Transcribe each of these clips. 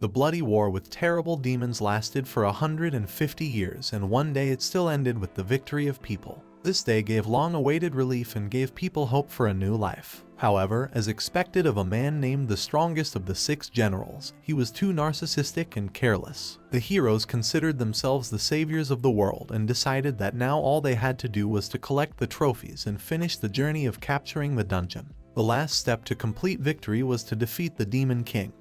The bloody war with terrible demons lasted for 150 years, and one day it still ended with the victory of people. This day gave long-awaited relief and gave people hope for a new life. However, as expected of a man named the strongest of the 6 generals, he was too narcissistic and careless. The heroes considered themselves the saviors of the world and decided that now all they had to do was to collect the trophies and finish the journey of capturing the dungeon. The last step to complete victory was to defeat the Demon King.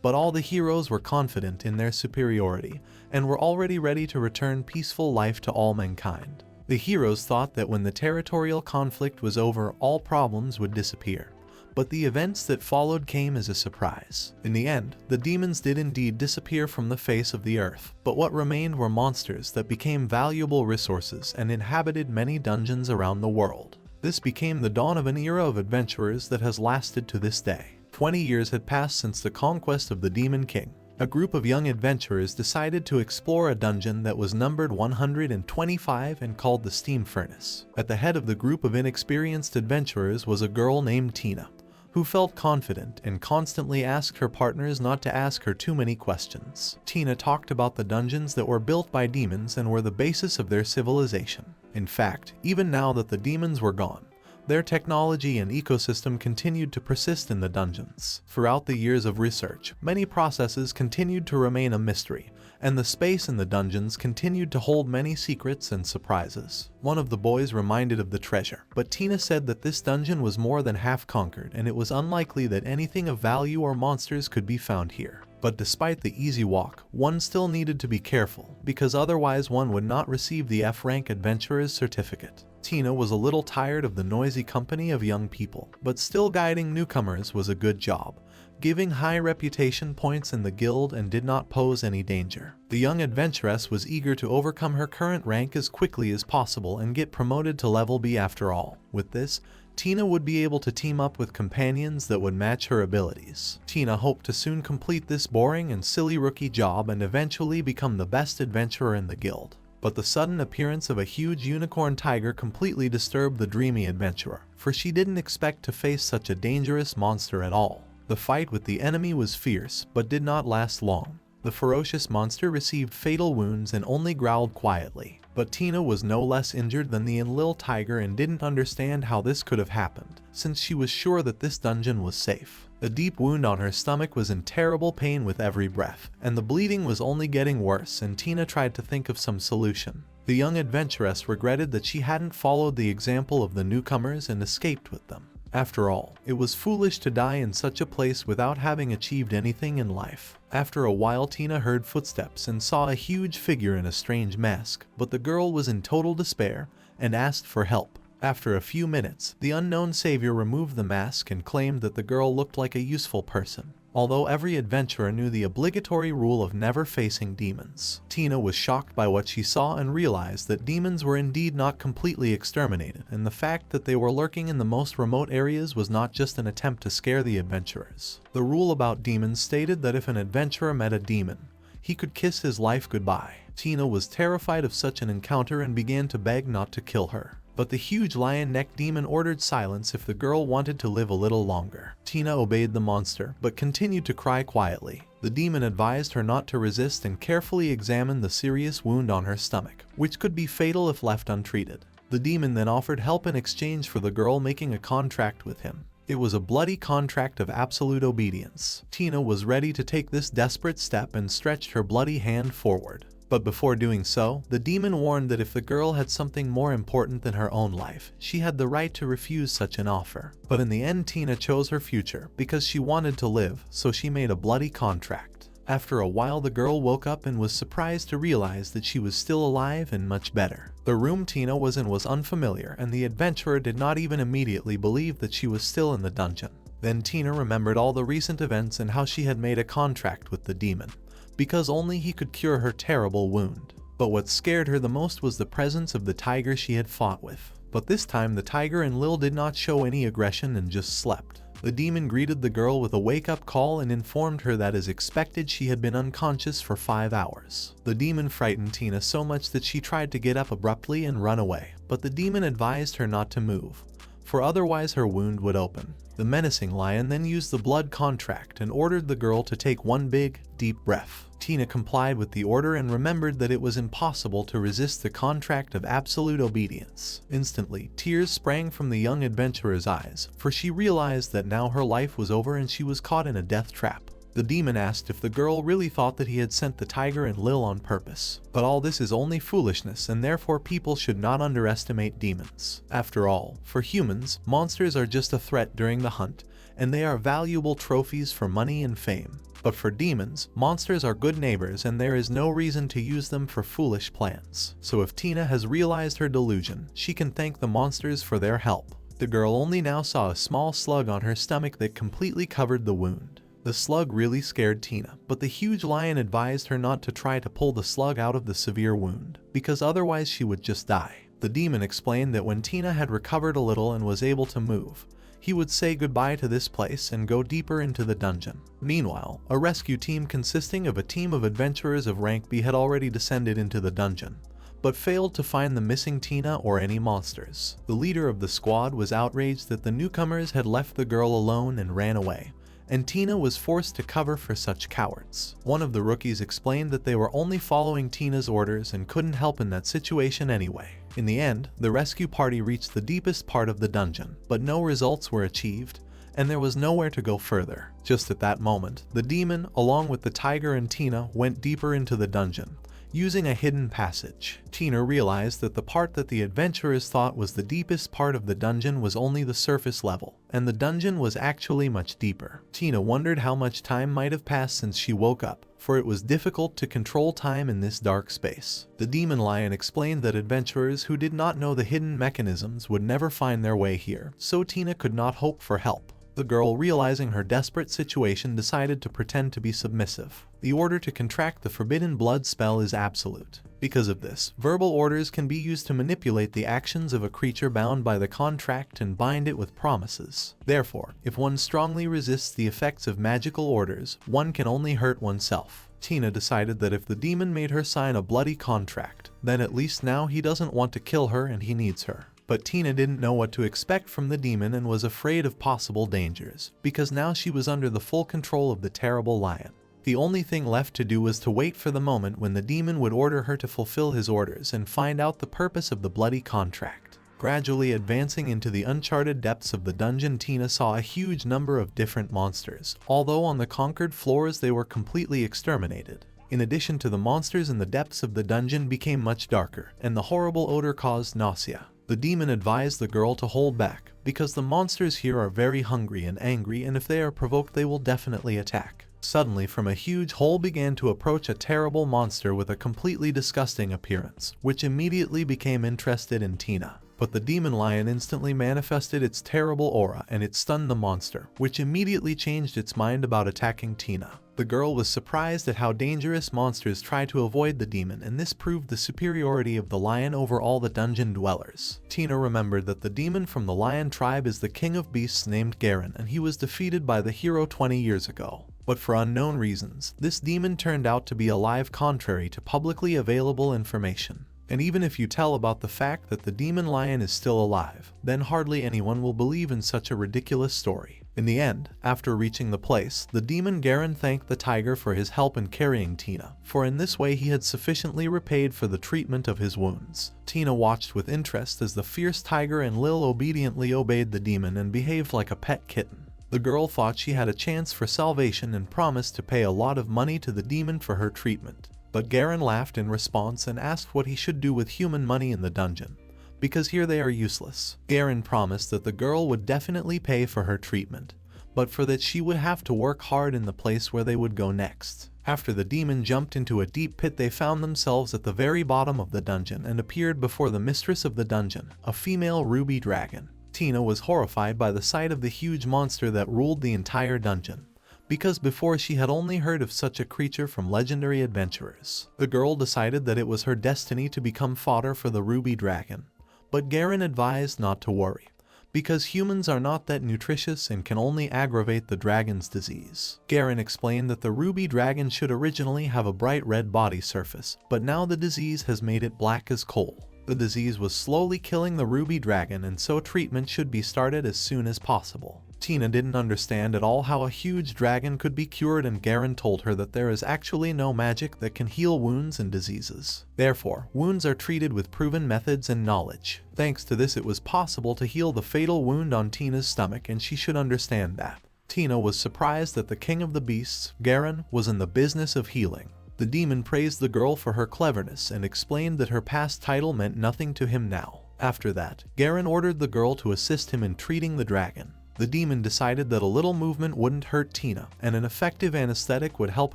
But all the heroes were confident in their superiority and were already ready to return peaceful life to all mankind. The heroes thought that when the territorial conflict was over, all problems would disappear. But the events that followed came as a surprise. In the end, the demons did indeed disappear from the face of the earth, but what remained were monsters that became valuable resources and inhabited many dungeons around the world. This became the dawn of an era of adventurers that has lasted to this day. 20 years had passed since the conquest of the Demon King. A group of young adventurers decided to explore a dungeon that was numbered 125 and called the Steam Furnace. At the head of the group of inexperienced adventurers was a girl named Tina, who felt confident and constantly asked her partners not to ask her too many questions. Tina talked about the dungeons that were built by demons and were the basis of their civilization. In fact, even now that the demons were gone, their technology and ecosystem continued to persist in the dungeons. Throughout the years of research, many processes continued to remain a mystery, and the space in the dungeons continued to hold many secrets and surprises. One of the boys reminded of the treasure, but Tina said that this dungeon was more than half conquered and it was unlikely that anything of value or monsters could be found here. But despite the easy walk, one still needed to be careful, because otherwise one would not receive the F-rank adventurer's certificate. Tina was a little tired of the noisy company of young people, but still guiding newcomers was a good job, giving high reputation points in the guild and did not pose any danger. The young adventuress was eager to overcome her current rank as quickly as possible and get promoted to level B after all. With this, Tina would be able to team up with companions that would match her abilities. Tina hoped to soon complete this boring and silly rookie job and eventually become the best adventurer in the guild. But the sudden appearance of a huge unicorn tiger completely disturbed the dreamy adventurer, for she didn't expect to face such a dangerous monster at all. The fight with the enemy was fierce, but did not last long. The ferocious monster received fatal wounds and only growled quietly. But Tina was no less injured than the Enlil tiger and didn't understand how this could have happened, since she was sure that this dungeon was safe. The deep wound on her stomach was in terrible pain with every breath, and the bleeding was only getting worse, and Tina tried to think of some solution. The young adventuress regretted that she hadn't followed the example of the newcomers and escaped with them. After all, it was foolish to die in such a place without having achieved anything in life. After a while, Tina heard footsteps and saw a huge figure in a strange mask, but the girl was in total despair and asked for help. After a few minutes, the unknown savior removed the mask and claimed that the girl looked like a useful person. Although every adventurer knew the obligatory rule of never facing demons, Tina was shocked by what she saw and realized that demons were indeed not completely exterminated, and the fact that they were lurking in the most remote areas was not just an attempt to scare the adventurers. The rule about demons stated that if an adventurer met a demon, he could kiss his life goodbye. Tina was terrified of such an encounter and began to beg not to kill her. But the huge lion-necked demon ordered silence if the girl wanted to live a little longer. Tina obeyed the monster, but continued to cry quietly. The demon advised her not to resist and carefully examined the serious wound on her stomach, which could be fatal if left untreated. The demon then offered help in exchange for the girl making a contract with him. It was a bloody contract of absolute obedience. Tina was ready to take this desperate step and stretched her bloody hand forward. But before doing so, the demon warned that if the girl had something more important than her own life, she had the right to refuse such an offer. But in the end, Tina chose her future because she wanted to live, so she made a bloody contract. After a while, the girl woke up and was surprised to realize that she was still alive and much better. The room Tina was in was unfamiliar, and the adventurer did not even immediately believe that she was still in the dungeon. Then Tina remembered all the recent events and how she had made a contract with the demon, because only he could cure her terrible wound. But what scared her the most was the presence of the tiger she had fought with. But this time the tiger Enlil did not show any aggression and just slept. The demon greeted the girl with a wake-up call and informed her that as expected she had been unconscious for 5 hours. The demon frightened Tina so much that she tried to get up abruptly and run away, but the demon advised her not to move, for otherwise her wound would open. The menacing lion then used the blood contract and ordered the girl to take one big, deep breath. Tina complied with the order and remembered that it was impossible to resist the contract of absolute obedience. Instantly, tears sprang from the young adventurer's eyes, for she realized that now her life was over and she was caught in a death trap. The demon asked if the girl really thought that he had sent the tiger and Lil on purpose. But all this is only foolishness, and therefore people should not underestimate demons. After all, for humans, monsters are just a threat during the hunt, and they are valuable trophies for money and fame. But for demons, monsters are good neighbors and there is no reason to use them for foolish plans. So if Tina has realized her delusion, she can thank the monsters for their help. The girl only now saw a small slug on her stomach that completely covered the wound. The slug really scared Tina, but the huge lion advised her not to try to pull the slug out of the severe wound, because otherwise she would just die. The demon explained that when Tina had recovered a little and was able to move, he would say goodbye to this place and go deeper into the dungeon. Meanwhile, a rescue team consisting of a team of adventurers of rank B had already descended into the dungeon, but failed to find the missing Tina or any monsters. The leader of the squad was outraged that the newcomers had left the girl alone and ran away, and Tina was forced to cover for such cowards. One of the rookies explained that they were only following Tina's orders and couldn't help in that situation anyway. In the end, the rescue party reached the deepest part of the dungeon, but no results were achieved, and there was nowhere to go further. Just at that moment, the demon, along with the tiger and Tina, went deeper into the dungeon, using a hidden passage. Tina realized that the part that the adventurers thought was the deepest part of the dungeon was only the surface level, and the dungeon was actually much deeper. Tina wondered how much time might have passed since she woke up, for it was difficult to control time in this dark space. The demon lion explained that adventurers who did not know the hidden mechanisms would never find their way here, so Tina could not hope for help. The girl, realizing her desperate situation, decided to pretend to be submissive. The order to contract the forbidden blood spell is absolute. Because of this, verbal orders can be used to manipulate the actions of a creature bound by the contract and bind it with promises. Therefore, if one strongly resists the effects of magical orders, one can only hurt oneself. Tina decided that if the demon made her sign a bloody contract, then at least now he doesn't want to kill her and he needs her. But Tina didn't know what to expect from the demon and was afraid of possible dangers, because now she was under the full control of the terrible lion. The only thing left to do was to wait for the moment when the demon would order her to fulfill his orders and find out the purpose of the bloody contract. Gradually advancing into the uncharted depths of the dungeon, Tina saw a huge number of different monsters, although on the conquered floors they were completely exterminated. In addition to the monsters in the depths of the dungeon became much darker, and the horrible odor caused nausea. The demon advised the girl to hold back, because the monsters here are very hungry and angry, and if they are provoked they will definitely attack. Suddenly, from a huge hole began to approach a terrible monster with a completely disgusting appearance, which immediately became interested in Tina. But the demon lion instantly manifested its terrible aura and it stunned the monster, which immediately changed its mind about attacking Tina. The girl was surprised at how dangerous monsters try to avoid the demon, and this proved the superiority of the lion over all the dungeon dwellers. Tina remembered that the demon from the lion tribe is the king of beasts named Garon, and he was defeated by the hero 20 years ago. But for unknown reasons, this demon turned out to be alive, contrary to publicly available information. And even if you tell about the fact that the demon lion is still alive, then hardly anyone will believe in such a ridiculous story. In the end, after reaching the place, the demon Garon thanked the tiger for his help in carrying Tina, for in this way he had sufficiently repaid for the treatment of his wounds. Tina watched with interest as the fierce tiger and Lil obediently obeyed the demon and behaved like a pet kitten. The girl thought she had a chance for salvation and promised to pay a lot of money to the demon for her treatment. But Garon laughed in response and asked what he should do with human money in the dungeon, because here they are useless. Garon promised that the girl would definitely pay for her treatment, but for that she would have to work hard in the place where they would go next. After the demon jumped into a deep pit, they found themselves at the very bottom of the dungeon and appeared before the mistress of the dungeon, a female ruby dragon. Tina was horrified by the sight of the huge monster that ruled the entire dungeon, because before she had only heard of such a creature from legendary adventurers. The girl decided that it was her destiny to become fodder for the ruby dragon, but Garon advised not to worry, because humans are not that nutritious and can only aggravate the dragon's disease. Garon explained that the ruby dragon should originally have a bright red body surface, but now the disease has made it black as coal. The disease was slowly killing the ruby dragon, and so treatment should be started as soon as possible. Tina didn't understand at all how a huge dragon could be cured, and Garon told her that there is actually no magic that can heal wounds and diseases. Therefore, wounds are treated with proven methods and knowledge. Thanks to this, it was possible to heal the fatal wound on Tina's stomach, and she should understand that. Tina was surprised that the king of the beasts, Garon, was in the business of healing. The demon praised the girl for her cleverness and explained that her past title meant nothing to him now. After that, Garon ordered the girl to assist him in treating the dragon. The demon decided that a little movement wouldn't hurt Tina, and an effective anesthetic would help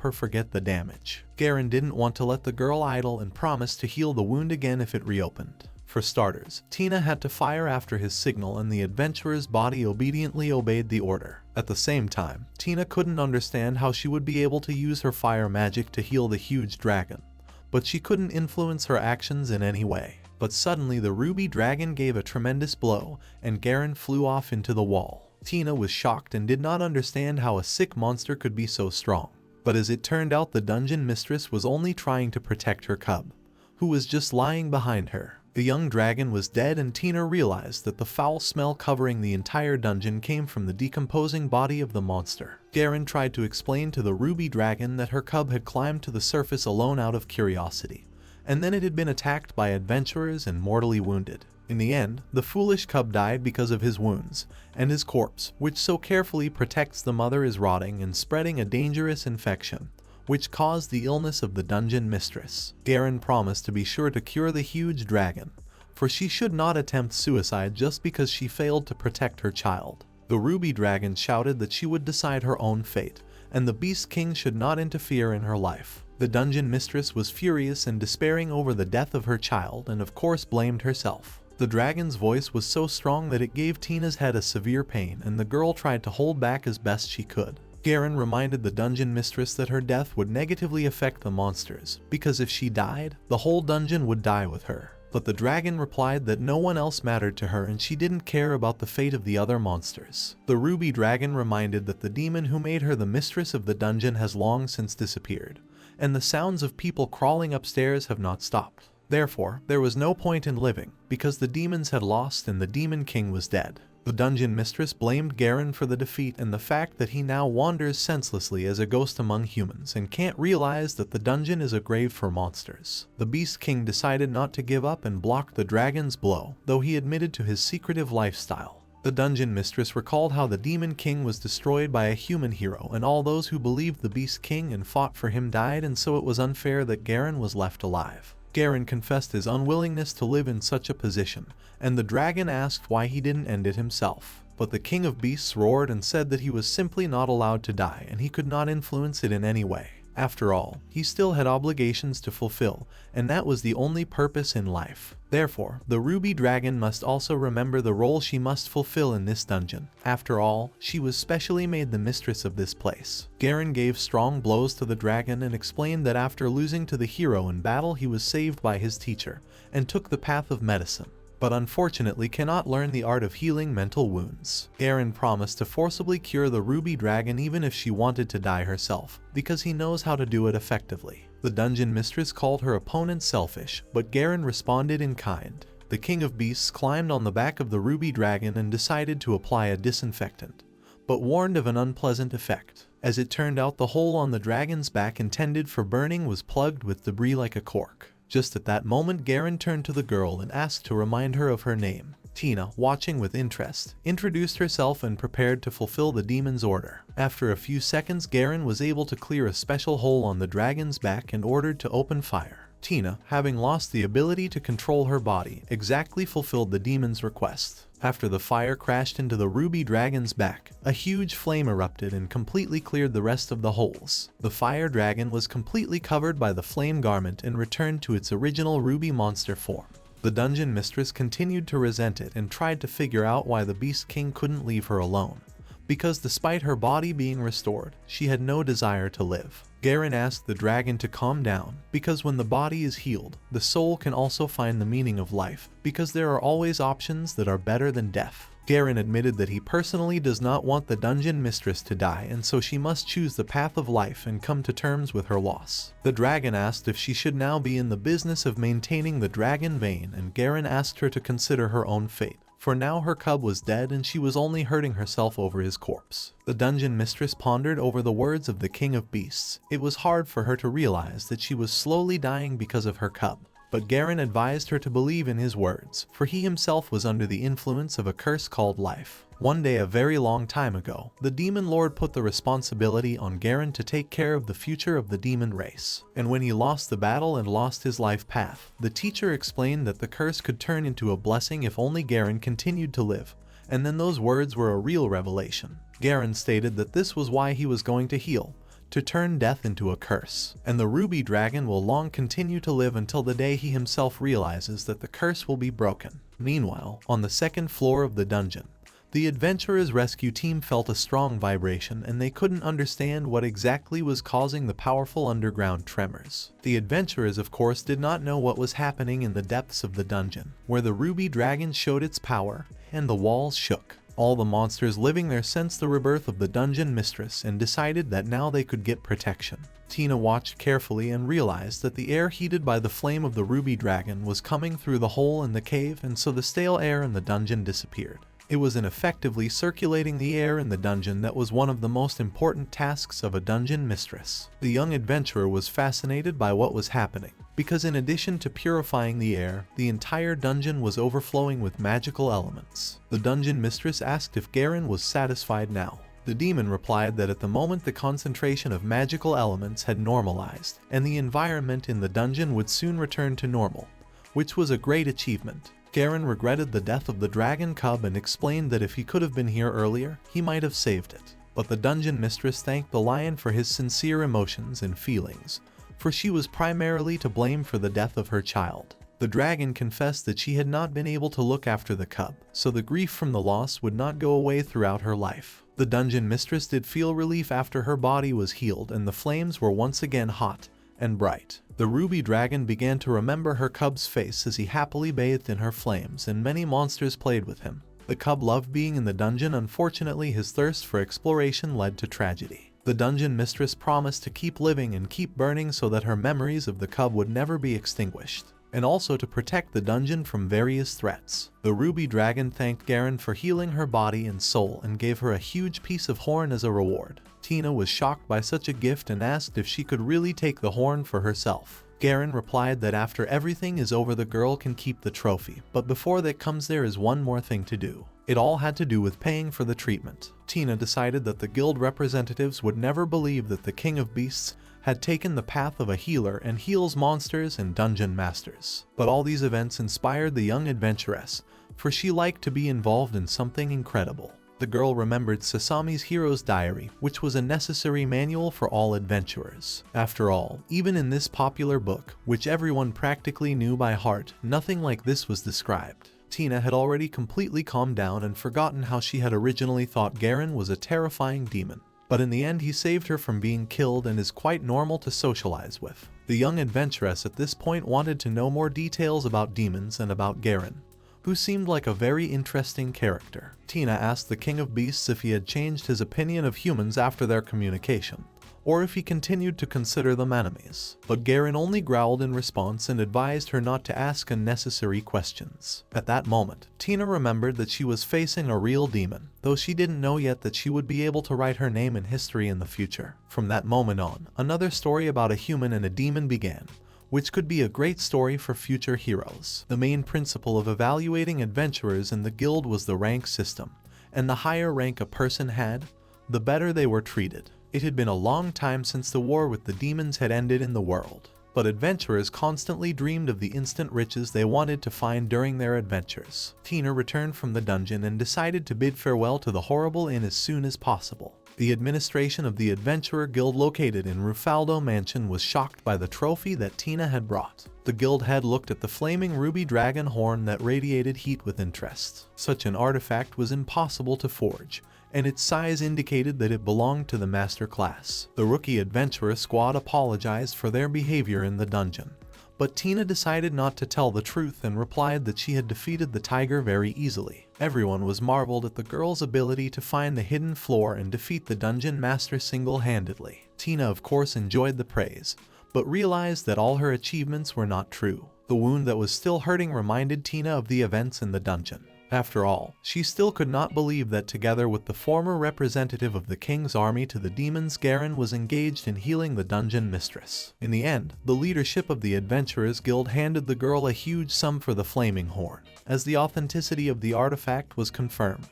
her forget the damage. Garon didn't want to let the girl idle and promised to heal the wound again if it reopened. For starters, Tina had to fire after his signal, and the adventurer's body obediently obeyed the order. At the same time, Tina couldn't understand how she would be able to use her fire magic to heal the huge dragon, but she couldn't influence her actions in any way. But suddenly the ruby dragon gave a tremendous blow, and Garon flew off into the wall. Tina was shocked and did not understand how a sick monster could be so strong. But as it turned out, the dungeon mistress was only trying to protect her cub, who was just lying behind her. The young dragon was dead, and Tina realized that the foul smell covering the entire dungeon came from the decomposing body of the monster. Garon tried to explain to the ruby dragon that her cub had climbed to the surface alone out of curiosity, and then it had been attacked by adventurers and mortally wounded. In the end, the foolish cub died because of his wounds, and his corpse, which so carefully protects the mother, is rotting and spreading a dangerous infection, which caused the illness of the dungeon mistress. Garon promised to be sure to cure the huge dragon, for she should not attempt suicide just because she failed to protect her child. The ruby dragon shouted that she would decide her own fate, and the Beast King should not interfere in her life. The dungeon mistress was furious and despairing over the death of her child, and of course blamed herself. The dragon's voice was so strong that it gave Tina's head a severe pain, and the girl tried to hold back as best she could. Garon reminded the dungeon mistress that her death would negatively affect the monsters, because if she died, the whole dungeon would die with her. But the dragon replied that no one else mattered to her and she didn't care about the fate of the other monsters. The ruby dragon reminded that the demon who made her the mistress of the dungeon has long since disappeared, and the sounds of people crawling upstairs have not stopped. Therefore, there was no point in living, because the demons had lost and the demon king was dead. The dungeon mistress blamed Garon for the defeat and the fact that he now wanders senselessly as a ghost among humans and can't realize that the dungeon is a grave for monsters. The Beast King decided not to give up and blocked the dragon's blow, though he admitted to his secretive lifestyle. The dungeon mistress recalled how the demon king was destroyed by a human hero, and all those who believed the Beast King and fought for him died, and so it was unfair that Garon was left alive. Garon confessed his unwillingness to live in such a position, and the dragon asked why he didn't end it himself. But the king of beasts roared and said that he was simply not allowed to die and he could not influence it in any way. After all, he still had obligations to fulfill, and that was the only purpose in life. Therefore, the ruby dragon must also remember the role she must fulfill in this dungeon. After all, she was specially made the mistress of this place. Garon gave strong blows to the dragon and explained that after losing to the hero in battle, he was saved by his teacher and took the path of medicine, but unfortunately cannot learn the art of healing mental wounds. Garon promised to forcibly cure the ruby dragon even if she wanted to die herself, because he knows how to do it effectively. The dungeon mistress called her opponent selfish, but Garon responded in kind. The king of beasts climbed on the back of the ruby dragon and decided to apply a disinfectant, but warned of an unpleasant effect. As it turned out, the hole on the dragon's back intended for burning was plugged with debris like a cork. Just at that moment, Garon turned to the girl and asked to remind her of her name. Tina, watching with interest, introduced herself and prepared to fulfill the demon's order. After a few seconds, Garon was able to clear a special hole on the dragon's back and ordered to open fire. Tina, having lost the ability to control her body, exactly fulfilled the demon's request. After the fire crashed into the ruby dragon's back, a huge flame erupted and completely cleared the rest of the holes. The fire dragon was completely covered by the flame garment and returned to its original ruby monster form. The dungeon mistress continued to resent it and tried to figure out why the Beast King couldn't leave her alone, because despite her body being restored, she had no desire to live. Garon asked the dragon to calm down, because when the body is healed, the soul can also find the meaning of life, because there are always options that are better than death. Garon admitted that he personally does not want the dungeon mistress to die, and so she must choose the path of life and come to terms with her loss. The dragon asked if she should now be in the business of maintaining the dragon vein, and Garon asked her to consider her own fate, for now her cub was dead and she was only hurting herself over his corpse. The dungeon mistress pondered over the words of the king of beasts. It was hard for her to realize that she was slowly dying because of her cub. But Garon advised her to believe in his words, for he himself was under the influence of a curse called life. One day a very long time ago, the demon lord put the responsibility on Garon to take care of the future of the demon race. And when he lost the battle and lost his life path, the teacher explained that the curse could turn into a blessing if only Garon continued to live. And then those words were a real revelation. Garon stated that this was why he was going to heal, to turn death into a curse, and the ruby dragon will long continue to live until the day he himself realizes that the curse will be broken. Meanwhile, on the second floor of the dungeon, the adventurers' rescue team felt a strong vibration and they couldn't understand what exactly was causing the powerful underground tremors. The adventurers of course did not know what was happening in the depths of the dungeon, where the ruby dragon showed its power and the walls shook. All the monsters living there sensed the rebirth of the dungeon mistress and decided that now they could get protection. Tina watched carefully and realized that the air heated by the flame of the ruby dragon was coming through the hole in the cave, and so the stale air in the dungeon disappeared. It was ineffectively circulating the air in the dungeon that was one of the most important tasks of a dungeon mistress. The young adventurer was fascinated by what was happening, because in addition to purifying the air, the entire dungeon was overflowing with magical elements. The dungeon mistress asked if Garon was satisfied now. The demon replied that at the moment the concentration of magical elements had normalized, and the environment in the dungeon would soon return to normal, which was a great achievement. Garon regretted the death of the dragon cub and explained that if he could have been here earlier, he might have saved it. But the dungeon mistress thanked the lion for his sincere emotions and feelings, for she was primarily to blame for the death of her child. The dragon confessed that she had not been able to look after the cub, so the grief from the loss would not go away throughout her life. The dungeon mistress did feel relief after her body was healed and the flames were once again hot and bright. The ruby dragon began to remember her cub's face as he happily bathed in her flames, and many monsters played with him. The cub loved being in the dungeon. Unfortunately, his thirst for exploration led to tragedy. The dungeon mistress promised to keep living and keep burning so that her memories of the cub would never be extinguished, and also to protect the dungeon from various threats. The ruby dragon thanked Garon for healing her body and soul and gave her a huge piece of horn as a reward. Tina was shocked by such a gift and asked if she could really take the horn for herself. Garon replied that after everything is over the girl can keep the trophy, but before that comes there is one more thing to do. It all had to do with paying for the treatment. Tina decided that the guild representatives would never believe that the king of beasts had taken the path of a healer and heals monsters and dungeon masters. But all these events inspired the young adventuress, for she liked to be involved in something incredible. The girl remembered Sasami's Hero's Diary, which was a necessary manual for all adventurers. After all, even in this popular book, which everyone practically knew by heart, nothing like this was described. Tina had already completely calmed down and forgotten how she had originally thought Garon was a terrifying demon. But in the end he saved her from being killed and is quite normal to socialize with. The young adventuress at this point wanted to know more details about demons and about Garon, who seemed like a very interesting character. Tina asked the king of beasts if he had changed his opinion of humans after their communication, or if he continued to consider them enemies. But Garon only growled in response and advised her not to ask unnecessary questions. At that moment, Tina remembered that she was facing a real demon, though she didn't know yet that she would be able to write her name in history in the future. From that moment on, another story about a human and a demon began, which could be a great story for future heroes. The main principle of evaluating adventurers in the guild was the rank system, and the higher rank a person had, the better they were treated. It had been a long time since the war with the demons had ended in the world, but adventurers constantly dreamed of the instant riches they wanted to find during their adventures. Tina returned from the dungeon and decided to bid farewell to the horrible inn as soon as possible. The administration of the Adventurer Guild located in Rufaldo Mansion was shocked by the trophy that Tina had brought. The guild head looked at the flaming ruby dragon horn that radiated heat with interest. Such an artifact was impossible to forge, and its size indicated that it belonged to the master class. The rookie adventurer squad apologized for their behavior in the dungeon, but Tina decided not to tell the truth and replied that she had defeated the tiger very easily. Everyone was marveled at the girl's ability to find the hidden floor and defeat the dungeon master single-handedly. Tina of course enjoyed the praise, but realized that all her achievements were not true. The wound that was still hurting reminded Tina of the events in the dungeon. After all, she still could not believe that together with the former representative of the king's army to the demons, Garon was engaged in healing the dungeon mistress. In the end, the leadership of the Adventurers Guild handed the girl a huge sum for the flaming horn, as the authenticity of the artifact was confirmed,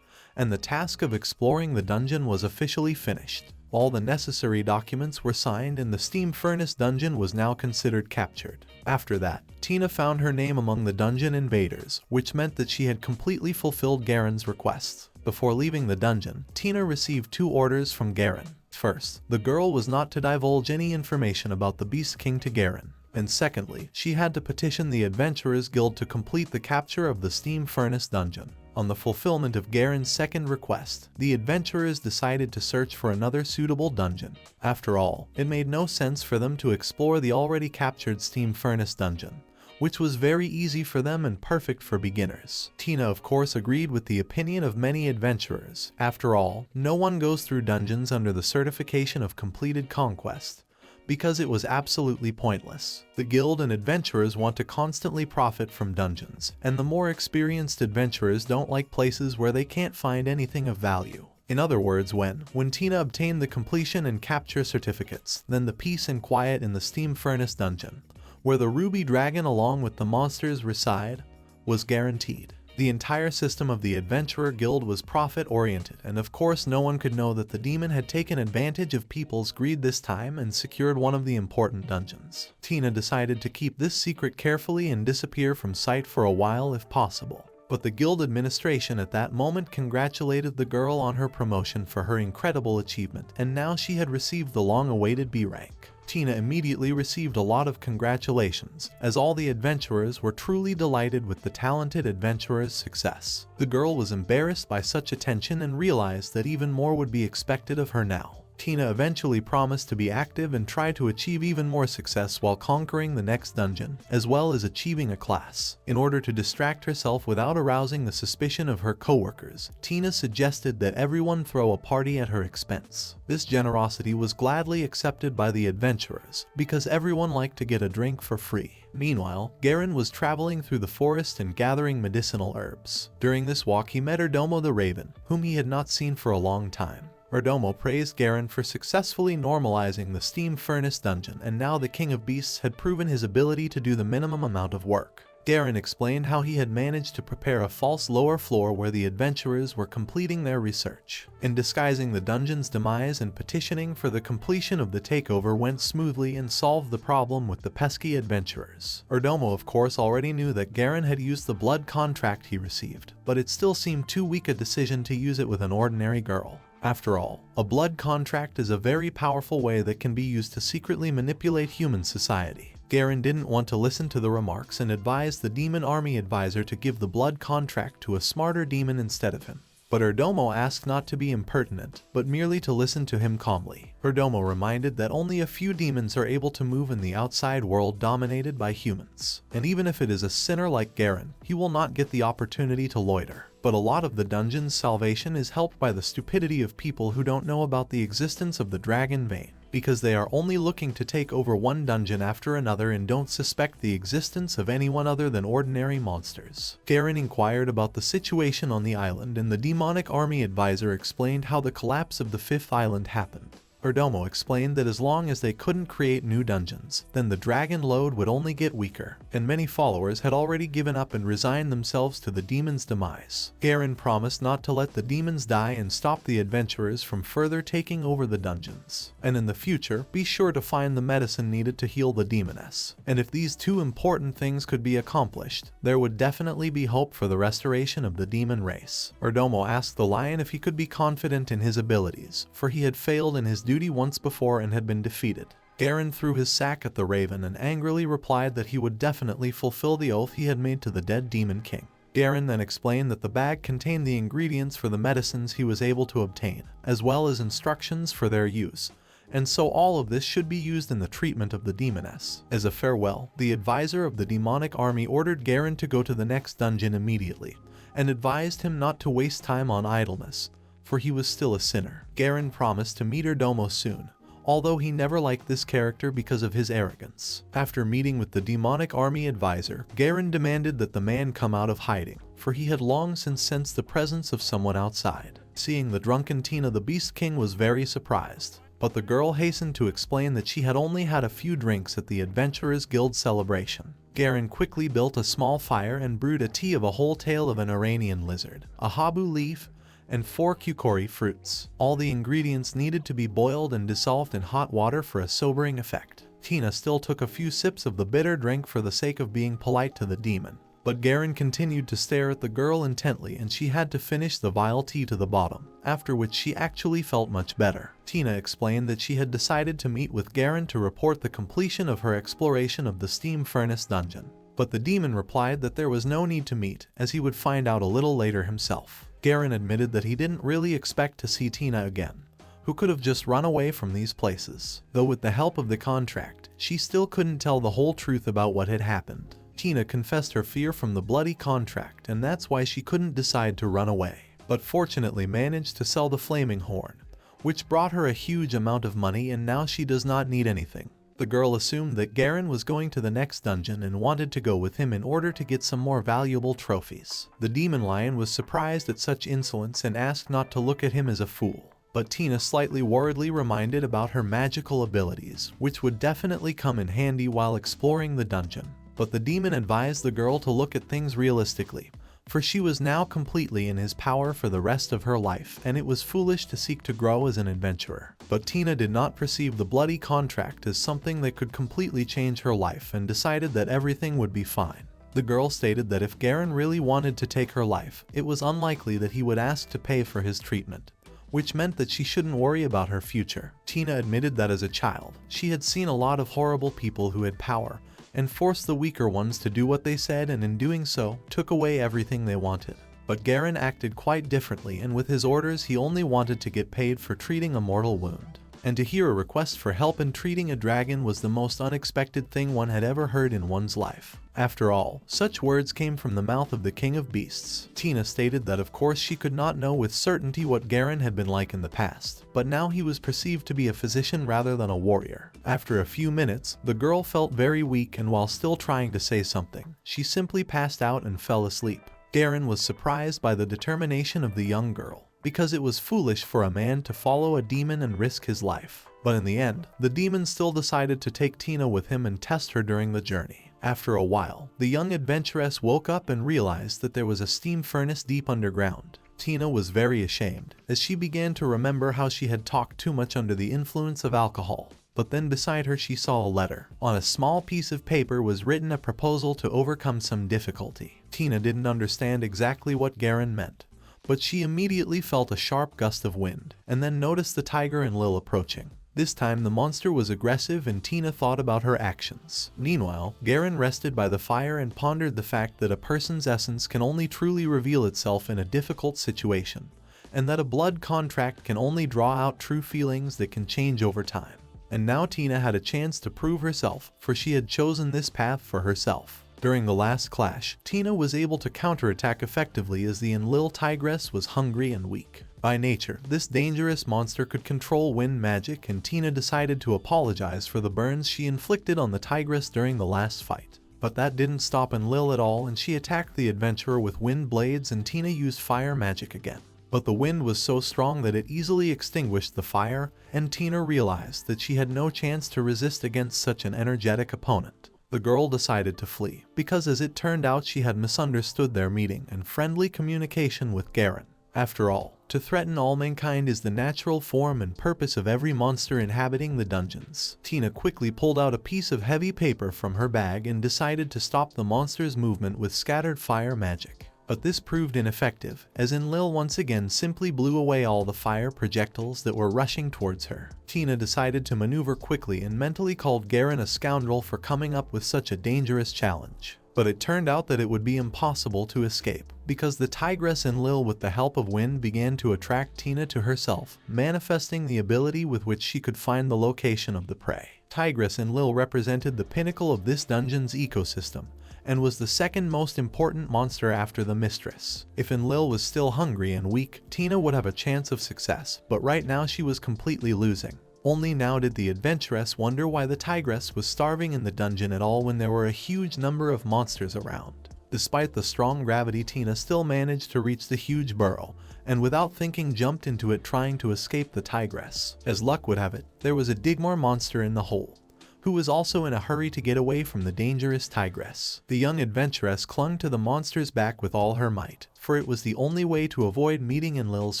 and the task of exploring the dungeon was officially finished. All the necessary documents were signed and the steam furnace dungeon was now considered captured. After that, Tina found her name among the dungeon invaders, which meant that she had completely fulfilled Garon's requests. Before leaving the dungeon, Tina received 2 orders from Garon. First, the girl was not to divulge any information about the Beast King to Garon. And secondly, she had to petition the Adventurers Guild to complete the capture of the steam furnace dungeon. On the fulfillment of Garon's second request, the adventurers decided to search for another suitable dungeon. After all, it made no sense for them to explore the already captured steam furnace dungeon, which was very easy for them and perfect for beginners. Tina of course agreed with the opinion of many adventurers. After all, no one goes through dungeons under the certification of completed conquest, because it was absolutely pointless. The guild and adventurers want to constantly profit from dungeons, and the more experienced adventurers don't like places where they can't find anything of value. In other words, when Tina obtained the completion and capture certificates, then the peace and quiet in the steam furnace dungeon, where the ruby dragon along with the monsters reside, was guaranteed. The entire system of the Adventurer Guild was profit-oriented, and of course no one could know that the demon had taken advantage of people's greed this time and secured one of the important dungeons. Tina decided to keep this secret carefully and disappear from sight for a while if possible. But the guild administration at that moment congratulated the girl on her promotion for her incredible achievement, and now she had received the long-awaited B rank. Tina immediately received a lot of congratulations, as all the adventurers were truly delighted with the talented adventurer's success. The girl was embarrassed by such attention and realized that even more would be expected of her now. Tina eventually promised to be active and try to achieve even more success while conquering the next dungeon, as well as achieving a class. In order to distract herself without arousing the suspicion of her co-workers, Tina suggested that everyone throw a party at her expense. This generosity was gladly accepted by the adventurers, because everyone liked to get a drink for free. Meanwhile, Garon was traveling through the forest and gathering medicinal herbs. During this walk he met Erdomo the Raven, whom he had not seen for a long time. Erdomo praised Garon for successfully normalizing the steam furnace dungeon, and now the King of Beasts had proven his ability to do the minimum amount of work. Garon explained how he had managed to prepare a false lower floor where the adventurers were completing their research. In disguising the dungeon's demise and petitioning for the completion of the takeover went smoothly and solved the problem with the pesky adventurers. Erdomo of course already knew that Garon had used the blood contract he received, but it still seemed too weak a decision to use it with an ordinary girl. After all, a blood contract is a very powerful way that can be used to secretly manipulate human society. Garon didn't want to listen to the remarks and advised the demon army advisor to give the blood contract to a smarter demon instead of him. But Erdomo asked not to be impertinent, but merely to listen to him calmly. Erdomo reminded that only a few demons are able to move in the outside world dominated by humans. And even if it is a sinner like Garon, he will not get the opportunity to loiter. But a lot of the dungeon's salvation is helped by the stupidity of people who don't know about the existence of the dragon vein, because they are only looking to take over one dungeon after another and don't suspect the existence of anyone other than ordinary monsters. Garon inquired about the situation on the island, and the demonic army advisor explained how the collapse of the fifth island happened. Erdomo explained that as long as they couldn't create new dungeons, then the dragon load would only get weaker, and many followers had already given up and resigned themselves to the demon's demise. Garon promised not to let the demons die and stop the adventurers from further taking over the dungeons. And in the future, be sure to find the medicine needed to heal the demoness. And if these two important things could be accomplished, there would definitely be hope for the restoration of the demon race. Erdomo asked the lion if he could be confident in his abilities, for he had failed in his duty once before and had been defeated. Garon threw his sack at the raven and angrily replied that he would definitely fulfill the oath he had made to the dead demon king. Garon then explained that the bag contained the ingredients for the medicines he was able to obtain, as well as instructions for their use, and so all of this should be used in the treatment of the demoness. As a farewell, the advisor of the demonic army ordered Garon to go to the next dungeon immediately, and advised him not to waste time on idleness, for he was still a sinner. Garon promised to meet Domo soon, although he never liked this character because of his arrogance. After meeting with the demonic army advisor, Garon demanded that the man come out of hiding, for he had long since sensed the presence of someone outside. Seeing the drunken Tina, the Beast King was very surprised, but the girl hastened to explain that she had only had a few drinks at the Adventurers Guild celebration. Garon quickly built a small fire and brewed a tea of a whole tail of an Iranian lizard, a habu leaf, and 4 kukori fruits. All the ingredients needed to be boiled and dissolved in hot water for a sobering effect. Tina still took a few sips of the bitter drink for the sake of being polite to the demon, but Garon continued to stare at the girl intently and she had to finish the vile tea to the bottom, after which she actually felt much better. Tina explained that she had decided to meet with Garon to report the completion of her exploration of the steam furnace dungeon, but the demon replied that there was no need to meet, as he would find out a little later himself. Garon admitted that he didn't really expect to see Tina again, who could have just run away from these places. Though with the help of the contract, she still couldn't tell the whole truth about what had happened. Tina confessed her fear from the bloody contract, and that's why she couldn't decide to run away, but fortunately managed to sell the flaming horn, which brought her a huge amount of money, and now she does not need anything. The girl assumed that Garon was going to the next dungeon and wanted to go with him in order to get some more valuable trophies. The demon lion was surprised at such insolence and asked not to look at him as a fool, but Tina slightly worriedly reminded about her magical abilities, which would definitely come in handy while exploring the dungeon. But the demon advised the girl to look at things realistically, for she was now completely in his power for the rest of her life, and it was foolish to seek to grow as an adventurer. But Tina did not perceive the bloody contract as something that could completely change her life and decided that everything would be fine. The girl stated that if Garon really wanted to take her life, it was unlikely that he would ask to pay for his treatment, which meant that she shouldn't worry about her future. Tina admitted that as a child, she had seen a lot of horrible people who had power, and forced the weaker ones to do what they said, and in doing so, took away everything they wanted. But Garon acted quite differently, and with his orders he only wanted to get paid for treating a mortal wound. And to hear a request for help in treating a dragon was the most unexpected thing one had ever heard in one's life. After all, such words came from the mouth of the King of Beasts. Tina stated that of course she could not know with certainty what Garon had been like in the past, but now he was perceived to be a physician rather than a warrior. After a few minutes, the girl felt very weak, and while still trying to say something, she simply passed out and fell asleep. Garon was surprised by the determination of the young girl, because it was foolish for a man to follow a demon and risk his life. But in the end, the demon still decided to take Tina with him and test her during the journey. After a while, the young adventuress woke up and realized that there was a steam furnace deep underground. Tina was very ashamed, as she began to remember how she had talked too much under the influence of alcohol. But then beside her she saw a letter. On a small piece of paper was written a proposal to overcome some difficulty. Tina didn't understand exactly what Garon meant, but she immediately felt a sharp gust of wind, and then noticed the tiger and Lil approaching. This time the monster was aggressive, and Tina thought about her actions. Meanwhile, Garon rested by the fire and pondered the fact that a person's essence can only truly reveal itself in a difficult situation, and that a blood contract can only draw out true feelings that can change over time. And now Tina had a chance to prove herself, for she had chosen this path for herself. During the last clash, Tina was able to counterattack effectively, as the Enlil tigress was hungry and weak. By nature, this dangerous monster could control wind magic, and Tina decided to apologize for the burns she inflicted on the tigress during the last fight. But that didn't stop Enlil at all, and she attacked the adventurer with wind blades, and Tina used fire magic again. But the wind was so strong that it easily extinguished the fire, and Tina realized that she had no chance to resist against such an energetic opponent. The girl decided to flee, because as it turned out she had misunderstood their meeting and friendly communication with Garon. After all, to threaten all mankind is the natural form and purpose of every monster inhabiting the dungeons. Tina quickly pulled out a piece of heavy paper from her bag and decided to stop the monster's movement with scattered fire magic. But this proved ineffective, as Enlil once again simply blew away all the fire projectiles that were rushing towards her. Tina decided to maneuver quickly and mentally called Garon a scoundrel for coming up with such a dangerous challenge. But it turned out that it would be impossible to escape, because the tigress Enlil, with the help of wind, began to attract Tina to herself, manifesting the ability with which she could find the location of the prey. Tigress Enlil represented the pinnacle of this dungeon's ecosystem, and was the second most important monster after the mistress. If Enlil was still hungry and weak, Tina would have a chance of success, but right now she was completely losing. Only now did the adventuress wonder why the tigress was starving in the dungeon at all when there were a huge number of monsters around. Despite the strong gravity, Tina still managed to reach the huge burrow, and without thinking jumped into it, trying to escape the tigress. As luck would have it, there was a Digmore monster in the hole, who was also in a hurry to get away from the dangerous tigress. The young adventuress clung to the monster's back with all her might, for it was the only way to avoid meeting Enlil's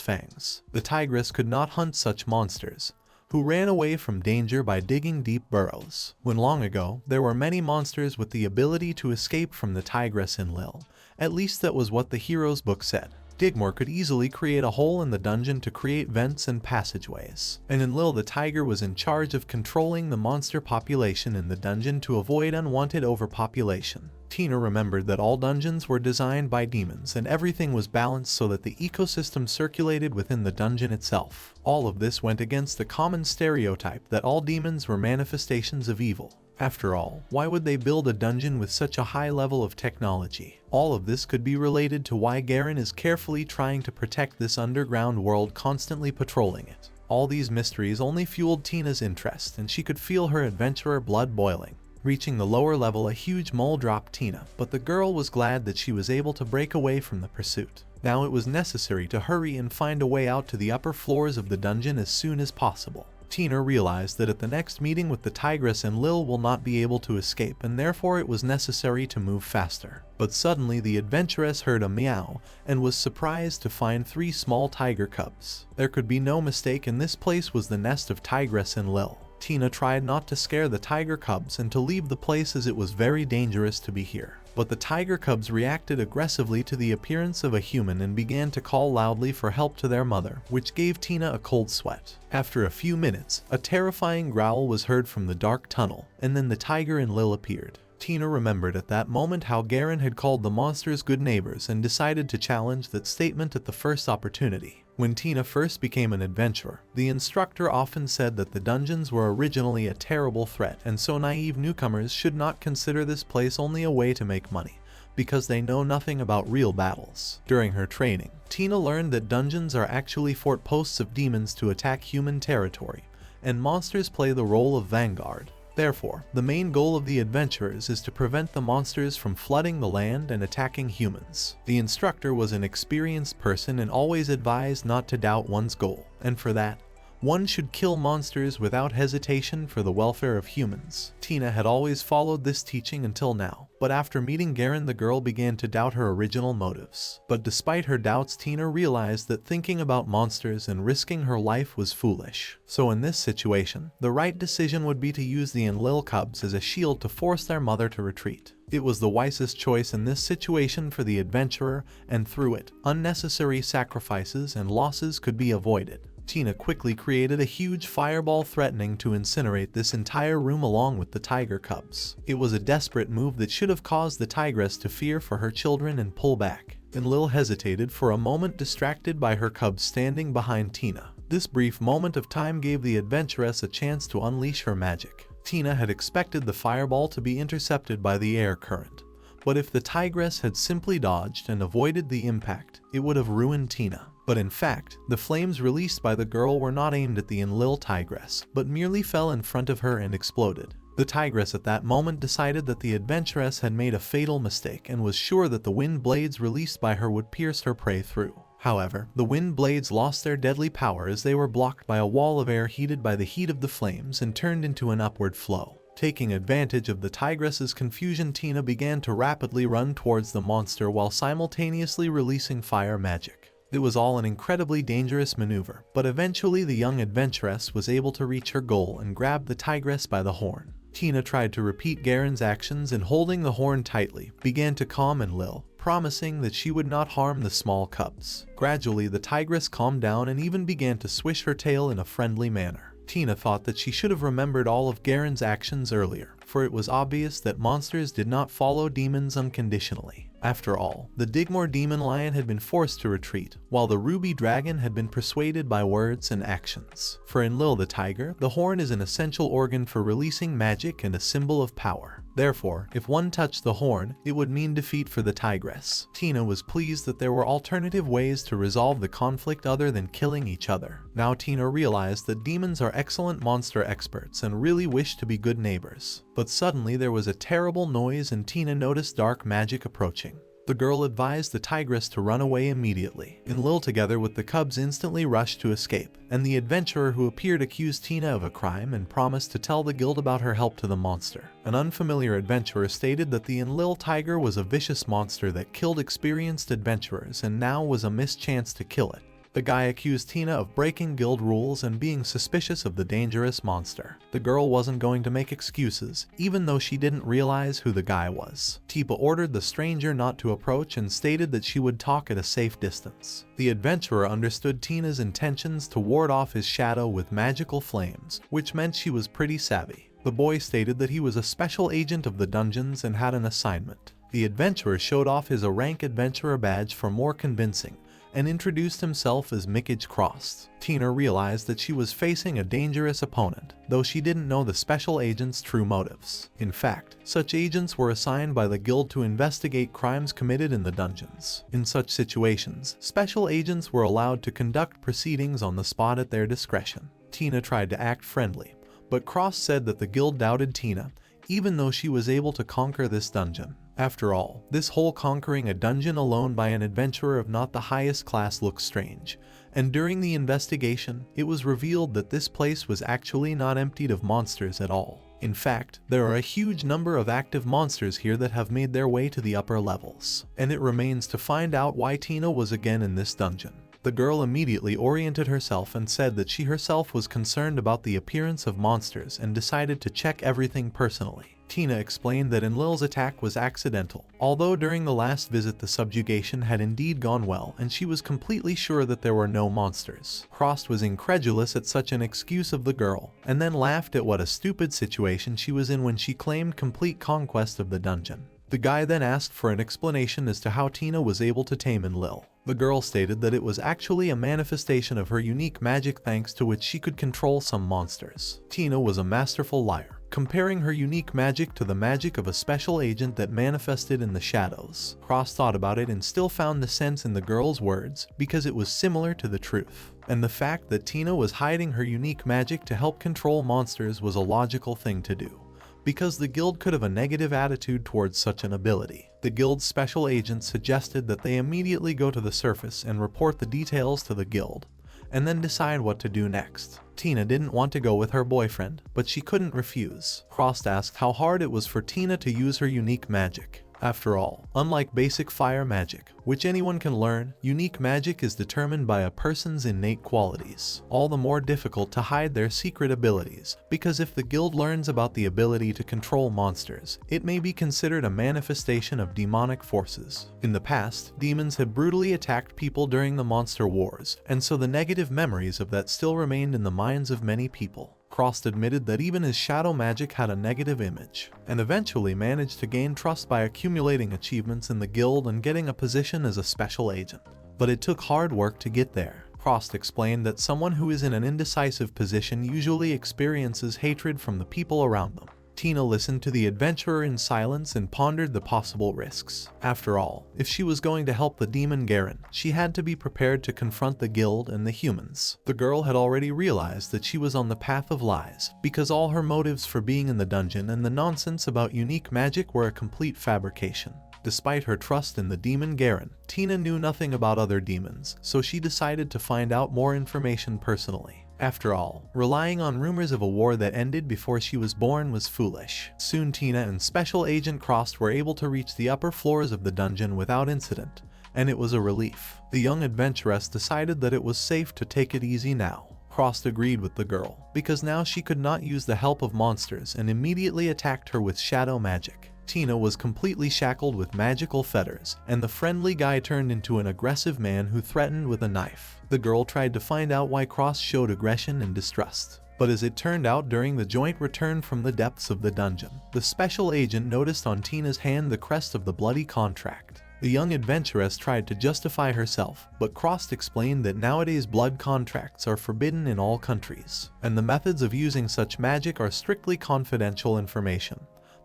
fangs. The tigress could not hunt such monsters, who ran away from danger by digging deep burrows. When long ago, there were many monsters with the ability to escape from the tigress Enlil. At least that was what the hero's book said. Digmore could easily create a hole in the dungeon to create vents and passageways, and Enlil the tiger was in charge of controlling the monster population in the dungeon to avoid unwanted overpopulation. Tina remembered that all dungeons were designed by demons and everything was balanced so that the ecosystem circulated within the dungeon itself. All of this went against the common stereotype that all demons were manifestations of evil. After all, why would they build a dungeon with such a high level of technology? All of this could be related to why Garon is carefully trying to protect this underground world, constantly patrolling it. All these mysteries only fueled Tina's interest, and she could feel her adventurer blood boiling. Reaching the lower level, a huge mole dropped Tina, but the girl was glad that she was able to break away from the pursuit. Now it was necessary to hurry and find a way out to the upper floors of the dungeon as soon as possible. Tina realized that at the next meeting with the tigress Enlil will not be able to escape, and therefore it was necessary to move faster. But suddenly the adventuress heard a meow and was surprised to find 3 small tiger cubs. There could be no mistake, and this place was the nest of tigress Enlil. Tina tried not to scare the tiger cubs and to leave the place, as it was very dangerous to be here. But the tiger cubs reacted aggressively to the appearance of a human and began to call loudly for help to their mother, which gave Tina a cold sweat. After a few minutes, a terrifying growl was heard from the dark tunnel, and then the tiger Enlil appeared. Tina remembered at that moment how Garon had called the monsters good neighbors and decided to challenge that statement at the first opportunity. When Tina first became an adventurer, the instructor often said that the dungeons were originally a terrible threat, and so naive newcomers should not consider this place only a way to make money, because they know nothing about real battles. During her training, Tina learned that dungeons are actually fort posts of demons to attack human territory, and monsters play the role of vanguard. Therefore, the main goal of the adventurers is to prevent the monsters from flooding the land and attacking humans. The instructor was an experienced person and always advised not to doubt one's goal, and for that, one should kill monsters without hesitation for the welfare of humans. Tina had always followed this teaching until now, but after meeting Garon, the girl began to doubt her original motives. But despite her doubts, Tina realized that thinking about monsters and risking her life was foolish. So in this situation, the right decision would be to use the Enlil cubs as a shield to force their mother to retreat. It was the wisest choice in this situation for the adventurer, and through it, unnecessary sacrifices and losses could be avoided. Tina quickly created a huge fireball, threatening to incinerate this entire room along with the tiger cubs. It was a desperate move that should have caused the tigress to fear for her children and pull back. Enlil hesitated for a moment, distracted by her cubs standing behind Tina. This brief moment of time gave the adventuress a chance to unleash her magic. Tina had expected the fireball to be intercepted by the air current, but if the tigress had simply dodged and avoided the impact, it would have ruined Tina. But in fact, the flames released by the girl were not aimed at the Enlil tigress, but merely fell in front of her and exploded. The tigress at that moment decided that the adventuress had made a fatal mistake and was sure that the wind blades released by her would pierce her prey through. However, the wind blades lost their deadly power as they were blocked by a wall of air heated by the heat of the flames and turned into an upward flow. Taking advantage of the tigress's confusion, Tina began to rapidly run towards the monster while simultaneously releasing fire magic. It was all an incredibly dangerous maneuver, but eventually the young adventuress was able to reach her goal and grab the tigress by the horn. Tina tried to repeat Garon's actions and, holding the horn tightly, began to calm Enlil, promising that she would not harm the small cubs. Gradually, the tigress calmed down and even began to swish her tail in a friendly manner. Tina thought that she should have remembered all of Garon's actions earlier, for it was obvious that monsters did not follow demons unconditionally. After all, the Digmore demon lion had been forced to retreat, while the ruby dragon had been persuaded by words and actions. For Enlil the tiger, the horn is an essential organ for releasing magic and a symbol of power. Therefore, if one touched the horn, it would mean defeat for the tigress. Tina was pleased that there were alternative ways to resolve the conflict other than killing each other. Now Tina realized that demons are excellent monster experts and really wish to be good neighbors. But suddenly there was a terrible noise and Tina noticed dark magic approaching. The girl advised the tigress to run away immediately. Enlil together with the cubs instantly rushed to escape, and the adventurer who appeared accused Tina of a crime and promised to tell the guild about her help to the monster. An unfamiliar adventurer stated that the Enlil tiger was a vicious monster that killed experienced adventurers and now was a missed chance to kill it. The guy accused Tina of breaking guild rules and being suspicious of the dangerous monster. The girl wasn't going to make excuses, even though she didn't realize who the guy was. Tipa ordered the stranger not to approach and stated that she would talk at a safe distance. The adventurer understood Tina's intentions to ward off his shadow with magical flames, which meant she was pretty savvy. The boy stated that he was a special agent of the dungeons and had an assignment. The adventurer showed off his A-rank adventurer badge for more convincing, and introduced himself as Mickage Crossed. Tina realized that she was facing a dangerous opponent, though she didn't know the special agent's true motives. In fact, such agents were assigned by the guild to investigate crimes committed in the dungeons. In such situations, special agents were allowed to conduct proceedings on the spot at their discretion. Tina tried to act friendly, but Cross said that the guild doubted Tina, even though she was able to conquer this dungeon. After all, this whole conquering a dungeon alone by an adventurer of not the highest class looks strange, and during the investigation, it was revealed that this place was actually not emptied of monsters at all. In fact, there are a huge number of active monsters here that have made their way to the upper levels, and it remains to find out why Tina was again in this dungeon. The girl immediately oriented herself and said that she herself was concerned about the appearance of monsters and decided to check everything personally. Tina explained that Enlil's attack was accidental, although during the last visit the subjugation had indeed gone well and she was completely sure that there were no monsters. Crossed was incredulous at such an excuse of the girl, and then laughed at what a stupid situation she was in when she claimed complete conquest of the dungeon. The guy then asked for an explanation as to how Tina was able to tame Enlil. The girl stated that it was actually a manifestation of her unique magic thanks to which she could control some monsters. Tina was a masterful liar, comparing her unique magic to the magic of a special agent that manifested in the shadows. Cross thought about it and still found the sense in the girl's words because it was similar to the truth. And the fact that Tina was hiding her unique magic to help control monsters was a logical thing to do, because the guild could have a negative attitude towards such an ability. The guild's special agent suggested that they immediately go to the surface and report the details to the guild, and then decide what to do next. Tina didn't want to go with her boyfriend, but she couldn't refuse. Frost asked how hard it was for Tina to use her unique magic. After all, unlike basic fire magic, which anyone can learn, unique magic is determined by a person's innate qualities. All the more difficult to hide their secret abilities, because if the guild learns about the ability to control monsters, it may be considered a manifestation of demonic forces. In the past, demons had brutally attacked people during the monster wars, and so the negative memories of that still remained in the minds of many people. Crossed admitted that even his shadow magic had a negative image, and eventually managed to gain trust by accumulating achievements in the guild and getting a position as a special agent. But it took hard work to get there. Crossed explained that someone who is in an indecisive position usually experiences hatred from the people around them. Tina listened to the adventurer in silence and pondered the possible risks. After all, if she was going to help the demon Garon, she had to be prepared to confront the guild and the humans. The girl had already realized that she was on the path of lies, because all her motives for being in the dungeon and the nonsense about unique magic were a complete fabrication. Despite her trust in the demon Garon, Tina knew nothing about other demons, so she decided to find out more information personally. After all, relying on rumors of a war that ended before she was born was foolish. Soon Tina and Special Agent Crossed were able to reach the upper floors of the dungeon without incident, and it was a relief. The young adventuress decided that it was safe to take it easy now. Crossed agreed with the girl, because now she could not use the help of monsters and immediately attacked her with shadow magic. Tina was completely shackled with magical fetters, and the friendly guy turned into an aggressive man who threatened with a knife. The girl tried to find out why Cross showed aggression and distrust. But as it turned out during the joint return from the depths of the dungeon, the special agent noticed on Tina's hand the crest of the bloody contract. The young adventuress tried to justify herself, but Crost explained that nowadays blood contracts are forbidden in all countries, and the methods of using such magic are strictly confidential information,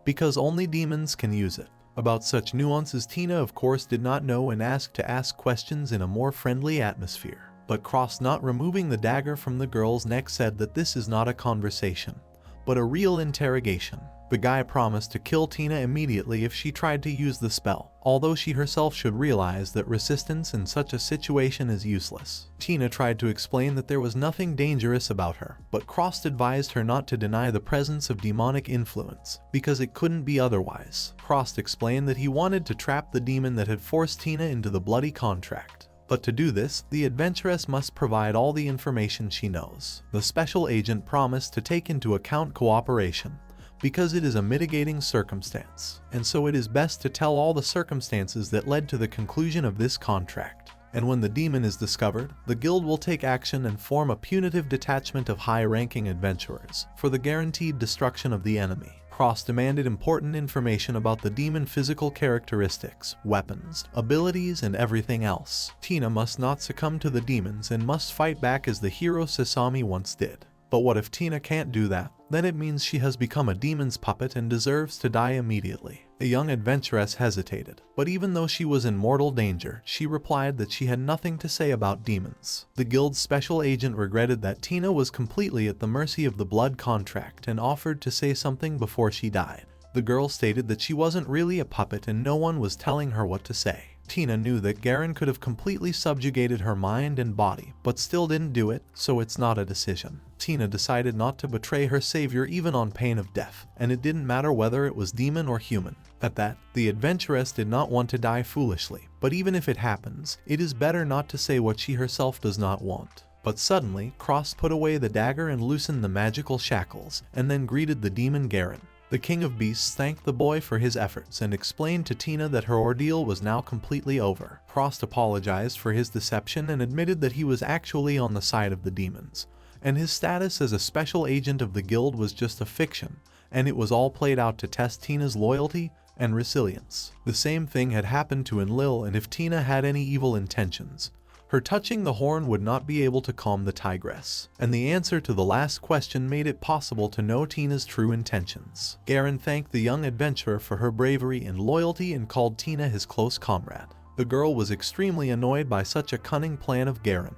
because only demons can use it. About such nuances Tina of course did not know and asked to ask questions in a more friendly atmosphere. But Crost, not removing the dagger from the girl's neck, said that this is not a conversation, but a real interrogation. The guy promised to kill Tina immediately if she tried to use the spell, although she herself should realize that resistance in such a situation is useless. Tina tried to explain that there was nothing dangerous about her, but Crost advised her not to deny the presence of demonic influence, because it couldn't be otherwise. Crost explained that he wanted to trap the demon that had forced Tina into the bloody contract. But to do this, the adventuress must provide all the information she knows. The special agent promised to take into account cooperation, because it is a mitigating circumstance, and so it is best to tell all the circumstances that led to the conclusion of this contract. And when the demon is discovered, the guild will take action and form a punitive detachment of high-ranking adventurers for the guaranteed destruction of the enemy. Crost demanded important information about the demon physical characteristics, weapons, abilities, and everything else. Tina must not succumb to the demons and must fight back as the hero Sasami once did. But what if Tina can't do that? Then it means she has become a demon's puppet and deserves to die immediately. The young adventuress hesitated, but even though she was in mortal danger, she replied that she had nothing to say about demons. The guild's special agent regretted that Tina was completely at the mercy of the blood contract and offered to say something before she died. The girl stated that she wasn't really a puppet and no one was telling her what to say. Tina knew that Garon could have completely subjugated her mind and body, but still didn't do it, so it's not a decision. Tina decided not to betray her savior even on pain of death, and it didn't matter whether it was demon or human. At that, the adventuress did not want to die foolishly, but even if it happens, it is better not to say what she herself does not want. But suddenly, Crost put away the dagger and loosened the magical shackles, and then greeted the demon Garon. The King of Beasts thanked the boy for his efforts and explained to Tina that her ordeal was now completely over. Crost apologized for his deception and admitted that he was actually on the side of the demons, and his status as a special agent of the guild was just a fiction, and it was all played out to test Tina's loyalty and resilience. The same thing had happened to Enlil, and if Tina had any evil intentions, her touching the horn would not be able to calm the tigress, and the answer to the last question made it possible to know Tina's true intentions. Garon thanked the young adventurer for her bravery and loyalty and called Tina his close comrade. The girl was extremely annoyed by such a cunning plan of Garon,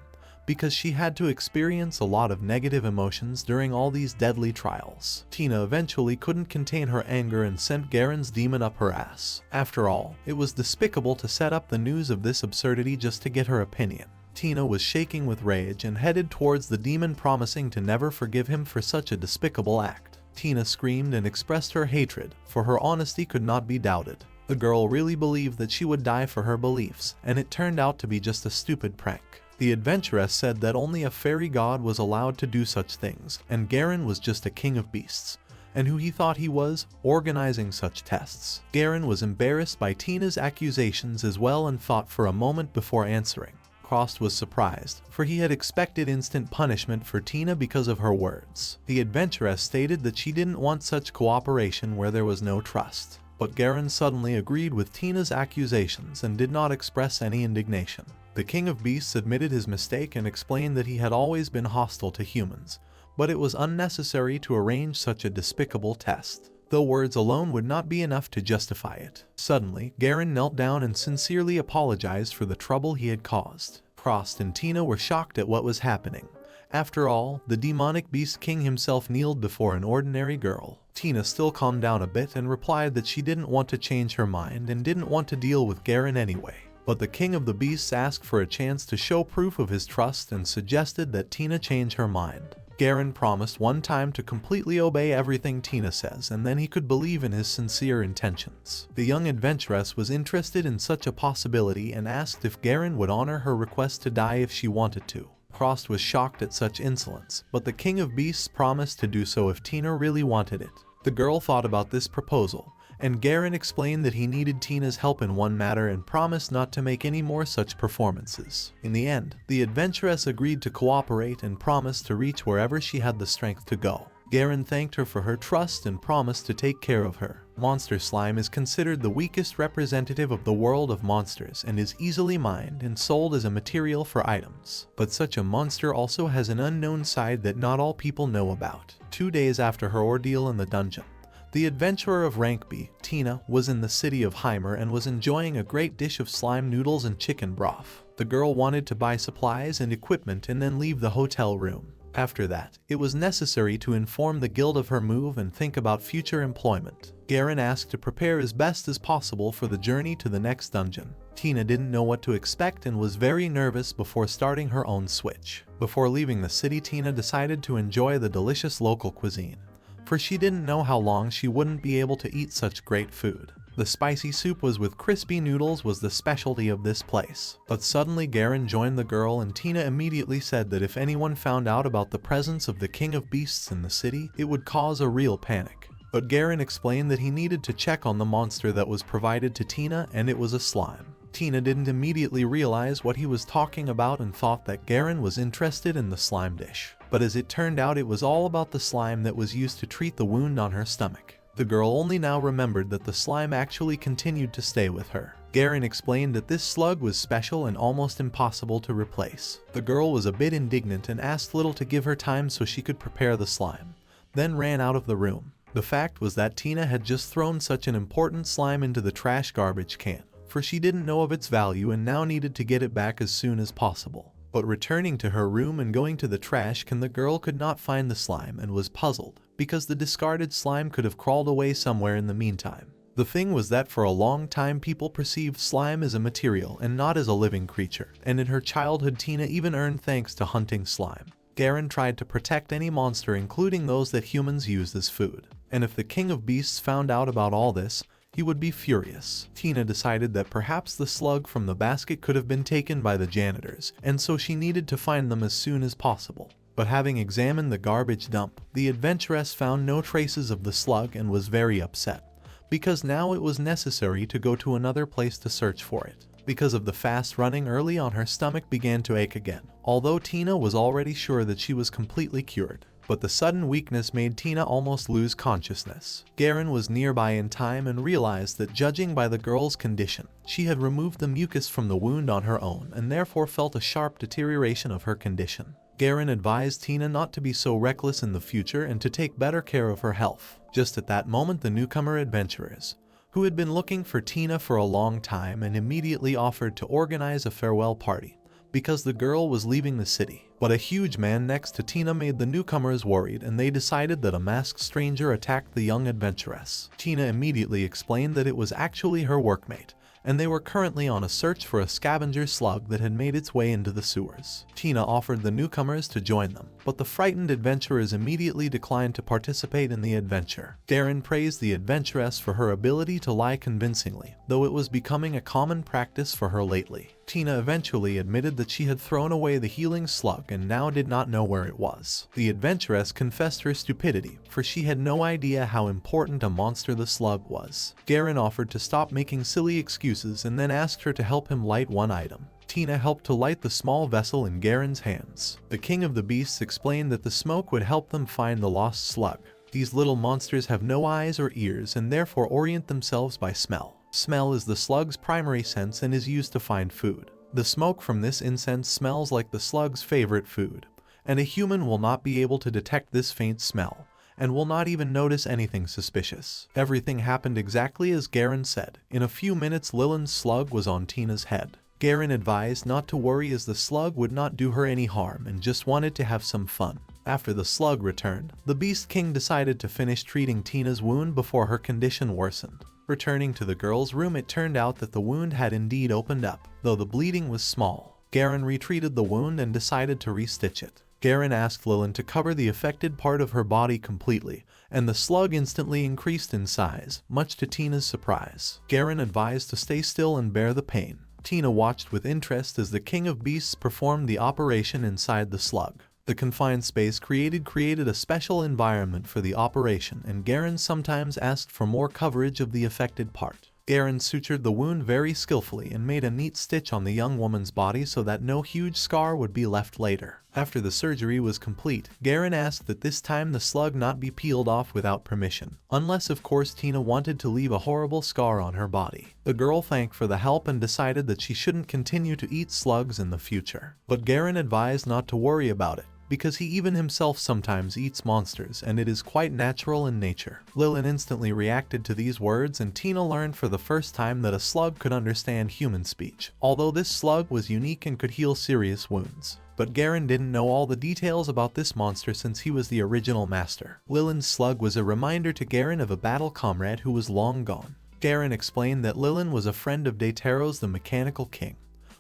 because she had to experience a lot of negative emotions during all these deadly trials. Tina eventually couldn't contain her anger and sent Garon's demon up her ass. After all, it was despicable to set up the news of this absurdity just to get her opinion. Tina was shaking with rage and headed towards the demon, promising to never forgive him for such a despicable act. Tina screamed and expressed her hatred, for her honesty could not be doubted. The girl really believed that she would die for her beliefs, and it turned out to be just a stupid prank. The adventuress said that only a fairy god was allowed to do such things, and Garon was just a king of beasts, and who he thought he was, organizing such tests. Garon was embarrassed by Tina's accusations as well and thought for a moment before answering. Crost was surprised, for he had expected instant punishment for Tina because of her words. The adventuress stated that she didn't want such cooperation where there was no trust. But Garon suddenly agreed with Tina's accusations and did not express any indignation. The King of Beasts admitted his mistake and explained that he had always been hostile to humans, but it was unnecessary to arrange such a despicable test, though words alone would not be enough to justify it. Suddenly, Garon knelt down and sincerely apologized for the trouble he had caused. Crost and Tina were shocked at what was happening. After all, the demonic Beast King himself kneeled before an ordinary girl. Tina still calmed down a bit and replied that she didn't want to change her mind and didn't want to deal with Garon anyway. But the King of the Beasts asked for a chance to show proof of his trust and suggested that Tina change her mind. Garon promised one time to completely obey everything Tina says, and then he could believe in his sincere intentions. The young adventuress was interested in such a possibility and asked if Garon would honor her request to die if she wanted to. Crost was shocked at such insolence, but the King of Beasts promised to do so if Tina really wanted it. The girl thought about this proposal and Garon explained that he needed Tina's help in one matter and promised not to make any more such performances. In the end, the adventuress agreed to cooperate and promised to reach wherever she had the strength to go. Garon thanked her for her trust and promised to take care of her. Monster slime is considered the weakest representative of the world of monsters and is easily mined and sold as a material for items. But such a monster also has an unknown side that not all people know about. 2 days after her ordeal in the dungeon, the adventurer of rank B, Tina, was in the city of Heimer and was enjoying a great dish of slime noodles and chicken broth. The girl wanted to buy supplies and equipment and then leave the hotel room. After that, it was necessary to inform the guild of her move and think about future employment. Garon asked to prepare as best as possible for the journey to the next dungeon. Tina didn't know what to expect and was very nervous before starting her own switch. Before leaving the city, Tina decided to enjoy the delicious local cuisine, for she didn't know how long she wouldn't be able to eat such great food. The spicy soup was with crispy noodles was the specialty of this place. But suddenly Garon joined the girl and Tina immediately said that if anyone found out about the presence of the king of beasts in the city, it would cause a real panic. But Garon explained that he needed to check on the monster that was provided to Tina, and it was a slime. Tina didn't immediately realize what he was talking about and thought that Garon was interested in the slime dish. But as it turned out, it was all about the slime that was used to treat the wound on her stomach. The girl only now remembered that the slime actually continued to stay with her. Garon explained that this slug was special and almost impossible to replace. The girl was a bit indignant and asked Little to give her time so she could prepare the slime, then ran out of the room. The fact was that Tina had just thrown such an important slime into the trash garbage can, for she didn't know of its value and now needed to get it back as soon as possible. But returning to her room and going to the trash can, the girl could not find the slime and was puzzled, because the discarded slime could have crawled away somewhere in the meantime. The thing was that for a long time people perceived slime as a material and not as a living creature, and in her childhood Tina even earned thanks to hunting slime. Garon tried to protect any monster, including those that humans used as food. And if the king of beasts found out about all this, he would be furious. Tina decided that perhaps the slug from the basket could have been taken by the janitors, and so she needed to find them as soon as possible. But having examined the garbage dump, the adventuress found no traces of the slug and was very upset, because now it was necessary to go to another place to search for it. Because of the fast running early on, her stomach began to ache again, although Tina was already sure that she was completely cured. But the sudden weakness made Tina almost lose consciousness. Garon was nearby in time and realized that, judging by the girl's condition, she had removed the mucus from the wound on her own and therefore felt a sharp deterioration of her condition. Garon advised Tina not to be so reckless in the future and to take better care of her health. Just at that moment, the newcomer adventurers, who had been looking for Tina for a long time and immediately offered to organize a farewell party, because the girl was leaving the city. But a huge man next to Tina made the newcomers worried, and they decided that a masked stranger attacked the young adventuress. Tina immediately explained that it was actually her workmate, and they were currently on a search for a scavenger slug that had made its way into the sewers. Tina offered the newcomers to join them, but the frightened adventurers immediately declined to participate in the adventure. Garon praised the adventuress for her ability to lie convincingly, though it was becoming a common practice for her lately. Tina eventually admitted that she had thrown away the healing slug and now did not know where it was. The adventuress confessed her stupidity, for she had no idea how important a monster the slug was. Garon offered to stop making silly excuses and then asked her to help him light one item. Tina helped to light the small vessel in Garon's hands. The king of the beasts explained that the smoke would help them find the lost slug. These little monsters have no eyes or ears and therefore orient themselves by smell. Smell is the slug's primary sense and is used to find food. The smoke from this incense smells like the slug's favorite food, and a human will not be able to detect this faint smell, and will not even notice anything suspicious. Everything happened exactly as Garon said. In a few minutes, Lillian's slug was on Tina's head. Garon advised not to worry, as the slug would not do her any harm and just wanted to have some fun. After the slug returned, the Beast King decided to finish treating Tina's wound before her condition worsened. Returning to the girl's room, it turned out that the wound had indeed opened up, though the bleeding was small. Garon retreated the wound and decided to restitch it. Garon asked Lillian to cover the affected part of her body completely, and the slug instantly increased in size, much to Tina's surprise. Garon advised to stay still and bear the pain. Tina watched with interest as the king of beasts performed the operation inside the slug. The confined space created a special environment for the operation, and Garon sometimes asked for more coverage of the affected part. Garon sutured the wound very skillfully and made a neat stitch on the young woman's body so that no huge scar would be left later. After the surgery was complete, Garon asked that this time the slug not be peeled off without permission, unless of course Tina wanted to leave a horrible scar on her body. The girl thanked for the help and decided that she shouldn't continue to eat slugs in the future. But Garon advised not to worry about it, because he even himself sometimes eats monsters and it is quite natural in nature. Lilin instantly reacted to these words, and Tina learned for the first time that a slug could understand human speech, although this slug was unique and could heal serious wounds. But Garon didn't know all the details about this monster since he was the original master. Lilin's slug was a reminder to Garon of a battle comrade who was long gone. Garon explained that Lilin was a friend of Dataros the Mechanical King,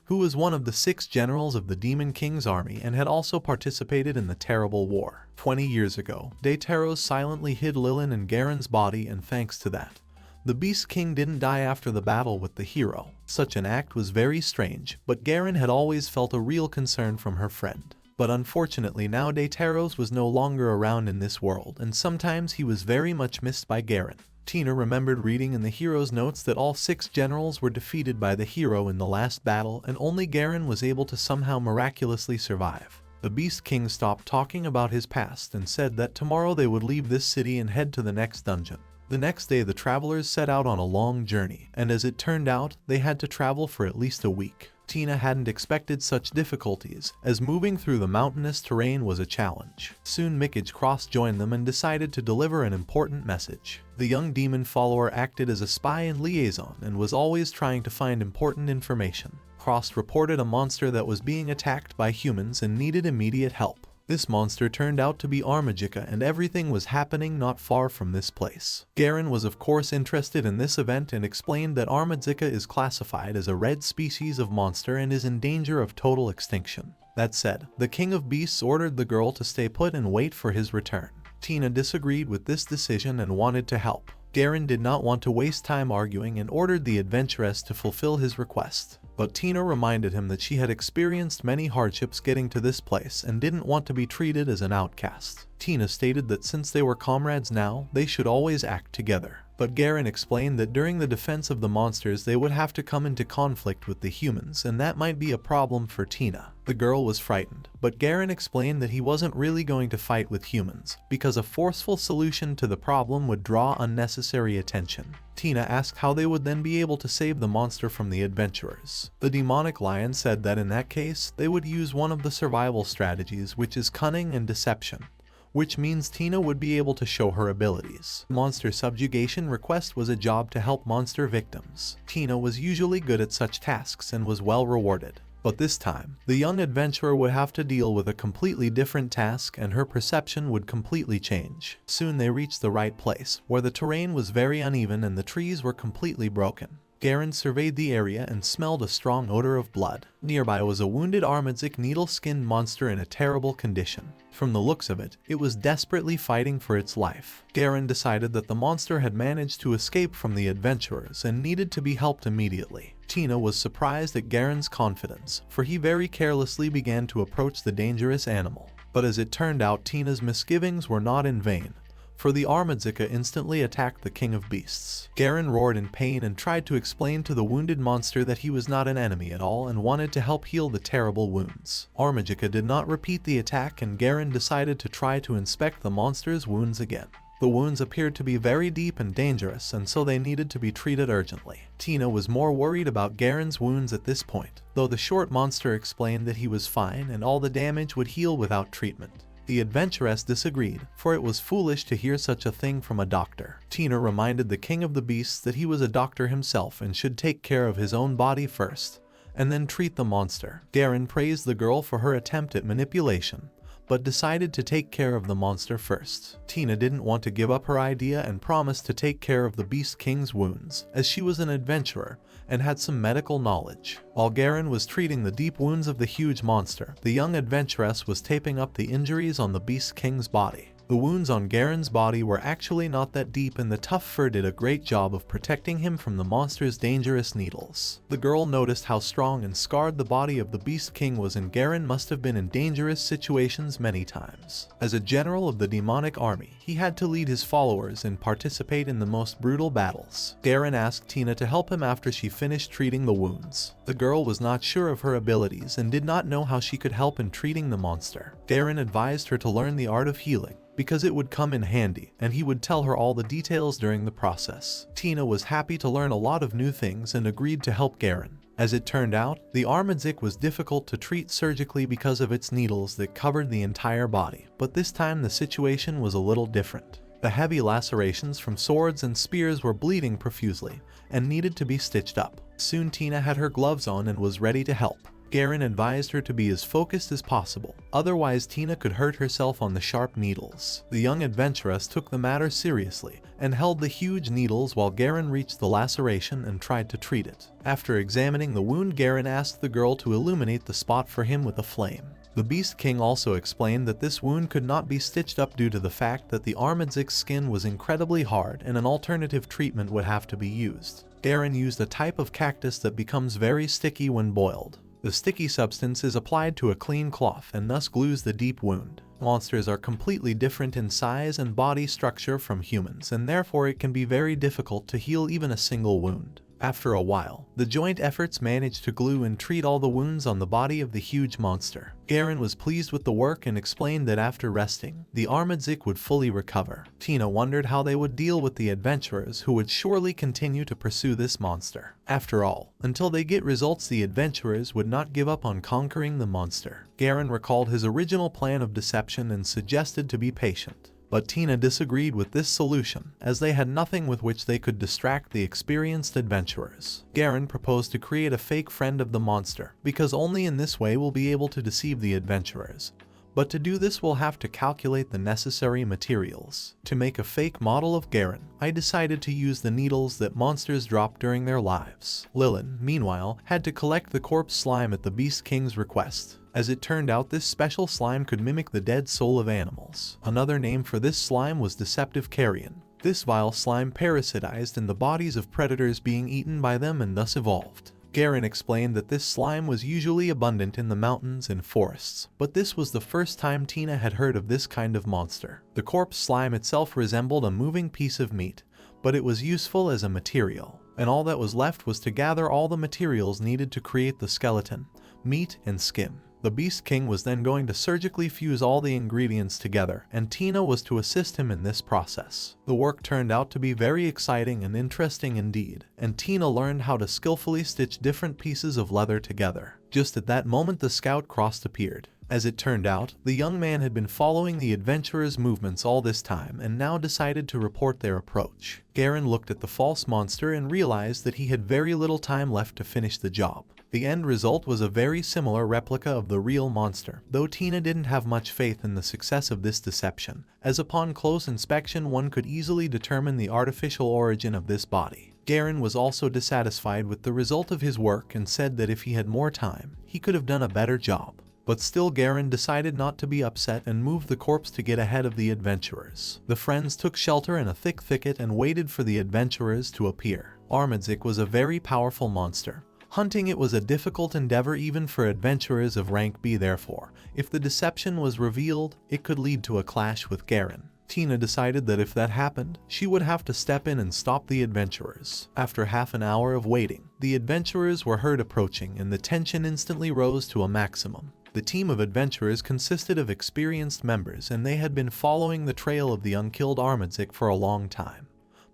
who was one of the 6 generals of the Demon King's army and had also participated in the terrible war. 20 years ago, Dataros silently hid Lilin in Garon's body, and thanks to that, the Beast King didn't die after the battle with the hero. Such an act was very strange, but Garon had always felt a real concern from her friend. But unfortunately now Dataros was no longer around in this world, and sometimes he was very much missed by Garon. Tina remembered reading in the hero's notes that all 6 generals were defeated by the hero in the last battle, and only Garon was able to somehow miraculously survive. The Beast King stopped talking about his past and said that tomorrow they would leave this city and head to the next dungeon. The next day the travelers set out on a long journey, and as it turned out, they had to travel for at least a week. Tina hadn't expected such difficulties, as moving through the mountainous terrain was a challenge. Soon Mickage Cross joined them and decided to deliver an important message. The young demon follower acted as a spy and liaison and was always trying to find important information. Cross reported a monster that was being attacked by humans and needed immediate help. This monster turned out to be Armagica, and everything was happening not far from this place. Garon was of course interested in this event and explained that Armagica is classified as a red species of monster and is in danger of total extinction. That said, the King of Beasts ordered the girl to stay put and wait for his return. Tina disagreed with this decision and wanted to help. Garon did not want to waste time arguing and ordered the adventuress to fulfill his request. But Tina reminded him that she had experienced many hardships getting to this place and didn't want to be treated as an outcast. Tina stated that since they were comrades now, they should always act together. But Garon explained that during the defense of the monsters they would have to come into conflict with the humans, and that might be a problem for Tina. The girl was frightened, but Garon explained that he wasn't really going to fight with humans, because a forceful solution to the problem would draw unnecessary attention. Tina asked how they would then be able to save the monster from the adventurers. The demonic lion said that in that case, they would use one of the survival strategies, which is cunning and deception, which means Tina would be able to show her abilities. Monster subjugation request was a job to help monster victims. Tina was usually good at such tasks and was well rewarded. But this time, the young adventurer would have to deal with a completely different task, and her perception would completely change. Soon they reached the right place, where the terrain was very uneven and the trees were completely broken. Garon surveyed the area and smelled a strong odor of blood. Nearby was a wounded Armagic needle-skinned monster in a terrible condition. From the looks of it, it was desperately fighting for its life. Garon decided that the monster had managed to escape from the adventurers and needed to be helped immediately. Tina was surprised at Garon's confidence, for he very carelessly began to approach the dangerous animal. But as it turned out, Tina's misgivings were not in vain, for the Armagica instantly attacked the King of Beasts. Garon roared in pain and tried to explain to the wounded monster that he was not an enemy at all and wanted to help heal the terrible wounds. Armagica did not repeat the attack, and Garon decided to try to inspect the monster's wounds again. The wounds appeared to be very deep and dangerous, and so they needed to be treated urgently. Tina was more worried about Garon's wounds at this point, though the short monster explained that he was fine and all the damage would heal without treatment. The adventuress disagreed, for it was foolish to hear such a thing from a doctor. Tina reminded the King of the Beasts that he was a doctor himself and should take care of his own body first, and then treat the monster. Garon praised the girl for her attempt at manipulation, but decided to take care of the monster first. Tina didn't want to give up her idea and promised to take care of the Beast King's wounds, as she was an adventurer and had some medical knowledge. While Garon was treating the deep wounds of the huge monster, the young adventuress was taping up the injuries on the Beast King's body. The wounds on Garon's body were actually not that deep, and the tough fur did a great job of protecting him from the monster's dangerous needles. The girl noticed how strong and scarred the body of the Beast King was, and Garon must have been in dangerous situations many times. As a general of the demonic army, he had to lead his followers and participate in the most brutal battles. Garon asked Tina to help him after she finished treating the wounds. The girl was not sure of her abilities and did not know how she could help in treating the monster. Garon advised her to learn the art of healing, because it would come in handy, and he would tell her all the details during the process. Tina was happy to learn a lot of new things and agreed to help Garon. As it turned out, the Armadzik was difficult to treat surgically because of its needles that covered the entire body, but this time the situation was a little different. The heavy lacerations from swords and spears were bleeding profusely and needed to be stitched up. Soon Tina had her gloves on and was ready to help. Garon advised her to be as focused as possible, otherwise Tina could hurt herself on the sharp needles. The young adventuress took the matter seriously and held the huge needles while Garon reached the laceration and tried to treat it. After examining the wound, Garon asked the girl to illuminate the spot for him with a flame. The Beast King also explained that this wound could not be stitched up due to the fact that the Armadzik's skin was incredibly hard and an alternative treatment would have to be used. Garon used a type of cactus that becomes very sticky when boiled. The sticky substance is applied to a clean cloth and thus glues the deep wound. Monsters are completely different in size and body structure from humans, and therefore it can be very difficult to heal even a single wound. After a while, the joint efforts managed to glue and treat all the wounds on the body of the huge monster. Garon was pleased with the work and explained that after resting, the Armadzik would fully recover. Tina wondered how they would deal with the adventurers who would surely continue to pursue this monster. After all, until they get results, the adventurers would not give up on conquering the monster. Garon recalled his original plan of deception and suggested to be patient. But Tina disagreed with this solution, as they had nothing with which they could distract the experienced adventurers. Garon proposed to create a fake friend of the monster, because only in this way we'll be able to deceive the adventurers. But to do this we'll have to calculate the necessary materials. To make a fake model of Garon, I decided to use the needles that monsters drop during their lives. Lilin, meanwhile, had to collect the corpse slime at the Beast King's request. As it turned out, this special slime could mimic the dead soul of animals. Another name for this slime was deceptive carrion. This vile slime parasitized in the bodies of predators being eaten by them and thus evolved. Garon explained that this slime was usually abundant in the mountains and forests, but this was the first time Tina had heard of this kind of monster. The corpse slime itself resembled a moving piece of meat, but it was useful as a material, and all that was left was to gather all the materials needed to create the skeleton, meat, and skin. The Beast King was then going to surgically fuse all the ingredients together, and Tina was to assist him in this process. The work turned out to be very exciting and interesting indeed, and Tina learned how to skillfully stitch different pieces of leather together. Just at that moment the scout crossed appeared. As it turned out, the young man had been following the adventurers' movements all this time and now decided to report their approach. Garon looked at the false monster and realized that he had very little time left to finish the job. The end result was a very similar replica of the real monster, though Tina didn't have much faith in the success of this deception, as upon close inspection one could easily determine the artificial origin of this body. Garon was also dissatisfied with the result of his work and said that if he had more time, he could have done a better job. But still Garon decided not to be upset and moved the corpse to get ahead of the adventurers. The friends took shelter in a thick thicket and waited for the adventurers to appear. Armadzik was a very powerful monster. Hunting it was a difficult endeavor even for adventurers of rank B, therefore, if the deception was revealed, it could lead to a clash with Garon. Tina decided that if that happened, she would have to step in and stop the adventurers. After half an hour of waiting, the adventurers were heard approaching and the tension instantly rose to a maximum. The team of adventurers consisted of experienced members and they had been following the trail of the unkilled Armadzik for a long time.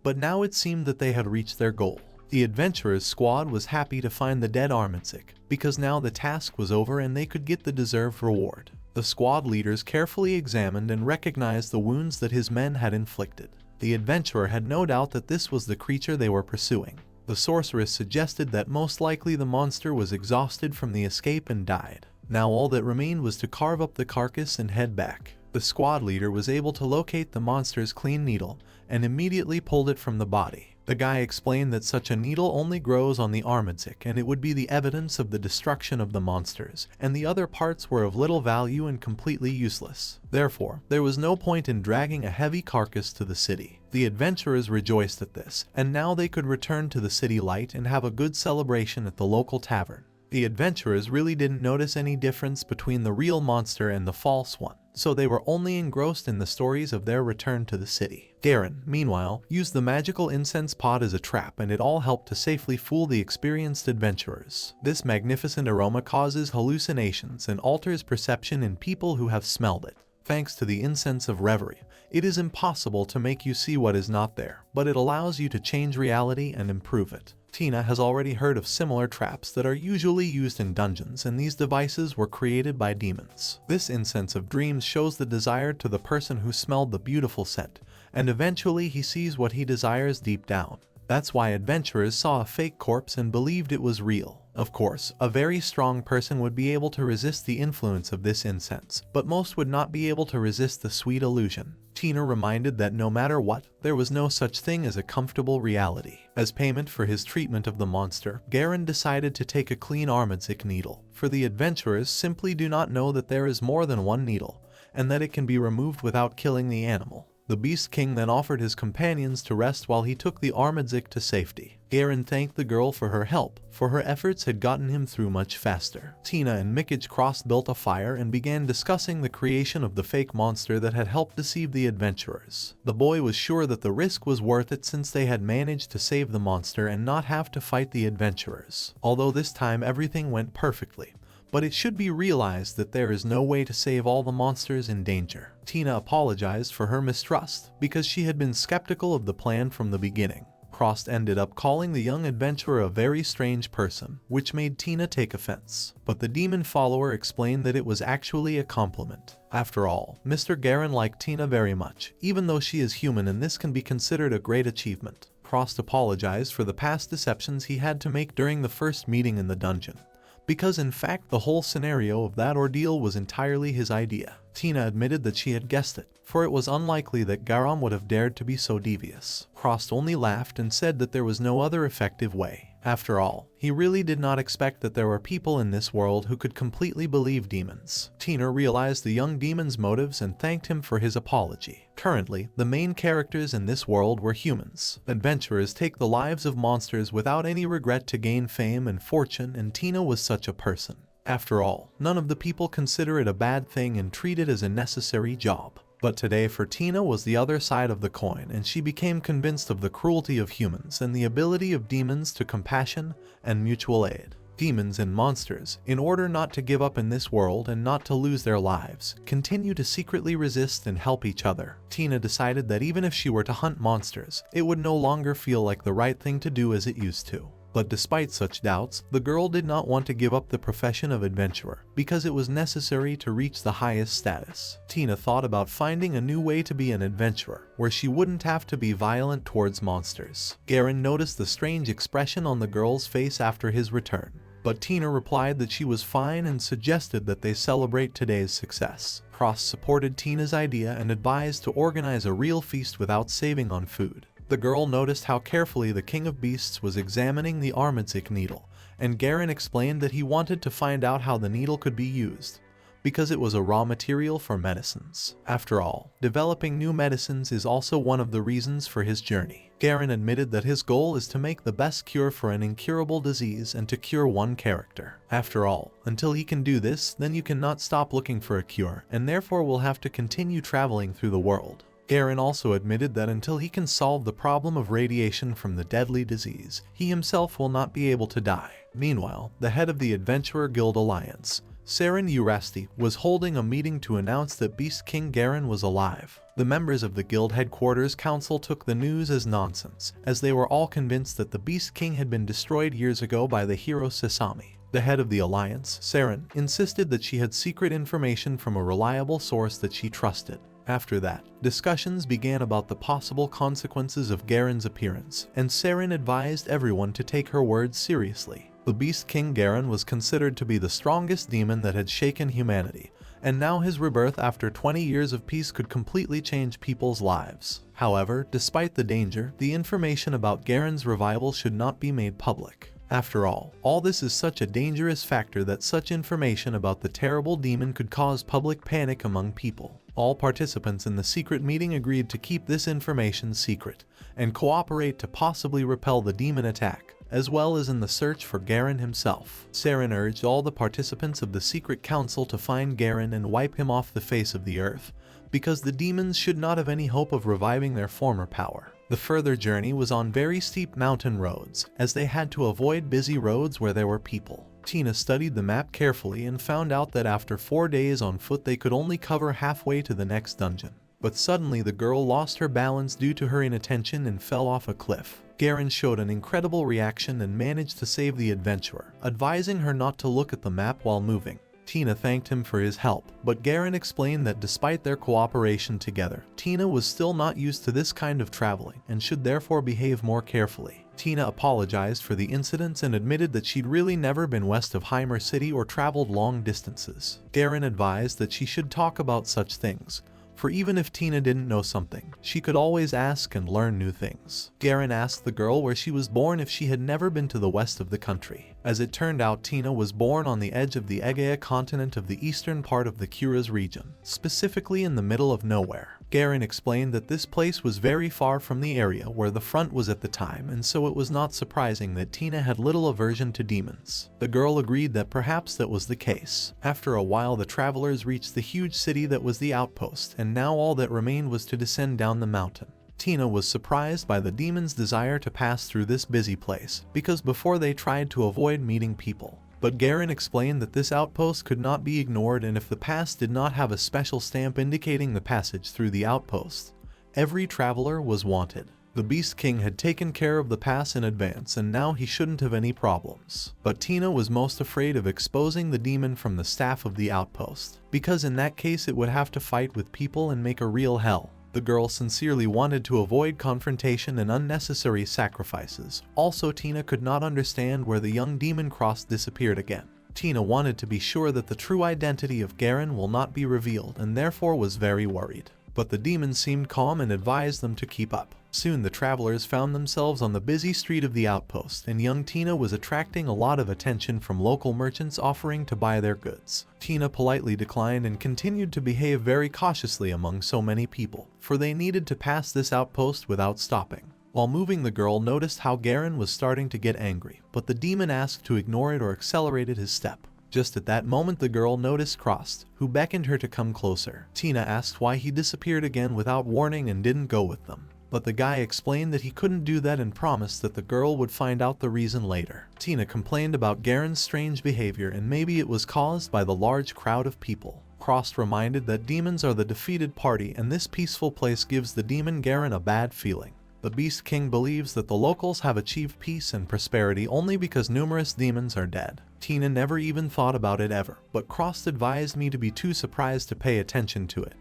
But now it seemed that they had reached their goal. The adventurers' squad was happy to find the dead Armadzik, because now the task was over and they could get the deserved reward. The squad leaders carefully examined and recognized the wounds that his men had inflicted. The adventurer had no doubt that this was the creature they were pursuing. The sorceress suggested that most likely the monster was exhausted from the escape and died. Now all that remained was to carve up the carcass and head back. The squad leader was able to locate the monster's clean needle and immediately pulled it from the body. The guy explained that such a needle only grows on the armadzik and it would be the evidence of the destruction of the monsters, and the other parts were of little value and completely useless. Therefore, there was no point in dragging a heavy carcass to the city. The adventurers rejoiced at this, and now they could return to the city light and have a good celebration at the local tavern. The adventurers really didn't notice any difference between the real monster and the false one, so they were only engrossed in the stories of their return to the city. Garon, meanwhile, used the magical incense pot as a trap, and it all helped to safely fool the experienced adventurers. This magnificent aroma causes hallucinations and alters perception in people who have smelled it. Thanks to the incense of reverie, it is impossible to make you see what is not there, but it allows you to change reality and improve it. Tina has already heard of similar traps that are usually used in dungeons, and these devices were created by demons. This incense of dreams shows the desire to the person who smelled the beautiful scent, and eventually he sees what he desires deep down. That's why adventurers saw a fake corpse and believed it was real. Of course, a very strong person would be able to resist the influence of this incense, but most would not be able to resist the sweet illusion. Tina reminded that no matter what, there was no such thing as a comfortable reality. As payment for his treatment of the monster, Garon decided to take a clean armadzik needle, for the adventurers simply do not know that there is more than one needle, and that it can be removed without killing the animal. The Beast King then offered his companions to rest while he took the armadzik to safety. Garon thanked the girl for her help, for her efforts had gotten him through much faster. Tina and Mikage built a fire and began discussing the creation of the fake monster that had helped deceive the adventurers. The boy was sure that the risk was worth it since they had managed to save the monster and not have to fight the adventurers. Although this time everything went perfectly, but it should be realized that there is no way to save all the monsters in danger. Tina apologized for her mistrust, because she had been skeptical of the plan from the beginning. Frost ended up calling the young adventurer a very strange person, which made Tina take offense. But the demon follower explained that it was actually a compliment. After all, Mr. Garon liked Tina very much, even though she is human, and this can be considered a great achievement. Frost apologized for the past deceptions he had to make during the first meeting in the dungeon, because in fact the whole scenario of that ordeal was entirely his idea. Tina admitted that she had guessed it, for it was unlikely that Garon would have dared to be so devious. Frost only laughed and said that there was no other effective way. After all, he really did not expect that there were people in this world who could completely believe demons. Tina realized the young demon's motives and thanked him for his apology. Currently, the main characters in this world were humans. Adventurers take the lives of monsters without any regret to gain fame and fortune, and Tina was such a person. After all, none of the people consider it a bad thing and treat it as a necessary job. But today for Tina was the other side of the coin, and she became convinced of the cruelty of humans and the ability of demons to compassion and mutual aid. Demons and monsters, in order not to give up in this world and not to lose their lives, continue to secretly resist and help each other. Tina decided that even if she were to hunt monsters, it would no longer feel like the right thing to do as it used to. But despite such doubts, the girl did not want to give up the profession of adventurer, because it was necessary to reach the highest status. Tina thought about finding a new way to be an adventurer, where she wouldn't have to be violent towards monsters. Garon noticed the strange expression on the girl's face after his return, but Tina replied that she was fine and suggested that they celebrate today's success. Frost supported Tina's idea and advised to organize a real feast without saving on food. The girl noticed how carefully the King of Beasts was examining the armadzik needle, and Garon explained that he wanted to find out how the needle could be used, because it was a raw material for medicines. After all, developing new medicines is also one of the reasons for his journey. Garon admitted that his goal is to make the best cure for an incurable disease and to cure one character. After all, until he can do this, then you cannot stop looking for a cure, and therefore will have to continue traveling through the world. Garon also admitted that until he can solve the problem of radiation from the deadly disease, he himself will not be able to die. Meanwhile, the head of the Adventurer Guild Alliance, Saren Urasti, was holding a meeting to announce that Beast King Garon was alive. The members of the guild headquarters council took the news as nonsense, as they were all convinced that the Beast King had been destroyed years ago by the hero Sasami. The head of the alliance, Saren, insisted that she had secret information from a reliable source that she trusted. After that, discussions began about the possible consequences of Garon's appearance, and Saren advised everyone to take her words seriously. The Beast King Garon was considered to be the strongest demon that had shaken humanity, and now his rebirth after 20 years of peace could completely change people's lives. However, despite the danger, the information about Garon's revival should not be made public. After all this is such a dangerous factor that such information about the terrible demon could cause public panic among people. All participants in the secret meeting agreed to keep this information secret and cooperate to possibly repel the demon attack, as well as in the search for Garon himself. Saren urged all the participants of the secret council to find Garon and wipe him off the face of the earth, because the demons should not have any hope of reviving their former power. The further journey was on very steep mountain roads, as they had to avoid busy roads where there were people. Tina studied the map carefully and found out that after 4 days on foot they could only cover halfway to the next dungeon. But suddenly the girl lost her balance due to her inattention and fell off a cliff. Garon showed an incredible reaction and managed to save the adventurer, advising her not to look at the map while moving. Tina thanked him for his help, but Garon explained that despite their cooperation together, Tina was still not used to this kind of traveling and should therefore behave more carefully. Tina apologized for the incidents and admitted that she'd really never been west of Heimer City or traveled long distances. Garon advised that she should talk about such things, for even if Tina didn't know something, she could always ask and learn new things. Garon asked the girl where she was born if she had never been to the west of the country. As it turned out, Tina was born on the edge of the Egea continent of the eastern part of the Kuras region, specifically in the middle of nowhere. Garon explained that this place was very far from the area where the front was at the time, and so it was not surprising that Tina had little aversion to demons. The girl agreed that perhaps that was the case. After a while, the travelers reached the huge city that was the outpost, and now all that remained was to descend down the mountain. Tina was surprised by the demon's desire to pass through this busy place, because before they tried to avoid meeting people. But Garon explained that this outpost could not be ignored, and if the pass did not have a special stamp indicating the passage through the outpost, every traveler was wanted. The Beast King had taken care of the pass in advance, and now he shouldn't have any problems. But Tina was most afraid of exposing the demon from the staff of the outpost, because in that case it would have to fight with people and make a real hell. The girl sincerely wanted to avoid confrontation and unnecessary sacrifices. Also, Tina could not understand where the young demon cross disappeared again. Tina wanted to be sure that the true identity of Garon will not be revealed, and therefore was very worried. But the demon seemed calm and advised them to keep up. Soon the travelers found themselves on the busy street of the outpost, and young Tina was attracting a lot of attention from local merchants offering to buy their goods. Tina politely declined and continued to behave very cautiously among so many people, for they needed to pass this outpost without stopping. While moving, the girl noticed how Garon was starting to get angry, but the demon asked to ignore it or accelerated his step. Just at that moment, the girl noticed Crost, who beckoned her to come closer. Tina asked why he disappeared again without warning and didn't go with them. But the guy explained that he couldn't do that and promised that the girl would find out the reason later. Tina complained about Garon's strange behavior, and maybe it was caused by the large crowd of people. Crost reminded that demons are the defeated party, and this peaceful place gives the demon Garon a bad feeling. The Beast King believes that the locals have achieved peace and prosperity only because numerous demons are dead. Tina never even thought about it ever, but Crost advised me to be too surprised to pay attention to it,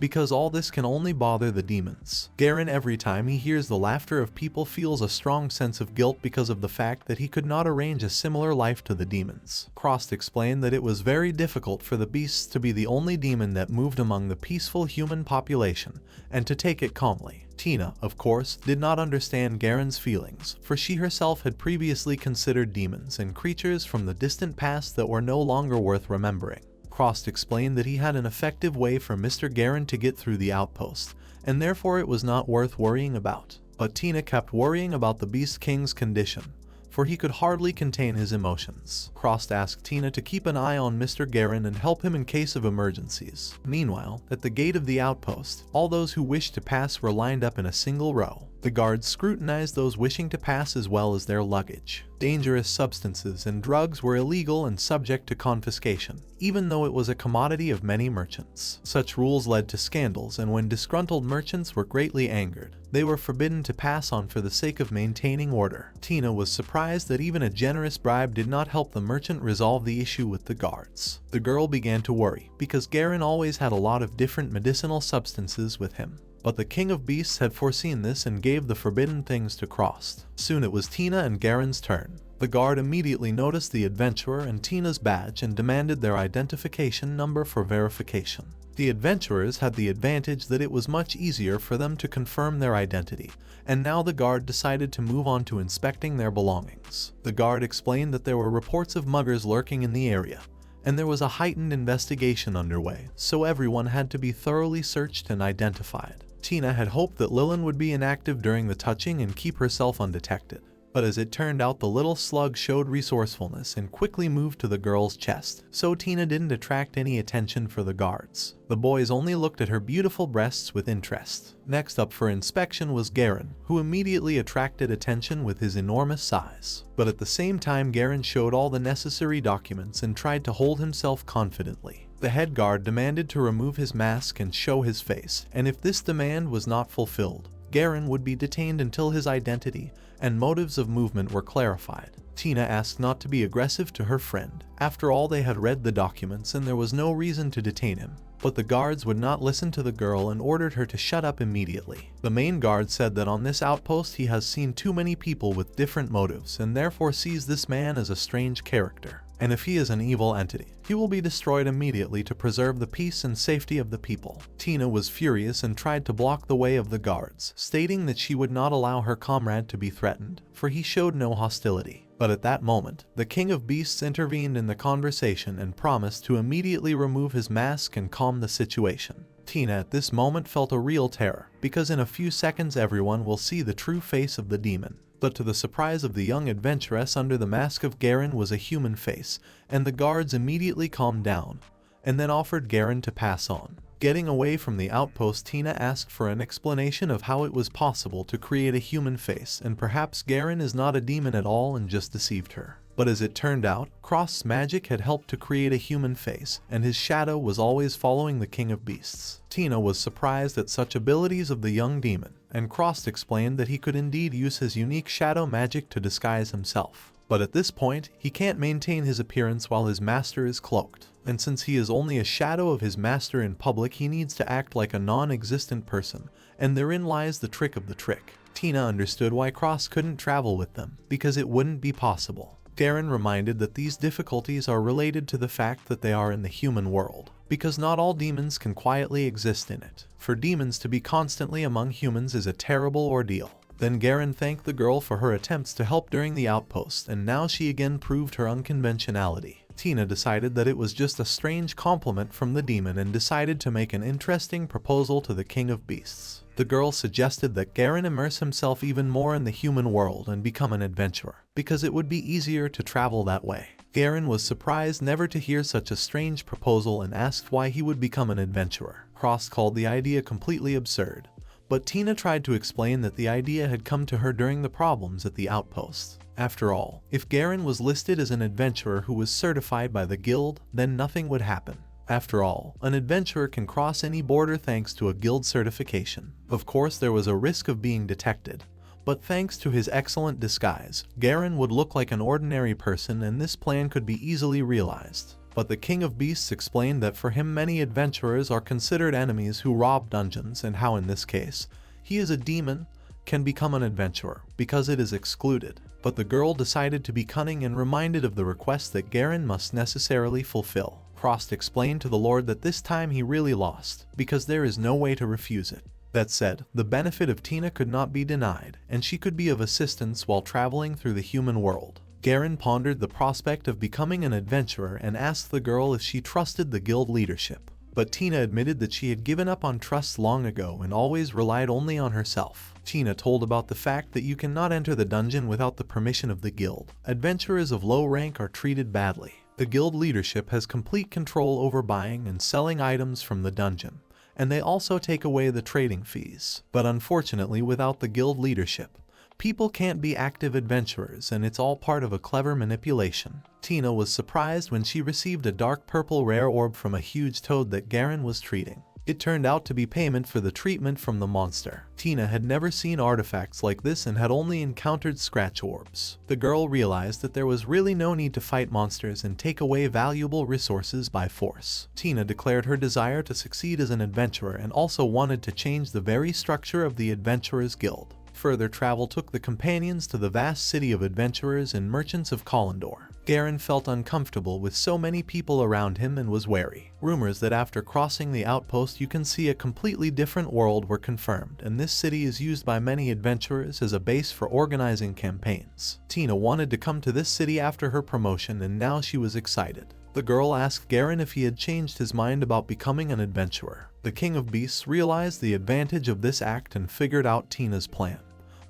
because all this can only bother the demons. Garon, every time he hears the laughter of people, feels a strong sense of guilt because of the fact that he could not arrange a similar life to the demons. Crost explained that it was very difficult for the beasts to be the only demon that moved among the peaceful human population, and to take it calmly. Tina, of course, did not understand Garon's feelings, for she herself had previously considered demons and creatures from the distant past that were no longer worth remembering. Crost explained that he had an effective way for Mr. Garon to get through the outpost, and therefore it was not worth worrying about. But Tina kept worrying about the Beast King's condition, for he could hardly contain his emotions. Crost asked Tina to keep an eye on Mr. Garon and help him in case of emergencies. Meanwhile, at the gate of the outpost, all those who wished to pass were lined up in a single row. The guards scrutinized those wishing to pass as well as their luggage. Dangerous substances and drugs were illegal and subject to confiscation, even though it was a commodity of many merchants. Such rules led to scandals, and when disgruntled merchants were greatly angered, they were forbidden to pass on for the sake of maintaining order. Tina was surprised that even a generous bribe did not help the merchant resolve the issue with the guards. The girl began to worry, because Garon always had a lot of different medicinal substances with him. But the King of Beasts had foreseen this and gave the forbidden things to Cross. Soon it was Tina and Garon's turn. The guard immediately noticed the adventurer and Tina's badge and demanded their identification number for verification. The adventurers had the advantage that it was much easier for them to confirm their identity, and now the guard decided to move on to inspecting their belongings. The guard explained that there were reports of muggers lurking in the area, and there was a heightened investigation underway, so everyone had to be thoroughly searched and identified. Tina had hoped that Lilin would be inactive during the touching and keep herself undetected. But as it turned out, the little slug showed resourcefulness and quickly moved to the girl's chest, so Tina didn't attract any attention for the guards. The boys only looked at her beautiful breasts with interest. Next up for inspection was Garon, who immediately attracted attention with his enormous size. But at the same time, Garon showed all the necessary documents and tried to hold himself confidently. The head guard demanded to remove his mask and show his face, and if this demand was not fulfilled, Garon would be detained until his identity and motives of movement were clarified. Tina asked not to be aggressive to her friend. After all, they had read the documents and there was no reason to detain him. But the guards would not listen to the girl and ordered her to shut up immediately. The main guard said that on this outpost he has seen too many people with different motives and therefore sees this man as a strange character. And if he is an evil entity, he will be destroyed immediately to preserve the peace and safety of the people. Tina was furious and tried to block the way of the guards, stating that she would not allow her comrade to be threatened, for he showed no hostility. But at that moment, the King of Beasts intervened in the conversation and promised to immediately remove his mask and calm the situation. Tina at this moment felt a real terror, because in a few seconds everyone will see the true face of the demon. But to the surprise of the young adventuress, under the mask of Garon was a human face, and the guards immediately calmed down, and then offered Garon to pass on. Getting away from the outpost, Tina asked for an explanation of how it was possible to create a human face, and perhaps Garon is not a demon at all and just deceived her. But as it turned out, Cross's magic had helped to create a human face, and his shadow was always following the King of Beasts. Tina was surprised at such abilities of the young demon, and Cross explained that he could indeed use his unique shadow magic to disguise himself. But at this point, he can't maintain his appearance while his master is cloaked. And since he is only a shadow of his master in public, he needs to act like a non-existent person, and therein lies the trick of the trick. Tina understood why Cross couldn't travel with them, because it wouldn't be possible. Garon reminded that these difficulties are related to the fact that they are in the human world, because not all demons can quietly exist in it. For demons to be constantly among humans is a terrible ordeal. Then Garon thanked the girl for her attempts to help during the outpost, and now she again proved her unconventionality. Tina decided that it was just a strange compliment from the demon and decided to make an interesting proposal to the King of Beasts. The girl suggested that Garon immerse himself even more in the human world and become an adventurer, because it would be easier to travel that way. Garon was surprised never to hear such a strange proposal and asked why he would become an adventurer. Cross called the idea completely absurd, but Tina tried to explain that the idea had come to her during the problems at the outpost. After all, if Garon was listed as an adventurer who was certified by the guild, then nothing would happen. After all, an adventurer can cross any border thanks to a guild certification. Of course, there was a risk of being detected, but thanks to his excellent disguise, Garon would look like an ordinary person, and this plan could be easily realized. But the King of Beasts explained that for him many adventurers are considered enemies who rob dungeons, and how in this case, he is a demon, can become an adventurer, because it is excluded. But the girl decided to be cunning and reminded of the request that Garon must necessarily fulfill. Cross explained to the Lord that this time he really lost, because there is no way to refuse it. That said, the benefit of Tina could not be denied, and she could be of assistance while traveling through the human world. Garon pondered the prospect of becoming an adventurer and asked the girl if she trusted the guild leadership. But Tina admitted that she had given up on trust long ago and always relied only on herself. Tina told about the fact that you cannot enter the dungeon without the permission of the guild. Adventurers of low rank are treated badly. The guild leadership has complete control over buying and selling items from the dungeon, and they also take away the trading fees. But unfortunately, without the guild leadership, people can't be active adventurers, and it's all part of a clever manipulation. Tina was surprised when she received a dark purple rare orb from a huge toad that Garon was treating. It turned out to be payment for the treatment from the monster. Tina had never seen artifacts like this and had only encountered scratch orbs. The girl realized that there was really no need to fight monsters and take away valuable resources by force. Tina declared her desire to succeed as an adventurer and also wanted to change the very structure of the Adventurers Guild. Further travel took the companions to the vast city of adventurers and merchants of Kalendor. Garon felt uncomfortable with so many people around him and was wary. Rumors that after crossing the outpost you can see a completely different world were confirmed, and this city is used by many adventurers as a base for organizing campaigns. Tina wanted to come to this city after her promotion, and now she was excited. The girl asked Garon if he had changed his mind about becoming an adventurer. The King of Beasts realized the advantage of this act and figured out Tina's plan,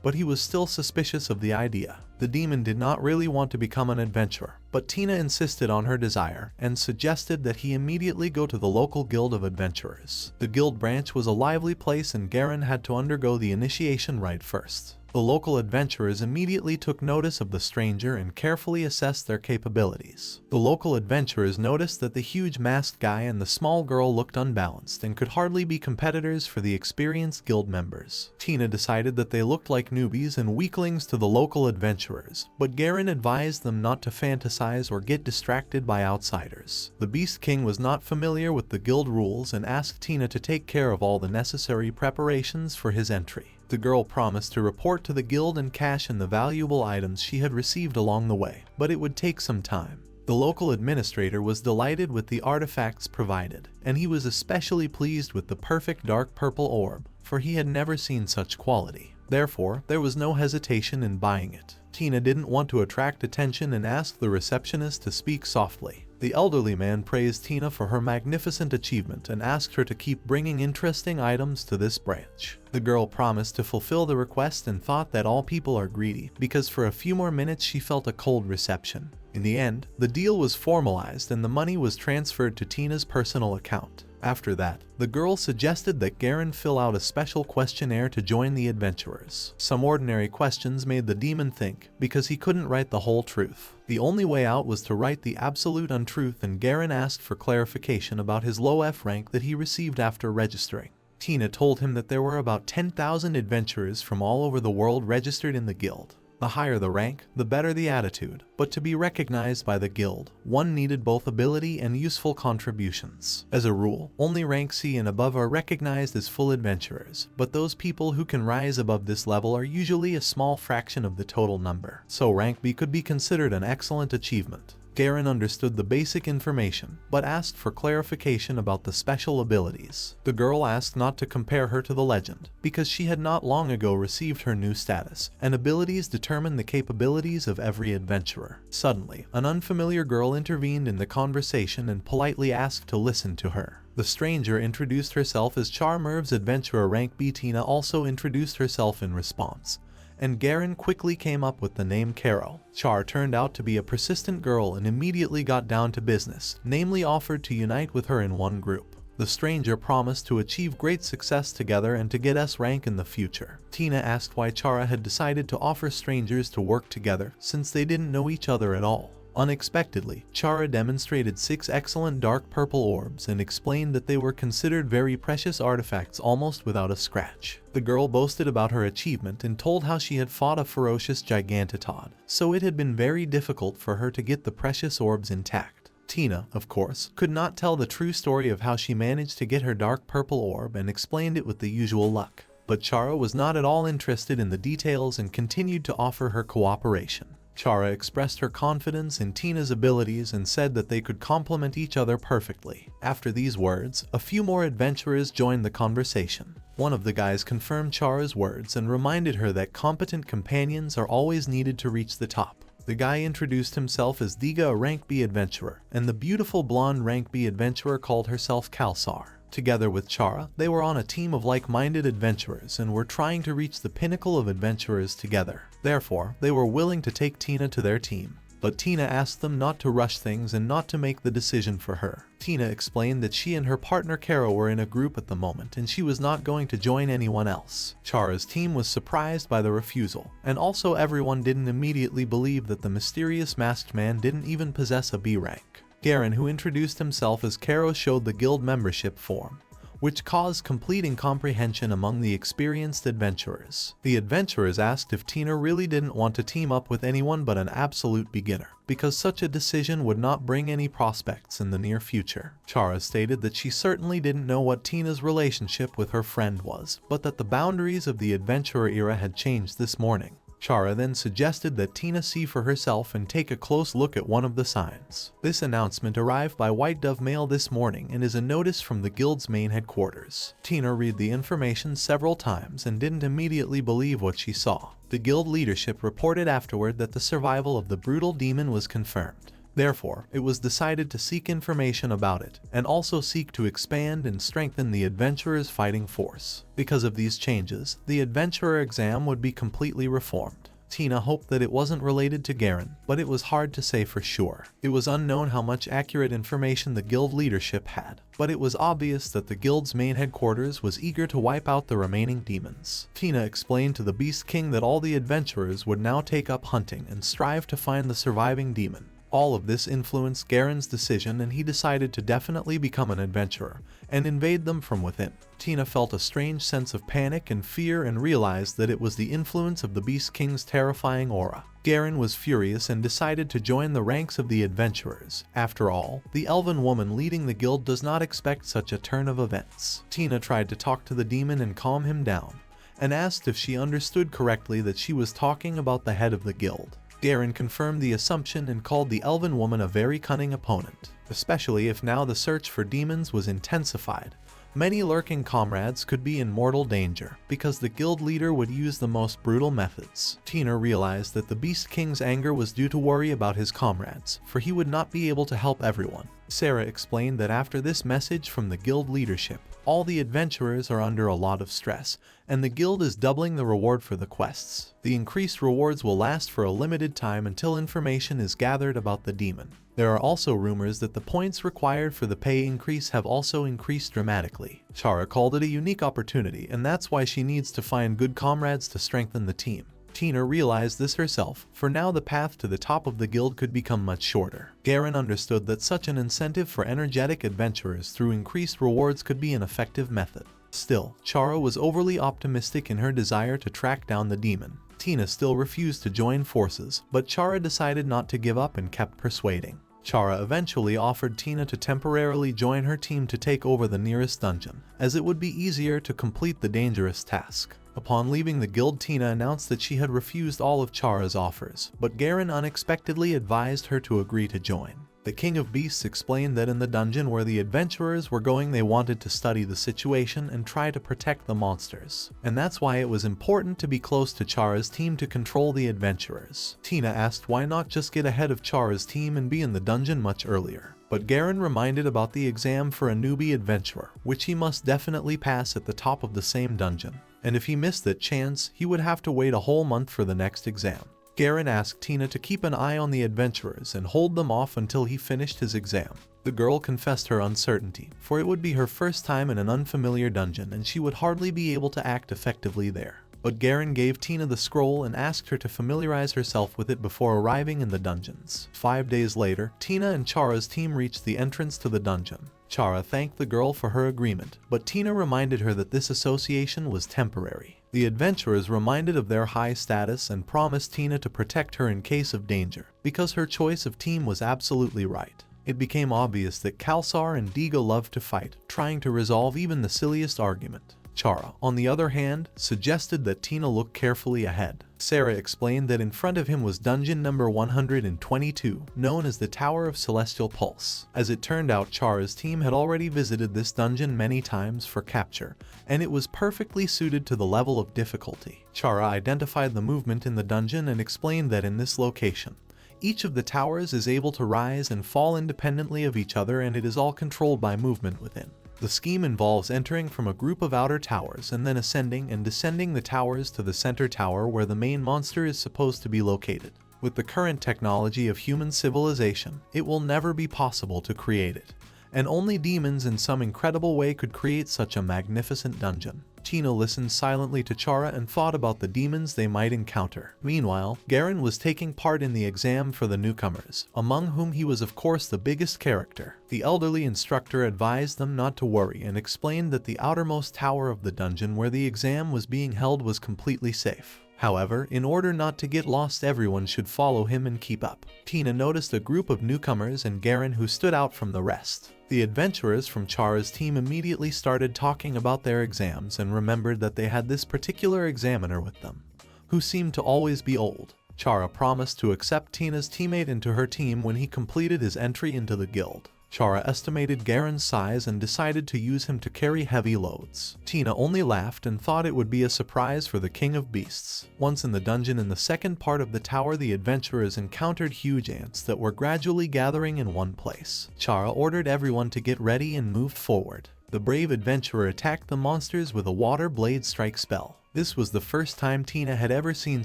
but he was still suspicious of the idea. The demon did not really want to become an adventurer, but Tina insisted on her desire and suggested that he immediately go to the local guild of adventurers. The guild branch was a lively place and Garon had to undergo the initiation rite first. The local adventurers immediately took notice of the stranger and carefully assessed their capabilities. The local adventurers noticed that the huge masked guy and the small girl looked unbalanced and could hardly be competitors for the experienced guild members. Tina decided that they looked like newbies and weaklings to the local adventurers, but Garon advised them not to fantasize or get distracted by outsiders. The Beast King was not familiar with the guild rules and asked Tina to take care of all the necessary preparations for his entry. The girl promised to report to the guild and cash in the valuable items she had received along the way, but it would take some time. The local administrator was delighted with the artifacts provided, and he was especially pleased with the perfect dark purple orb, for he had never seen such quality. Therefore, there was no hesitation in buying it. Tina didn't want to attract attention and asked the receptionist to speak softly. The elderly man praised Tina for her magnificent achievement and asked her to keep bringing interesting items to this branch. The girl promised to fulfill the request and thought that all people are greedy, because for a few more minutes she felt a cold reception. In the end, the deal was formalized and the money was transferred to Tina's personal account. After that, the girl suggested that Garon fill out a special questionnaire to join the adventurers. Some ordinary questions made the demon think, because he couldn't write the whole truth. The only way out was to write the absolute untruth, and Garon asked for clarification about his low F rank that he received after registering. Tina told him that there were about 10,000 adventurers from all over the world registered in the guild. The higher the rank, the better the attitude, but to be recognized by the guild, one needed both ability and useful contributions. As a rule, only rank C and above are recognized as full adventurers, but those people who can rise above this level are usually a small fraction of the total number, so rank B could be considered an excellent achievement. Garon understood the basic information, but asked for clarification about the special abilities. The girl asked not to compare her to the legend, because she had not long ago received her new status, and abilities determine the capabilities of every adventurer. Suddenly, an unfamiliar girl intervened in the conversation and politely asked to listen to her. The stranger introduced herself as Charmerv's adventurer rank B. Tina also introduced herself in response, and Garon quickly came up with the name Caro. Char turned out to be a persistent girl and immediately got down to business, namely offered to unite with her in one group. The stranger promised to achieve great success together and to get S rank in the future. Tina asked why Chara had decided to offer strangers to work together, since they didn't know each other at all. Unexpectedly, Chara demonstrated 6 excellent dark purple orbs and explained that they were considered very precious artifacts almost without a scratch. The girl boasted about her achievement and told how she had fought a ferocious gigantotod, so it had been very difficult for her to get the precious orbs intact. Tina, of course, could not tell the true story of how she managed to get her dark purple orb and explained it with the usual luck. But Chara was not at all interested in the details and continued to offer her cooperation. Chara expressed her confidence in Tina's abilities and said that they could complement each other perfectly. After these words, a few more adventurers joined the conversation. One of the guys confirmed Chara's words and reminded her that competent companions are always needed to reach the top. The guy introduced himself as Diga, a rank B adventurer, and the beautiful blonde rank B adventurer called herself Kalsar. Together with Chara, they were on a team of like-minded adventurers and were trying to reach the pinnacle of adventurers together. Therefore, they were willing to take Tina to their team. But Tina asked them not to rush things and not to make the decision for her. Tina explained that she and her partner Caro were in a group at the moment and she was not going to join anyone else. Chara's team was surprised by the refusal, and also everyone didn't immediately believe that the mysterious masked man didn't even possess a B rank. Garon, who introduced himself as Caro, showed the guild membership form, which caused complete incomprehension among the experienced adventurers. The adventurers asked if Tina really didn't want to team up with anyone but an absolute beginner, because such a decision would not bring any prospects in the near future. Chara stated that she certainly didn't know what Tina's relationship with her friend was, but that the boundaries of the adventurer era had changed this morning. Chara then suggested that Tina see for herself and take a close look at one of the signs. This announcement arrived by White Dove Mail this morning and is a notice from the guild's main headquarters. Tina read the information several times and didn't immediately believe what she saw. The guild leadership reported afterward that the survival of the brutal demon was confirmed. Therefore, it was decided to seek information about it, and also seek to expand and strengthen the adventurers' fighting force. Because of these changes, the adventurer exam would be completely reformed. Tina hoped that it wasn't related to Garon, but it was hard to say for sure. It was unknown how much accurate information the guild leadership had, but it was obvious that the guild's main headquarters was eager to wipe out the remaining demons. Tina explained to the Beast King that all the adventurers would now take up hunting and strive to find the surviving demon. All of this influenced Garon's decision, and he decided to definitely become an adventurer and invade them from within. Tina felt a strange sense of panic and fear and realized that it was the influence of the Beast King's terrifying aura. Garon was furious and decided to join the ranks of the adventurers. After all, the elven woman leading the guild does not expect such a turn of events. Tina tried to talk to the demon and calm him down, and asked if she understood correctly that she was talking about the head of the guild. Garon confirmed the assumption and called the elven woman a very cunning opponent, especially if now the search for demons was intensified. Many lurking comrades could be in mortal danger, because the guild leader would use the most brutal methods. Tina realized that the Beast King's anger was due to worry about his comrades, for he would not be able to help everyone. Sarah explained that after this message from the guild leadership, all the adventurers are under a lot of stress, and the guild is doubling the reward for the quests. The increased rewards will last for a limited time until information is gathered about the demon. There are also rumors that the points required for the pay increase have also increased dramatically. Chara called it a unique opportunity, and that's why she needs to find good comrades to strengthen the team. Tina realized this herself, for now the path to the top of the guild could become much shorter. Garon understood that such an incentive for energetic adventurers through increased rewards could be an effective method. Still, Chara was overly optimistic in her desire to track down the demon. Tina still refused to join forces, but Chara decided not to give up and kept persuading. Chara eventually offered Tina to temporarily join her team to take over the nearest dungeon, as it would be easier to complete the dangerous task. Upon leaving the guild, Tina announced that she had refused all of Chara's offers, but Garon unexpectedly advised her to agree to join. The King of Beasts explained that in the dungeon where the adventurers were going, they wanted to study the situation and try to protect the monsters, and that's why it was important to be close to Chara's team to control the adventurers. Tina asked why not just get ahead of Chara's team and be in the dungeon much earlier, but Garon reminded about the exam for a newbie adventurer, which he must definitely pass at the top of the same dungeon, and if he missed that chance, he would have to wait a whole month for the next exam. Garon asked Tina to keep an eye on the adventurers and hold them off until he finished his exam. The girl confessed her uncertainty, for it would be her first time in an unfamiliar dungeon and she would hardly be able to act effectively there. But Garon gave Tina the scroll and asked her to familiarize herself with it before arriving in the dungeons. 5 days later, Tina and Chara's team reached the entrance to the dungeon. Chara thanked the girl for her agreement, but Tina reminded her that this association was temporary. The adventurers reminded of their high status and promised Tina to protect her in case of danger, because her choice of team was absolutely right. It became obvious that Kalsar and Diga loved to fight, trying to resolve even the silliest argument. Chara, on the other hand, suggested that Tina look carefully ahead. Sarah explained that in front of him was dungeon number 122, known as the Tower of Celestial Pulse. As it turned out, Chara's team had already visited this dungeon many times for capture, and it was perfectly suited to the level of difficulty. Chara identified the movement in the dungeon and explained that in this location, each of the towers is able to rise and fall independently of each other, and it is all controlled by movement within. The scheme involves entering from a group of outer towers and then ascending and descending the towers to the center tower where the main monster is supposed to be located. With the current technology of human civilization, it will never be possible to create it, and only demons in some incredible way could create such a magnificent dungeon. Tina listened silently to Chara and thought about the demons they might encounter. Meanwhile, Garon was taking part in the exam for the newcomers, among whom he was of course the biggest character. The elderly instructor advised them not to worry and explained that the outermost tower of the dungeon where the exam was being held was completely safe. However, in order not to get lost, everyone should follow him and keep up. Tina noticed a group of newcomers and Garon who stood out from the rest. The adventurers from Chara's team immediately started talking about their exams and remembered that they had this particular examiner with them, who seemed to always be old. Chara promised to accept Tina's teammate into her team when he completed his entry into the guild. Chara estimated Garon's size and decided to use him to carry heavy loads. Tina only laughed and thought it would be a surprise for the king of beasts. Once in the dungeon in the second part of the tower, the adventurers encountered huge ants that were gradually gathering in one place. Chara ordered everyone to get ready and moved forward. The brave adventurer attacked the monsters with a water blade strike spell. This was the first time Tina had ever seen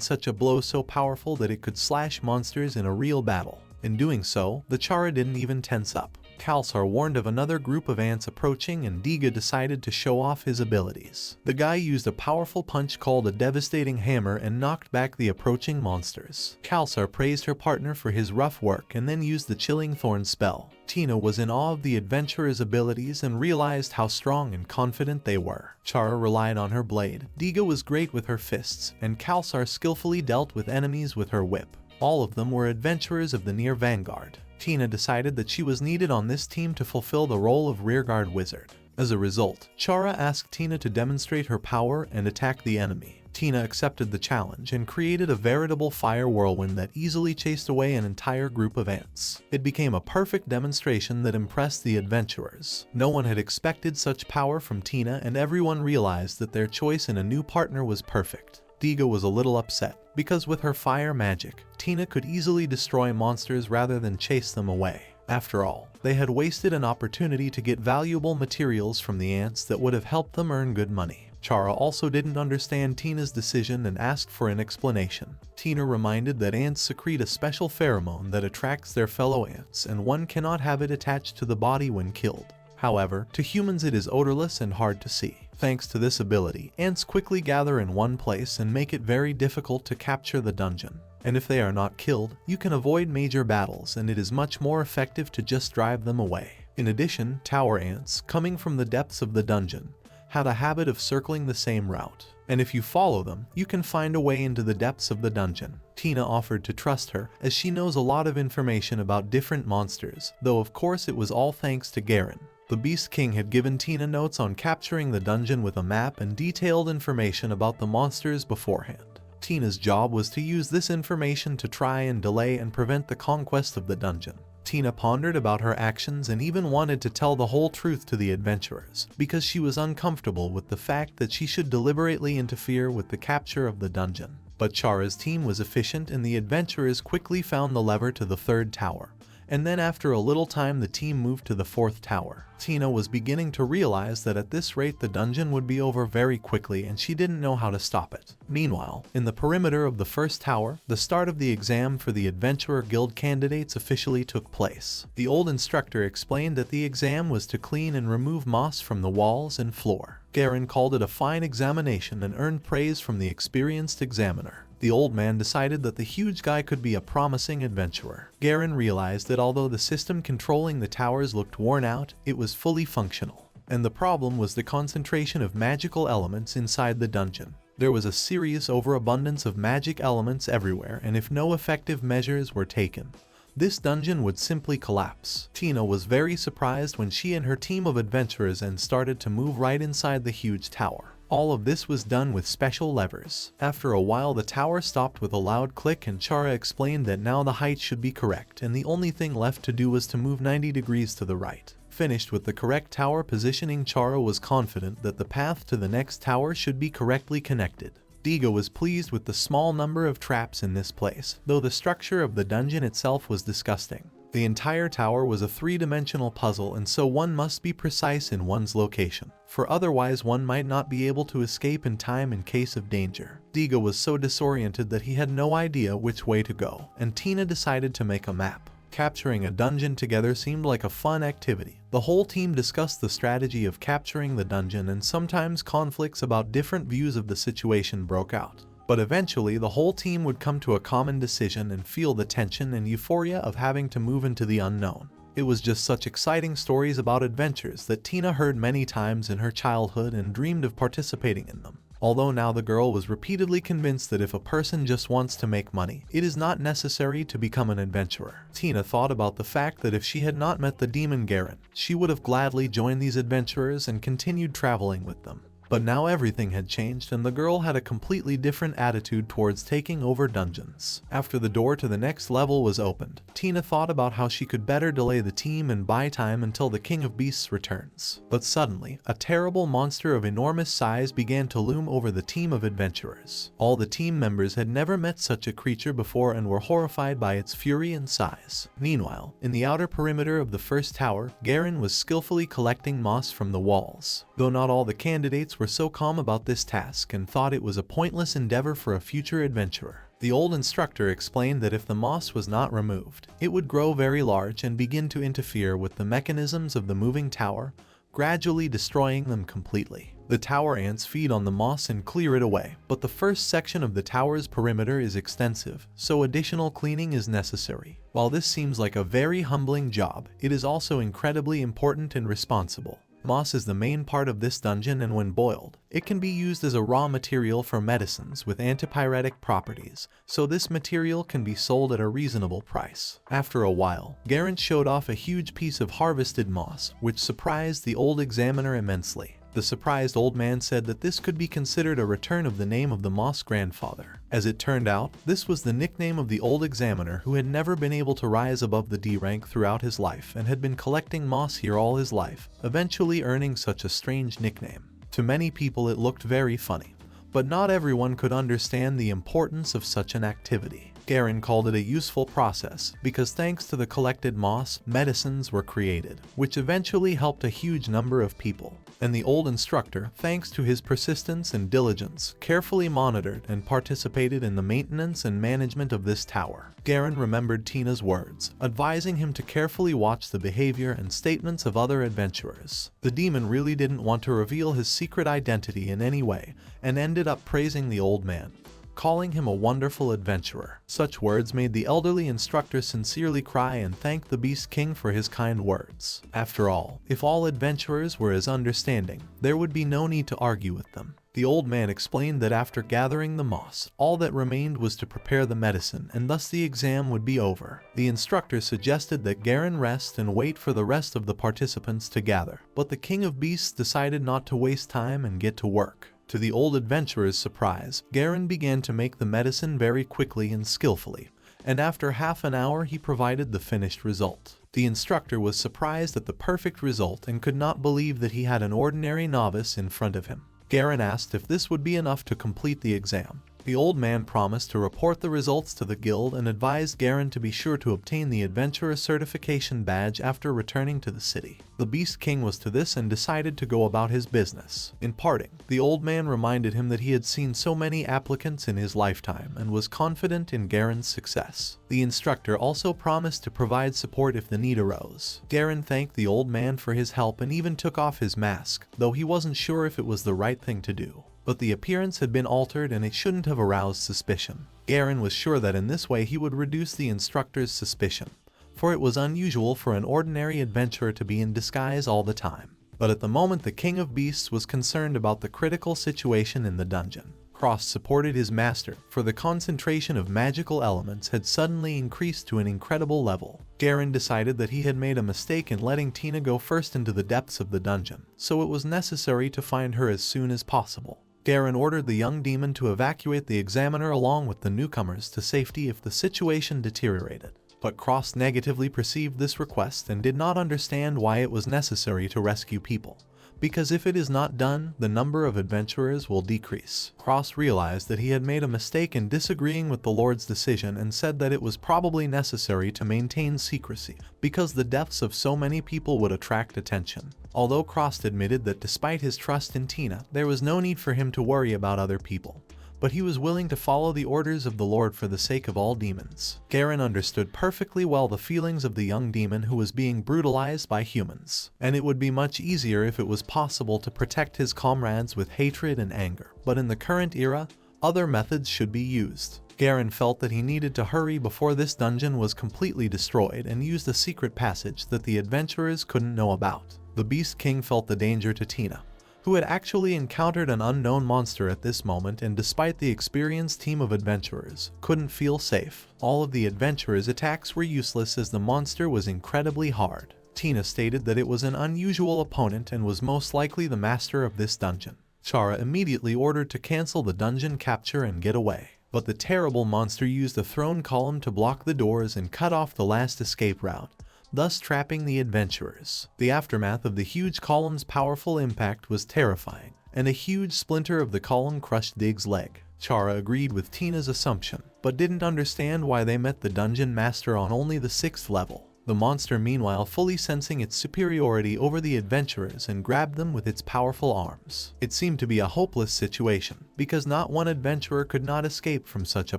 such a blow so powerful that it could slash monsters in a real battle. In doing so, the Chara didn't even tense up. Kalsar warned of another group of ants approaching and Diga decided to show off his abilities. The guy used a powerful punch called a devastating hammer and knocked back the approaching monsters. Kalsar praised her partner for his rough work and then used the chilling thorn spell. Tina was in awe of the adventurers' abilities and realized how strong and confident they were. Chara relied on her blade, Diga was great with her fists, and Kalsar skillfully dealt with enemies with her whip. All of them were adventurers of the near vanguard. Tina decided that she was needed on this team to fulfill the role of rearguard wizard. As a result, Chara asked Tina to demonstrate her power and attack the enemy. Tina accepted the challenge and created a veritable fire whirlwind that easily chased away an entire group of ants. It became a perfect demonstration that impressed the adventurers. No one had expected such power from Tina and everyone realized that their choice in a new partner was perfect. Diga was a little upset, because with her fire magic, Tina could easily destroy monsters rather than chase them away. After all, they had wasted an opportunity to get valuable materials from the ants that would have helped them earn good money. Chara also didn't understand Tina's decision and asked for an explanation. Tina reminded that ants secrete a special pheromone that attracts their fellow ants and one cannot have it attached to the body when killed. However, to humans it is odorless and hard to see. Thanks to this ability, ants quickly gather in one place and make it very difficult to capture the dungeon. And if they are not killed, you can avoid major battles and it is much more effective to just drive them away. In addition, tower ants, coming from the depths of the dungeon, had a habit of circling the same route. And if you follow them, you can find a way into the depths of the dungeon. Tina offered to trust her, as she knows a lot of information about different monsters, though of course it was all thanks to Garon. The Beast King had given Tina notes on capturing the dungeon with a map and detailed information about the monsters beforehand. Tina's job was to use this information to try and delay and prevent the conquest of the dungeon. Tina pondered about her actions and even wanted to tell the whole truth to the adventurers, because she was uncomfortable with the fact that she should deliberately interfere with the capture of the dungeon. But Chara's team was efficient and the adventurers quickly found the lever to the third tower. And then after a little time the team moved to the fourth tower. Tina was beginning to realize that at this rate the dungeon would be over very quickly and she didn't know how to stop it. Meanwhile, in the perimeter of the first tower, the start of the exam for the Adventurer Guild candidates officially took place. The old instructor explained that the exam was to clean and remove moss from the walls and floor. Garon called it a fine examination and earned praise from the experienced examiner. The old man decided that the huge guy could be a promising adventurer. Garon realized that although the system controlling the towers looked worn out, it was fully functional. And the problem was the concentration of magical elements inside the dungeon. There was a serious overabundance of magic elements everywhere, and if no effective measures were taken, this dungeon would simply collapse. Tina was very surprised when she and her team of adventurers started to move right inside the huge tower. All of this was done with special levers. After a while the tower stopped with a loud click and Chara explained that now the height should be correct and the only thing left to do was to move 90 degrees to the right. Finished with the correct tower positioning, Chara was confident that the path to the next tower should be correctly connected. Diga was pleased with the small number of traps in this place, though the structure of the dungeon itself was disgusting. The entire tower was a three-dimensional puzzle and so one must be precise in one's location, for otherwise one might not be able to escape in time in case of danger. Diga was so disoriented that he had no idea which way to go, and Tina decided to make a map. Capturing a dungeon together seemed like a fun activity. The whole team discussed the strategy of capturing the dungeon, and sometimes conflicts about different views of the situation broke out. But eventually, the whole team would come to a common decision and feel the tension and euphoria of having to move into the unknown. It was just such exciting stories about adventures that Tina heard many times in her childhood and dreamed of participating in them. Although now the girl was repeatedly convinced that if a person just wants to make money, it is not necessary to become an adventurer. Tina thought about the fact that if she had not met the demon Garon, she would have gladly joined these adventurers and continued traveling with them. But now everything had changed, and the girl had a completely different attitude towards taking over dungeons. After the door to the next level was opened, Tina thought about how she could better delay the team and buy time until the King of Beasts returns. But suddenly, a terrible monster of enormous size began to loom over the team of adventurers. All the team members had never met such a creature before and were horrified by its fury and size. Meanwhile, in the outer perimeter of the first tower, Garon was skillfully collecting moss from the walls. Though not all the candidates were so calm about this task and thought it was a pointless endeavor for a future adventurer. The old instructor explained that if the moss was not removed, it would grow very large and begin to interfere with the mechanisms of the moving tower, gradually destroying them completely. The tower ants feed on the moss and clear it away, but the first section of the tower's perimeter is extensive, so additional cleaning is necessary. While this seems like a very humbling job, it is also incredibly important and responsible. Moss is the main part of this dungeon, and when boiled, it can be used as a raw material for medicines with antipyretic properties, so this material can be sold at a reasonable price. After a while, Garon showed off a huge piece of harvested moss, which surprised the old examiner immensely. The surprised old man said that this could be considered a return of the name of the moss grandfather. As it turned out, this was the nickname of the old examiner, who had never been able to rise above the D rank throughout his life and had been collecting moss here all his life, eventually earning such a strange nickname. To many people it looked very funny, but not everyone could understand the importance of such an activity. Garon called it a useful process because thanks to the collected moss, medicines were created, which eventually helped a huge number of people. And the old instructor, thanks to his persistence and diligence, carefully monitored and participated in the maintenance and management of this tower. Garon remembered Tina's words, advising him to carefully watch the behavior and statements of other adventurers. The demon really didn't want to reveal his secret identity in any way, and ended up praising the old man, calling him a wonderful adventurer. Such words made the elderly instructor sincerely cry and thank the Beast King for his kind words. After all, if all adventurers were as understanding, there would be no need to argue with them. The old man explained that after gathering the moss, all that remained was to prepare the medicine, and thus the exam would be over. The instructor suggested that Garon rest and wait for the rest of the participants to gather, but the King of Beasts decided not to waste time and get to work. To the old adventurer's surprise, Garon began to make the medicine very quickly and skillfully, and after half an hour he provided the finished result. The instructor was surprised at the perfect result and could not believe that he had an ordinary novice in front of him. Garon asked if this would be enough to complete the exam. The old man promised to report the results to the guild and advised Garon to be sure to obtain the adventurer certification badge after returning to the city. The Beast King was to this and decided to go about his business. In parting, the old man reminded him that he had seen so many applicants in his lifetime and was confident in Garon's success. The instructor also promised to provide support if the need arose. Garon thanked the old man for his help and even took off his mask, though he wasn't sure if it was the right thing to do. But the appearance had been altered and it shouldn't have aroused suspicion. Garon was sure that in this way he would reduce the instructor's suspicion, for it was unusual for an ordinary adventurer to be in disguise all the time. But at the moment the King of Beasts was concerned about the critical situation in the dungeon. Cross supported his master, for the concentration of magical elements had suddenly increased to an incredible level. Garon decided that he had made a mistake in letting Tina go first into the depths of the dungeon, so it was necessary to find her as soon as possible. Garon ordered the young demon to evacuate the examiner along with the newcomers to safety if the situation deteriorated. But Cross negatively perceived this request and did not understand why it was necessary to rescue people, because if it is not done, the number of adventurers will decrease. Cross realized that he had made a mistake in disagreeing with the Lord's decision and said that it was probably necessary to maintain secrecy, because the deaths of so many people would attract attention. Although Cross admitted that despite his trust in Tina, there was no need for him to worry about other people, but he was willing to follow the orders of the Lord for the sake of all demons. Garon understood perfectly well the feelings of the young demon who was being brutalized by humans, and it would be much easier if it was possible to protect his comrades with hatred and anger. But in the current era, other methods should be used. Garon felt that he needed to hurry before this dungeon was completely destroyed and used a secret passage that the adventurers couldn't know about. The Beast King felt the danger to Tina, who had actually encountered an unknown monster at this moment, and despite the experienced team of adventurers, couldn't feel safe. All of the adventurers' attacks were useless as the monster was incredibly hard. Tina stated that it was an unusual opponent and was most likely the master of this dungeon. Chara immediately ordered to cancel the dungeon capture and get away. But the terrible monster used a thrown column to block the doors and cut off the last escape route, thus trapping the adventurers. The aftermath of the huge column's powerful impact was terrifying, and a huge splinter of the column crushed Dig's leg. Chara agreed with Tina's assumption, but didn't understand why they met the dungeon master on only the 6th level. The monster meanwhile fully sensing its superiority over the adventurers and grabbed them with its powerful arms. It seemed to be a hopeless situation, because not one adventurer could not escape from such a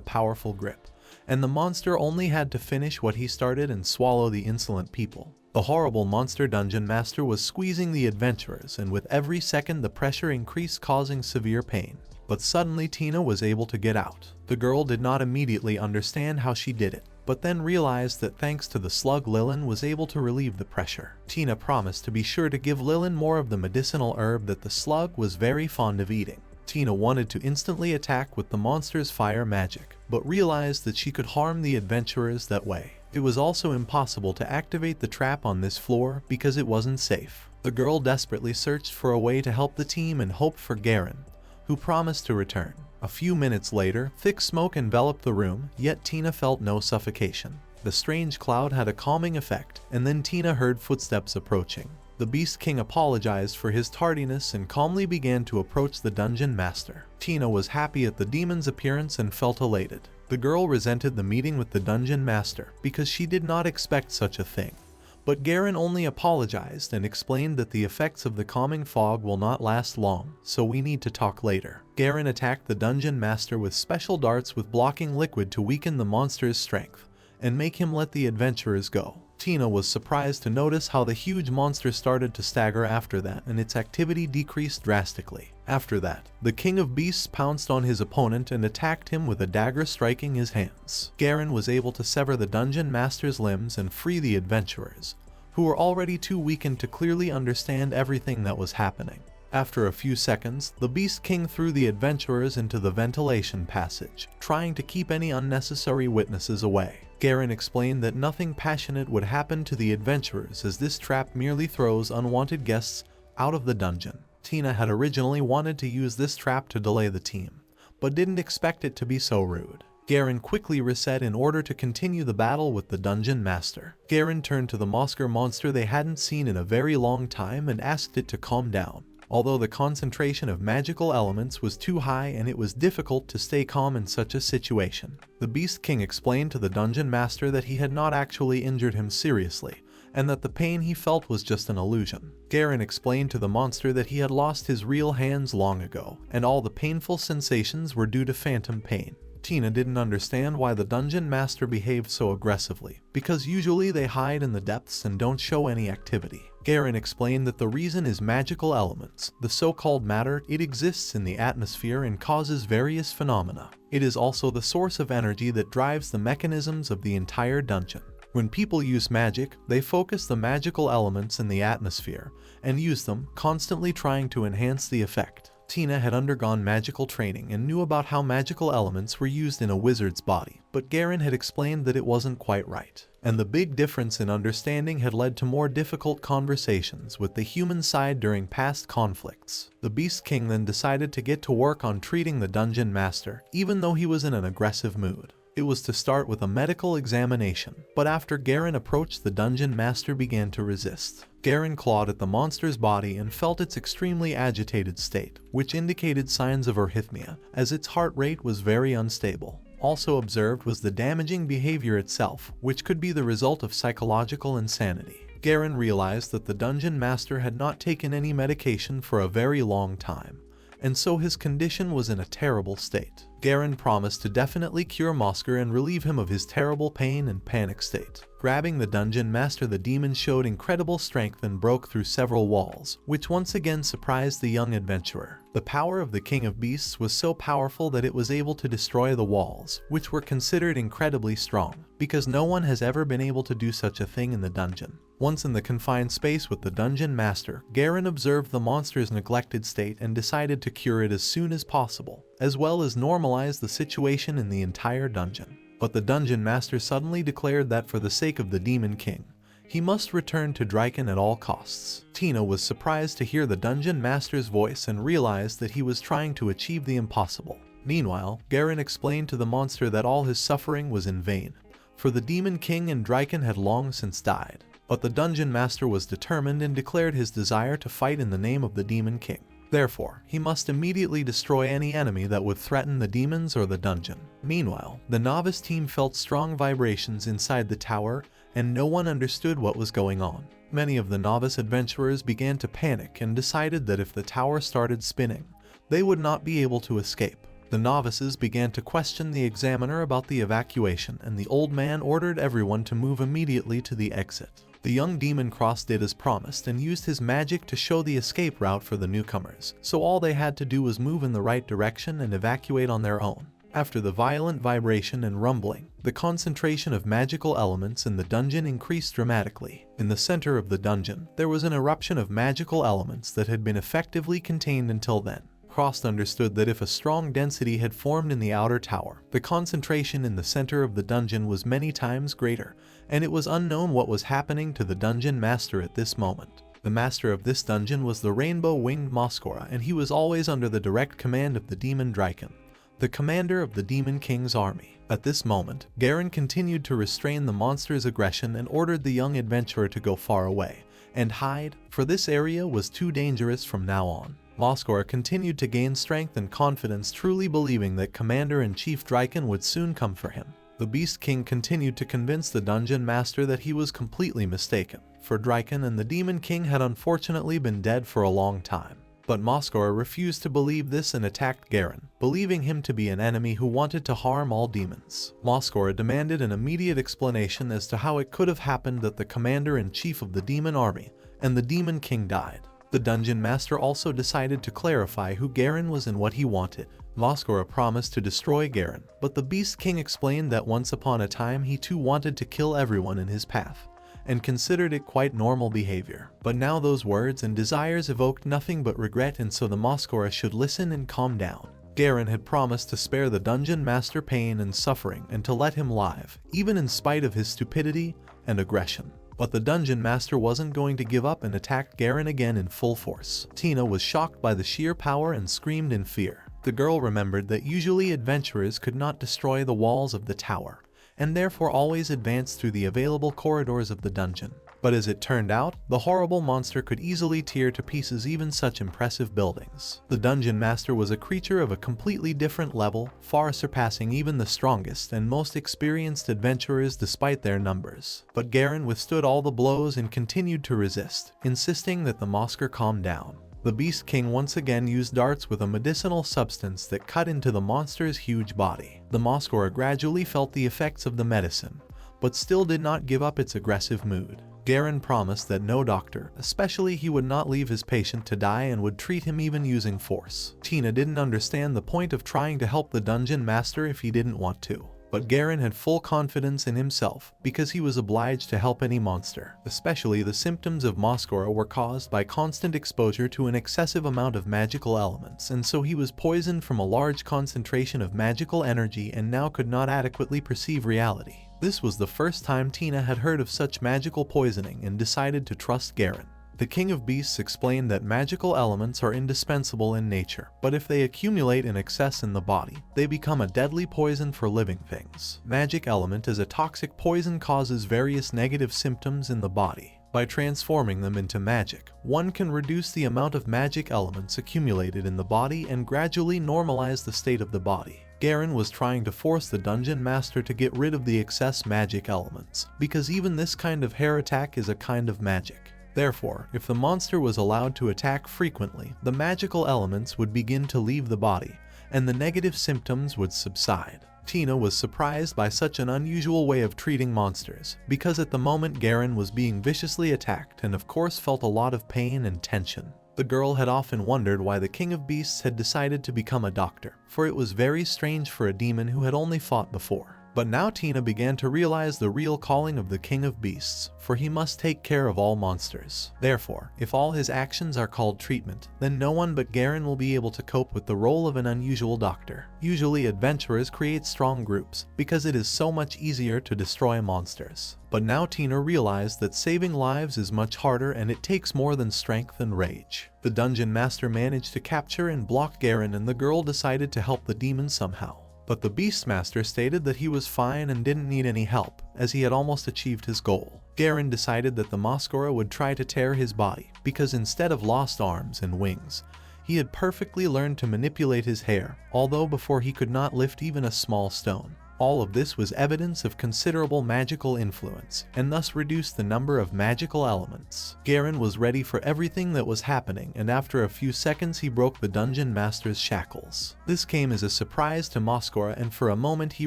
powerful grip, and the monster only had to finish what he started and swallow the insolent people. The horrible monster dungeon master was squeezing the adventurers, and with every second the pressure increased, causing severe pain. But suddenly Tina was able to get out. The girl did not immediately understand how she did it, but then realized that thanks to the slug Lilin was able to relieve the pressure. Tina promised to be sure to give Lilin more of the medicinal herb that the slug was very fond of eating. Tina wanted to instantly attack with the monster's fire magic, but realized that she could harm the adventurers that way. It was also impossible to activate the trap on this floor because it wasn't safe. The girl desperately searched for a way to help the team and hoped for Garon, who promised to return. A few minutes later, thick smoke enveloped the room, yet Tina felt no suffocation. The strange cloud had a calming effect, and then Tina heard footsteps approaching. The Beast King apologized for his tardiness and calmly began to approach the dungeon master. Tina was happy at the demon's appearance and felt elated. The girl resented the meeting with the dungeon master because she did not expect such a thing. But Garon only apologized and explained that the effects of the calming fog will not last long, so we need to talk later. Garon attacked the dungeon master with special darts with blocking liquid to weaken the monster's strength and make him let the adventurers go. Tina was surprised to notice how the huge monster started to stagger after that, and its activity decreased drastically. After that, the King of Beasts pounced on his opponent and attacked him with a dagger striking his hands. Garon was able to sever the dungeon master's limbs and free the adventurers, who were already too weakened to clearly understand everything that was happening. After a few seconds, the Beast King threw the adventurers into the ventilation passage, trying to keep any unnecessary witnesses away. Garon explained that nothing passionate would happen to the adventurers, as this trap merely throws unwanted guests out of the dungeon. Tina had originally wanted to use this trap to delay the team, but didn't expect it to be so rude. Garon quickly reset in order to continue the battle with the dungeon master. Garon turned to the Mosker monster they hadn't seen in a very long time and asked it to calm down. Although the concentration of magical elements was too high and it was difficult to stay calm in such a situation, the Beast King explained to the dungeon master that he had not actually injured him seriously, and that the pain he felt was just an illusion. Garon explained to the monster that he had lost his real hands long ago, and all the painful sensations were due to phantom pain. Tina didn't understand why the dungeon master behaved so aggressively, because usually they hide in the depths and don't show any activity. Garon explained that the reason is magical elements, the so-called matter. It exists in the atmosphere and causes various phenomena. It is also the source of energy that drives the mechanisms of the entire dungeon. When people use magic, they focus the magical elements in the atmosphere and use them, constantly trying to enhance the effect. Tina had undergone magical training and knew about how magical elements were used in a wizard's body, but Garon had explained that it wasn't quite right. And the big difference in understanding had led to more difficult conversations with the human side during past conflicts. The Beast King then decided to get to work on treating the dungeon master, even though he was in an aggressive mood. It was to start with a medical examination, but after Garon approached, the dungeon master began to resist. Garon clawed at the monster's body and felt its extremely agitated state, which indicated signs of arrhythmia, as its heart rate was very unstable. Also observed was the damaging behavior itself, which could be the result of psychological insanity. Garon realized that the dungeon master had not taken any medication for a very long time, and so his condition was in a terrible state. Garon promised to definitely cure Mosker and relieve him of his terrible pain and panic state. Grabbing the dungeon master, the demon showed incredible strength and broke through several walls, which once again surprised the young adventurer. The power of the King of Beasts was so powerful that it was able to destroy the walls, which were considered incredibly strong, because no one has ever been able to do such a thing in the dungeon. Once in the confined space with the dungeon master, Garon observed the monster's neglected state and decided to cure it as soon as possible, as well as normalize the situation in the entire dungeon. But the dungeon master suddenly declared that for the sake of the Demon King, he must return to Draken at all costs. Tina was surprised to hear the dungeon master's voice and realized that he was trying to achieve the impossible. Meanwhile, Garon explained to the monster that all his suffering was in vain, for the Demon King and Draken had long since died. But the dungeon master was determined and declared his desire to fight in the name of the Demon King. Therefore, he must immediately destroy any enemy that would threaten the demons or the dungeon. Meanwhile, the novice team felt strong vibrations inside the tower, and no one understood what was going on. Many of the novice adventurers began to panic and decided that if the tower started spinning, they would not be able to escape. The novices began to question the examiner about the evacuation, and the old man ordered everyone to move immediately to the exit. The young demon cross did as promised and used his magic to show the escape route for the newcomers, so all they had to do was move in the right direction and evacuate on their own. After the violent vibration and rumbling, the concentration of magical elements in the dungeon increased dramatically. In the center of the dungeon, there was an eruption of magical elements that had been effectively contained until then. Cross understood that if a strong density had formed in the outer tower, the concentration in the center of the dungeon was many times greater, and it was unknown what was happening to the dungeon master at this moment. The master of this dungeon was the rainbow-winged Moskora, and he was always under the direct command of the demon Draken, the commander of the Demon King's army. At this moment, Garon continued to restrain the monster's aggression and ordered the young adventurer to go far away and hide, for this area was too dangerous from now on. Moskora continued to gain strength and confidence, truly believing that Commander-in-Chief Draken would soon come for him. The Beast King continued to convince the dungeon master that he was completely mistaken, for Draken and the Demon King had unfortunately been dead for a long time. But Moskora refused to believe this and attacked Garon, believing him to be an enemy who wanted to harm all demons. Moskora demanded an immediate explanation as to how it could have happened that the Commander-in-Chief of the Demon Army and the Demon King died. The dungeon master also decided to clarify who Garon was and what he wanted. Moskora promised to destroy Garon, but the Beast King explained that once upon a time he too wanted to kill everyone in his path, and considered it quite normal behavior. But now those words and desires evoked nothing but regret, and so the Moskora should listen and calm down. Garon had promised to spare the dungeon master pain and suffering and to let him live, even in spite of his stupidity and aggression. But the dungeon master wasn't going to give up and attacked Garon again in full force. Tina was shocked by the sheer power and screamed in fear. The girl remembered that usually adventurers could not destroy the walls of the tower, and therefore always advanced through the available corridors of the dungeon. But as it turned out, the horrible monster could easily tear to pieces even such impressive buildings. The dungeon master was a creature of a completely different level, far surpassing even the strongest and most experienced adventurers despite their numbers. But Garon withstood all the blows and continued to resist, insisting that the monster calm down. The Beast King once again used darts with a medicinal substance that cut into the monster's huge body. The Moskora gradually felt the effects of the medicine, but still did not give up its aggressive mood. Garon promised that no doctor, especially he, would not leave his patient to die and would treat him even using force. Tina didn't understand the point of trying to help the dungeon master if he didn't want to. But Garon had full confidence in himself because he was obliged to help any monster. Especially the symptoms of Moskora were caused by constant exposure to an excessive amount of magical elements, and so he was poisoned from a large concentration of magical energy and now could not adequately perceive reality. This was the first time Tina had heard of such magical poisoning and decided to trust Garon. The King of Beasts explained that magical elements are indispensable in nature, but if they accumulate in excess in the body, they become a deadly poison for living things. Magic element as a toxic poison causes various negative symptoms in the body. By transforming them into magic, one can reduce the amount of magic elements accumulated in the body and gradually normalize the state of the body. Garon was trying to force the dungeon master to get rid of the excess magic elements, because even this kind of hair attack is a kind of magic. Therefore, if the monster was allowed to attack frequently, the magical elements would begin to leave the body, and the negative symptoms would subside. Tina was surprised by such an unusual way of treating monsters, because at the moment Garon was being viciously attacked and of course felt a lot of pain and tension. The girl had often wondered why the King of Beasts had decided to become a doctor, for it was very strange for a demon who had only fought before. But now Tina began to realize the real calling of the King of Beasts, for he must take care of all monsters. Therefore, if all his actions are called treatment, then no one but Garon will be able to cope with the role of an unusual doctor. Usually adventurers create strong groups, because it is so much easier to destroy monsters. But now Tina realized that saving lives is much harder and it takes more than strength and rage. The dungeon master managed to capture and block Garon, and the girl decided to help the demon somehow. But the Beastmaster stated that he was fine and didn't need any help, as he had almost achieved his goal. Garon decided that the Mascara would try to tear his body, because instead of lost arms and wings, he had perfectly learned to manipulate his hair, although before he could not lift even a small stone. All of this was evidence of considerable magical influence, and thus reduced the number of magical elements. Garon was ready for everything that was happening, and after a few seconds he broke the dungeon master's shackles. This came as a surprise to Mascara, and for a moment he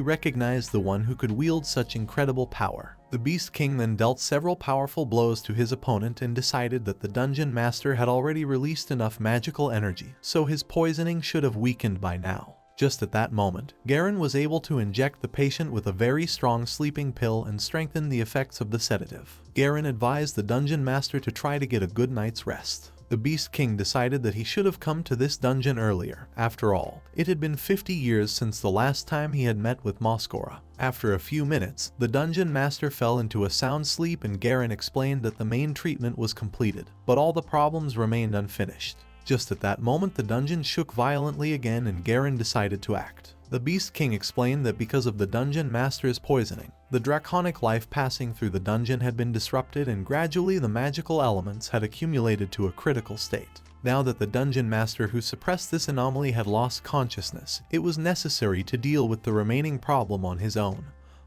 recognized the one who could wield such incredible power. The Beast King then dealt several powerful blows to his opponent and decided that the dungeon master had already released enough magical energy, so his poisoning should have weakened by now. Just at that moment, Garon was able to inject the patient with a very strong sleeping pill and strengthen the effects of the sedative. Garon advised the dungeon master to try to get a good night's rest. The Beast King decided that he should have come to this dungeon earlier. After all, it had been 50 years since the last time he had met with Mascara. After a few minutes, the dungeon master fell into a sound sleep and Garon explained that the main treatment was completed, but all the problems remained unfinished. Just at that moment the dungeon shook violently again and Garon decided to act. The Beast King explained that because of the dungeon master's poisoning, the draconic life passing through the dungeon had been disrupted and gradually the magical elements had accumulated to a critical state. Now that the dungeon master who suppressed this anomaly had lost consciousness, it was necessary to deal with the remaining problem on his own.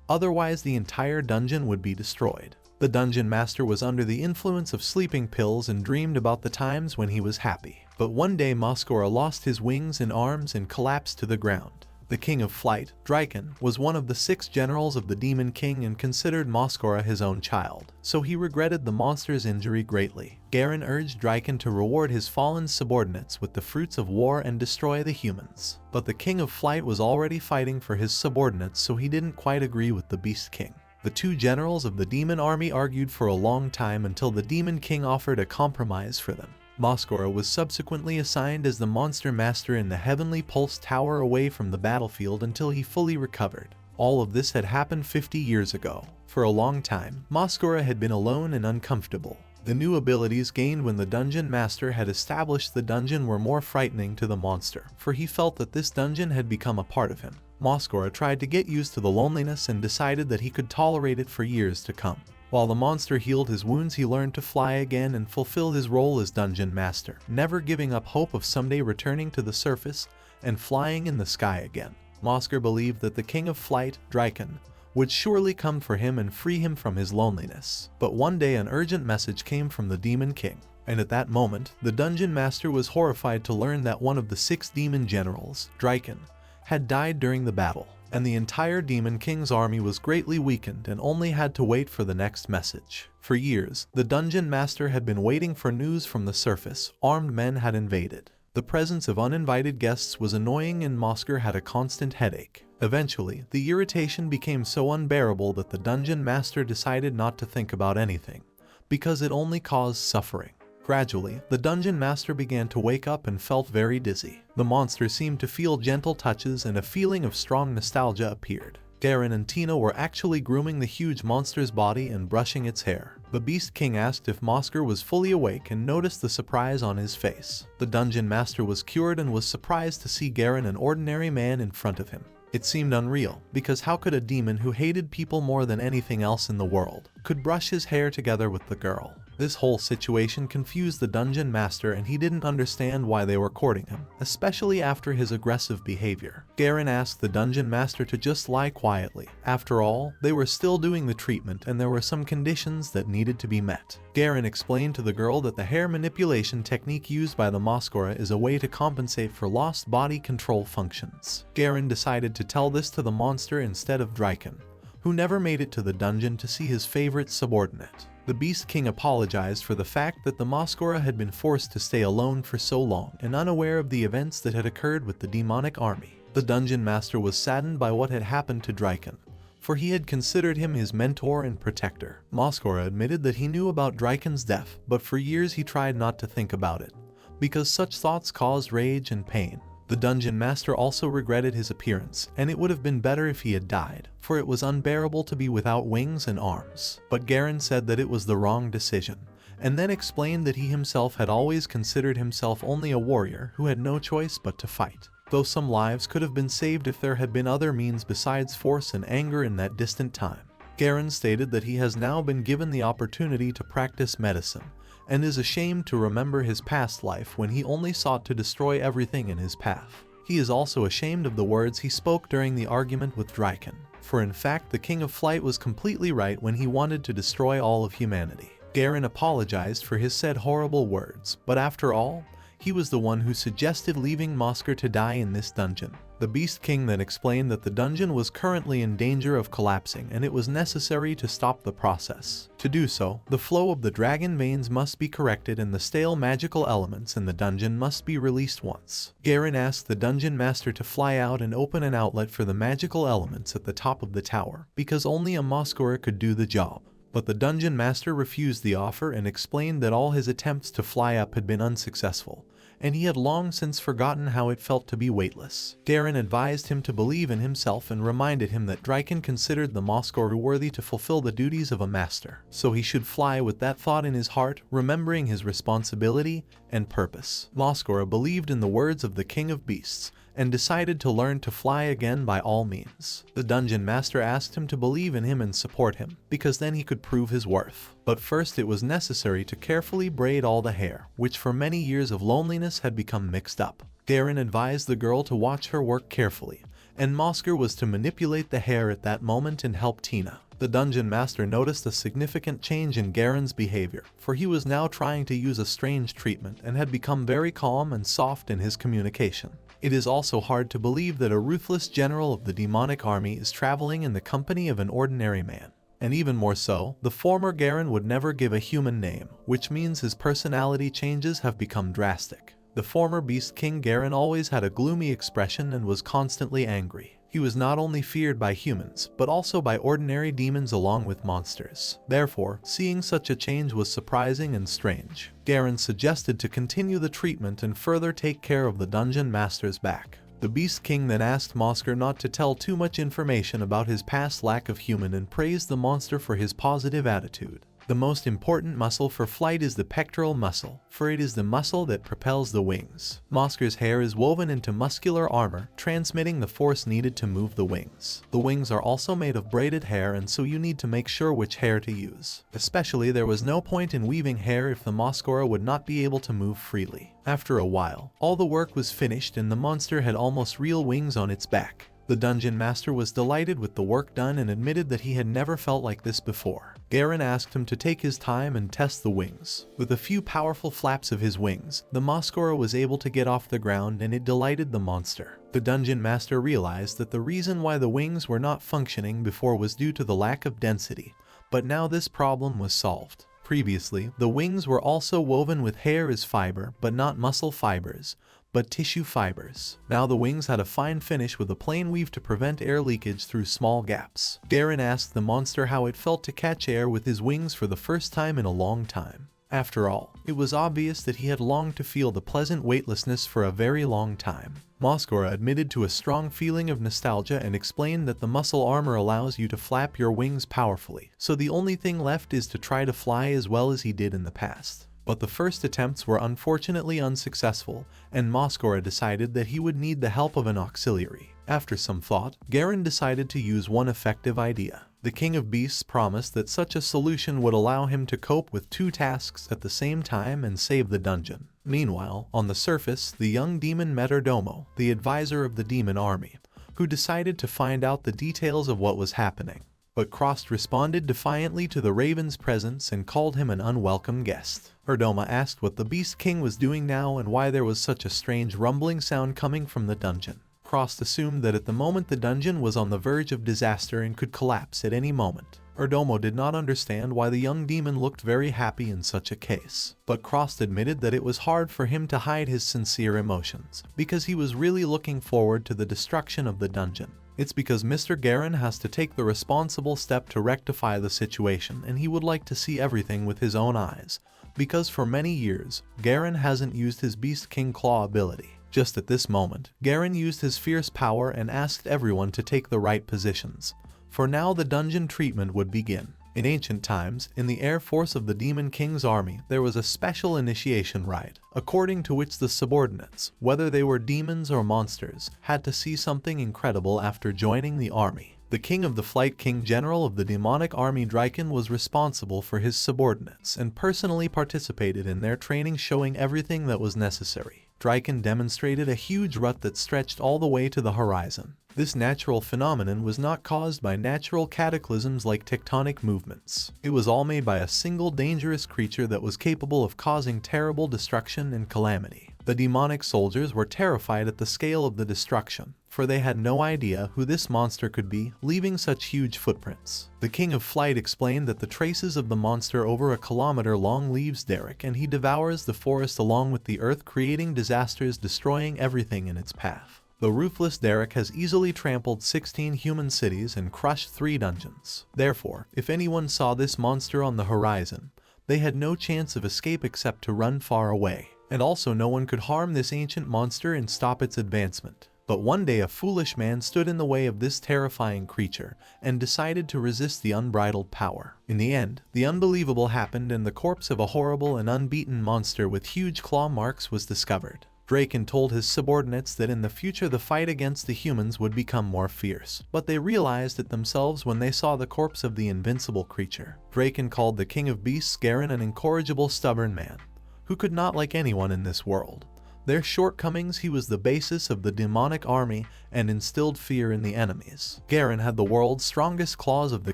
Otherwise the entire dungeon would be destroyed. The dungeon master was under the influence of sleeping pills and dreamed about the times when he was happy. But one day Mascara lost his wings and arms and collapsed to the ground. The King of Flight, Draken, was one of the 6 generals of the Demon King and considered Mascara his own child, so he regretted the monster's injury greatly. Garon urged Draken to reward his fallen subordinates with the fruits of war and destroy the humans. But the King of Flight was already fighting for his subordinates, so he didn't quite agree with the Beast King. The 2 generals of the demon army argued for a long time until the Demon King offered a compromise for them. Mascara was subsequently assigned as the monster master in the Heavenly Pulse Tower away from the battlefield until he fully recovered. All of this had happened 50 years ago. For a long time, Mascara had been alone and uncomfortable. The new abilities gained when the dungeon master had established the dungeon were more frightening to the monster, for he felt that this dungeon had become a part of him. Mascara tried to get used to the loneliness and decided that he could tolerate it for years to come. While the monster healed his wounds, he learned to fly again and fulfill his role as dungeon master, never giving up hope of someday returning to the surface and flying in the sky again. Mascara believed that the King of Flight, Draken, would surely come for him and free him from his loneliness. But one day an urgent message came from the Demon King, and at that moment, the dungeon master was horrified to learn that one of the 6 demon generals, Draken, had died during the battle, and the entire Demon King's army was greatly weakened and only had to wait for the next message. For years, the dungeon master had been waiting for news from the surface. Armed men had invaded. The presence of uninvited guests was annoying and Mascara had a constant headache. Eventually, the irritation became so unbearable that the dungeon master decided not to think about anything, because it only caused suffering. Gradually, the dungeon master began to wake up and felt very dizzy. The monster seemed to feel gentle touches and a feeling of strong nostalgia appeared. Garon and Tina were actually grooming the huge monster's body and brushing its hair. The Beast King asked if Mascara was fully awake and noticed the surprise on his face. The dungeon master was cured and was surprised to see Garon, an ordinary man, in front of him. It seemed unreal, because how could a demon who hated people more than anything else in the world could brush his hair together with the girl? This whole situation confused the dungeon master and he didn't understand why they were courting him, especially after his aggressive behavior. Garon asked the dungeon master to just lie quietly. After all, they were still doing the treatment and there were some conditions that needed to be met. Garon explained to the girl that the hair manipulation technique used by the Masquera is a way to compensate for lost body control functions. Garon decided to tell this to the monster instead of Draken, who never made it to the dungeon to see his favorite subordinate. The Beast King apologized for the fact that the Masquera had been forced to stay alone for so long and unaware of the events that had occurred with the demonic army. The dungeon master was saddened by what had happened to Draken, for he had considered him his mentor and protector. Masquera admitted that he knew about Draken's death, but for years he tried not to think about it, because such thoughts caused rage and pain. The dungeon master also regretted his appearance, and it would have been better if he had died, for it was unbearable to be without wings and arms. But Garon said that it was the wrong decision, and then explained that he himself had always considered himself only a warrior who had no choice but to fight, though some lives could have been saved if there had been other means besides force and anger in that distant time. Garon stated that he has now been given the opportunity to practice medicine, and is ashamed to remember his past life when he only sought to destroy everything in his path. He is also ashamed of the words he spoke during the argument with Draken, for in fact the King of Flight was completely right when he wanted to destroy all of humanity. Garon apologized for his said horrible words, but after all, he was the one who suggested leaving Mosker to die in this dungeon. The Beast King then explained that the dungeon was currently in danger of collapsing and it was necessary to stop the process. To do so, the flow of the dragon veins must be corrected and the stale magical elements in the dungeon must be released once. Garon asked the dungeon master to fly out and open an outlet for the magical elements at the top of the tower, because only a Moskora could do the job. But the dungeon master refused the offer and explained that all his attempts to fly up had been unsuccessful, and he had long since forgotten how it felt to be weightless. Garon advised him to believe in himself and reminded him that Draken considered the Moskora worthy to fulfill the duties of a master, so he should fly with that thought in his heart, remembering his responsibility and purpose. Moskora believed in the words of the King of Beasts, and decided to learn to fly again by all means. The dungeon master asked him to believe in him and support him, because then he could prove his worth. But first it was necessary to carefully braid all the hair, which for many years of loneliness had become mixed up. Garon advised the girl to watch her work carefully, and Mosker was to manipulate the hair at that moment and help Tina. The dungeon master noticed a significant change in Garon's behavior, for he was now trying to use a strange treatment and had become very calm and soft in his communication. It is also hard to believe that a ruthless general of the demonic army is traveling in the company of an ordinary man. And even more so, the former Garon would never give a human name, which means his personality changes have become drastic. The former Beast King Garon always had a gloomy expression and was constantly angry. He was not only feared by humans, but also by ordinary demons along with monsters. Therefore, seeing such a change was surprising and strange. Garon suggested to continue the treatment and further take care of the dungeon master's back. The Beast King then asked Mosker not to tell too much information about his past lack of human and praised the monster for his positive attitude. The most important muscle for flight is the pectoral muscle, for it is the muscle that propels the wings. Mosker's hair is woven into muscular armor, transmitting the force needed to move the wings. The wings are also made of braided hair, and so you need to make sure which hair to use. Especially, there was no point in weaving hair if the Moskora would not be able to move freely. After a while, all the work was finished and the monster had almost real wings on its back. The dungeon master was delighted with the work done and admitted that he had never felt like this before. Garon asked him to take his time and test the wings. With a few powerful flaps of his wings, the Moskora was able to get off the ground and it delighted the monster. The dungeon master realized that the reason why the wings were not functioning before was due to the lack of density, but now this problem was solved. Previously, the wings were also woven with hair as fiber, but not muscle fibers, but tissue fibers. Now the wings had a fine finish with a plain weave to prevent air leakage through small gaps. Garon asked the monster how it felt to catch air with his wings for the first time in a long time. After all, it was obvious that he had longed to feel the pleasant weightlessness for a very long time. Moskora admitted to a strong feeling of nostalgia and explained that the muscle armor allows you to flap your wings powerfully, so the only thing left is to try to fly as well as he did in the past. But the first attempts were unfortunately unsuccessful, and Moskora decided that he would need the help of an auxiliary. After some thought, Garon decided to use one effective idea. The King of Beasts promised that such a solution would allow him to cope with 2 tasks at the same time and save the dungeon. Meanwhile, on the surface, the young demon met Domo, the advisor of the demon army, who decided to find out the details of what was happening. But Crost responded defiantly to the Raven's presence and called him an unwelcome guest. Erdoma asked what the Beast King was doing now and why there was such a strange rumbling sound coming from the dungeon. Crost assumed that at the moment the dungeon was on the verge of disaster and could collapse at any moment. Erdomo did not understand why the young demon looked very happy in such a case, but Crost admitted that it was hard for him to hide his sincere emotions, because he was really looking forward to the destruction of the dungeon. It's because Mr. Garon has to take the responsible step to rectify the situation, and he would like to see everything with his own eyes, because for many years, Garon hasn't used his Beast King Claw ability. Just at this moment, Garon used his fierce power and asked everyone to take the right positions. For now the dungeon treatment would begin. In ancient times, in the Air Force of the Demon King's army, there was a special initiation rite, according to which the subordinates, whether they were demons or monsters, had to see something incredible after joining the army. The king of the Flight King General of the demonic army Draken was responsible for his subordinates and personally participated in their training, showing everything that was necessary. Draken demonstrated a huge rut that stretched all the way to the horizon. This natural phenomenon was not caused by natural cataclysms like tectonic movements. It was all made by a single dangerous creature that was capable of causing terrible destruction and calamity. The demonic soldiers were terrified at the scale of the destruction, for they had no idea who this monster could be, leaving such huge footprints. The King of Flight explained that the traces of the monster over a kilometer long leaves Derek, and he devours the forest along with the earth, creating disasters, destroying everything in its path. The ruthless Derek has easily trampled 16 human cities and crushed 3 dungeons. Therefore, if anyone saw this monster on the horizon, they had no chance of escape except to run far away. And also no one could harm this ancient monster and stop its advancement. But one day a foolish man stood in the way of this terrifying creature and decided to resist the unbridled power. In the end, the unbelievable happened and the corpse of a horrible and unbeaten monster with huge claw marks was discovered. Draken told his subordinates that in the future the fight against the humans would become more fierce, but they realized it themselves when they saw the corpse of the invincible creature. Draken called the King of Beasts Garon an incorrigible, stubborn man, who could not like anyone in this world. Their shortcomings, he was the basis of the demonic army and instilled fear in the enemies. Garon had the world's strongest claws of the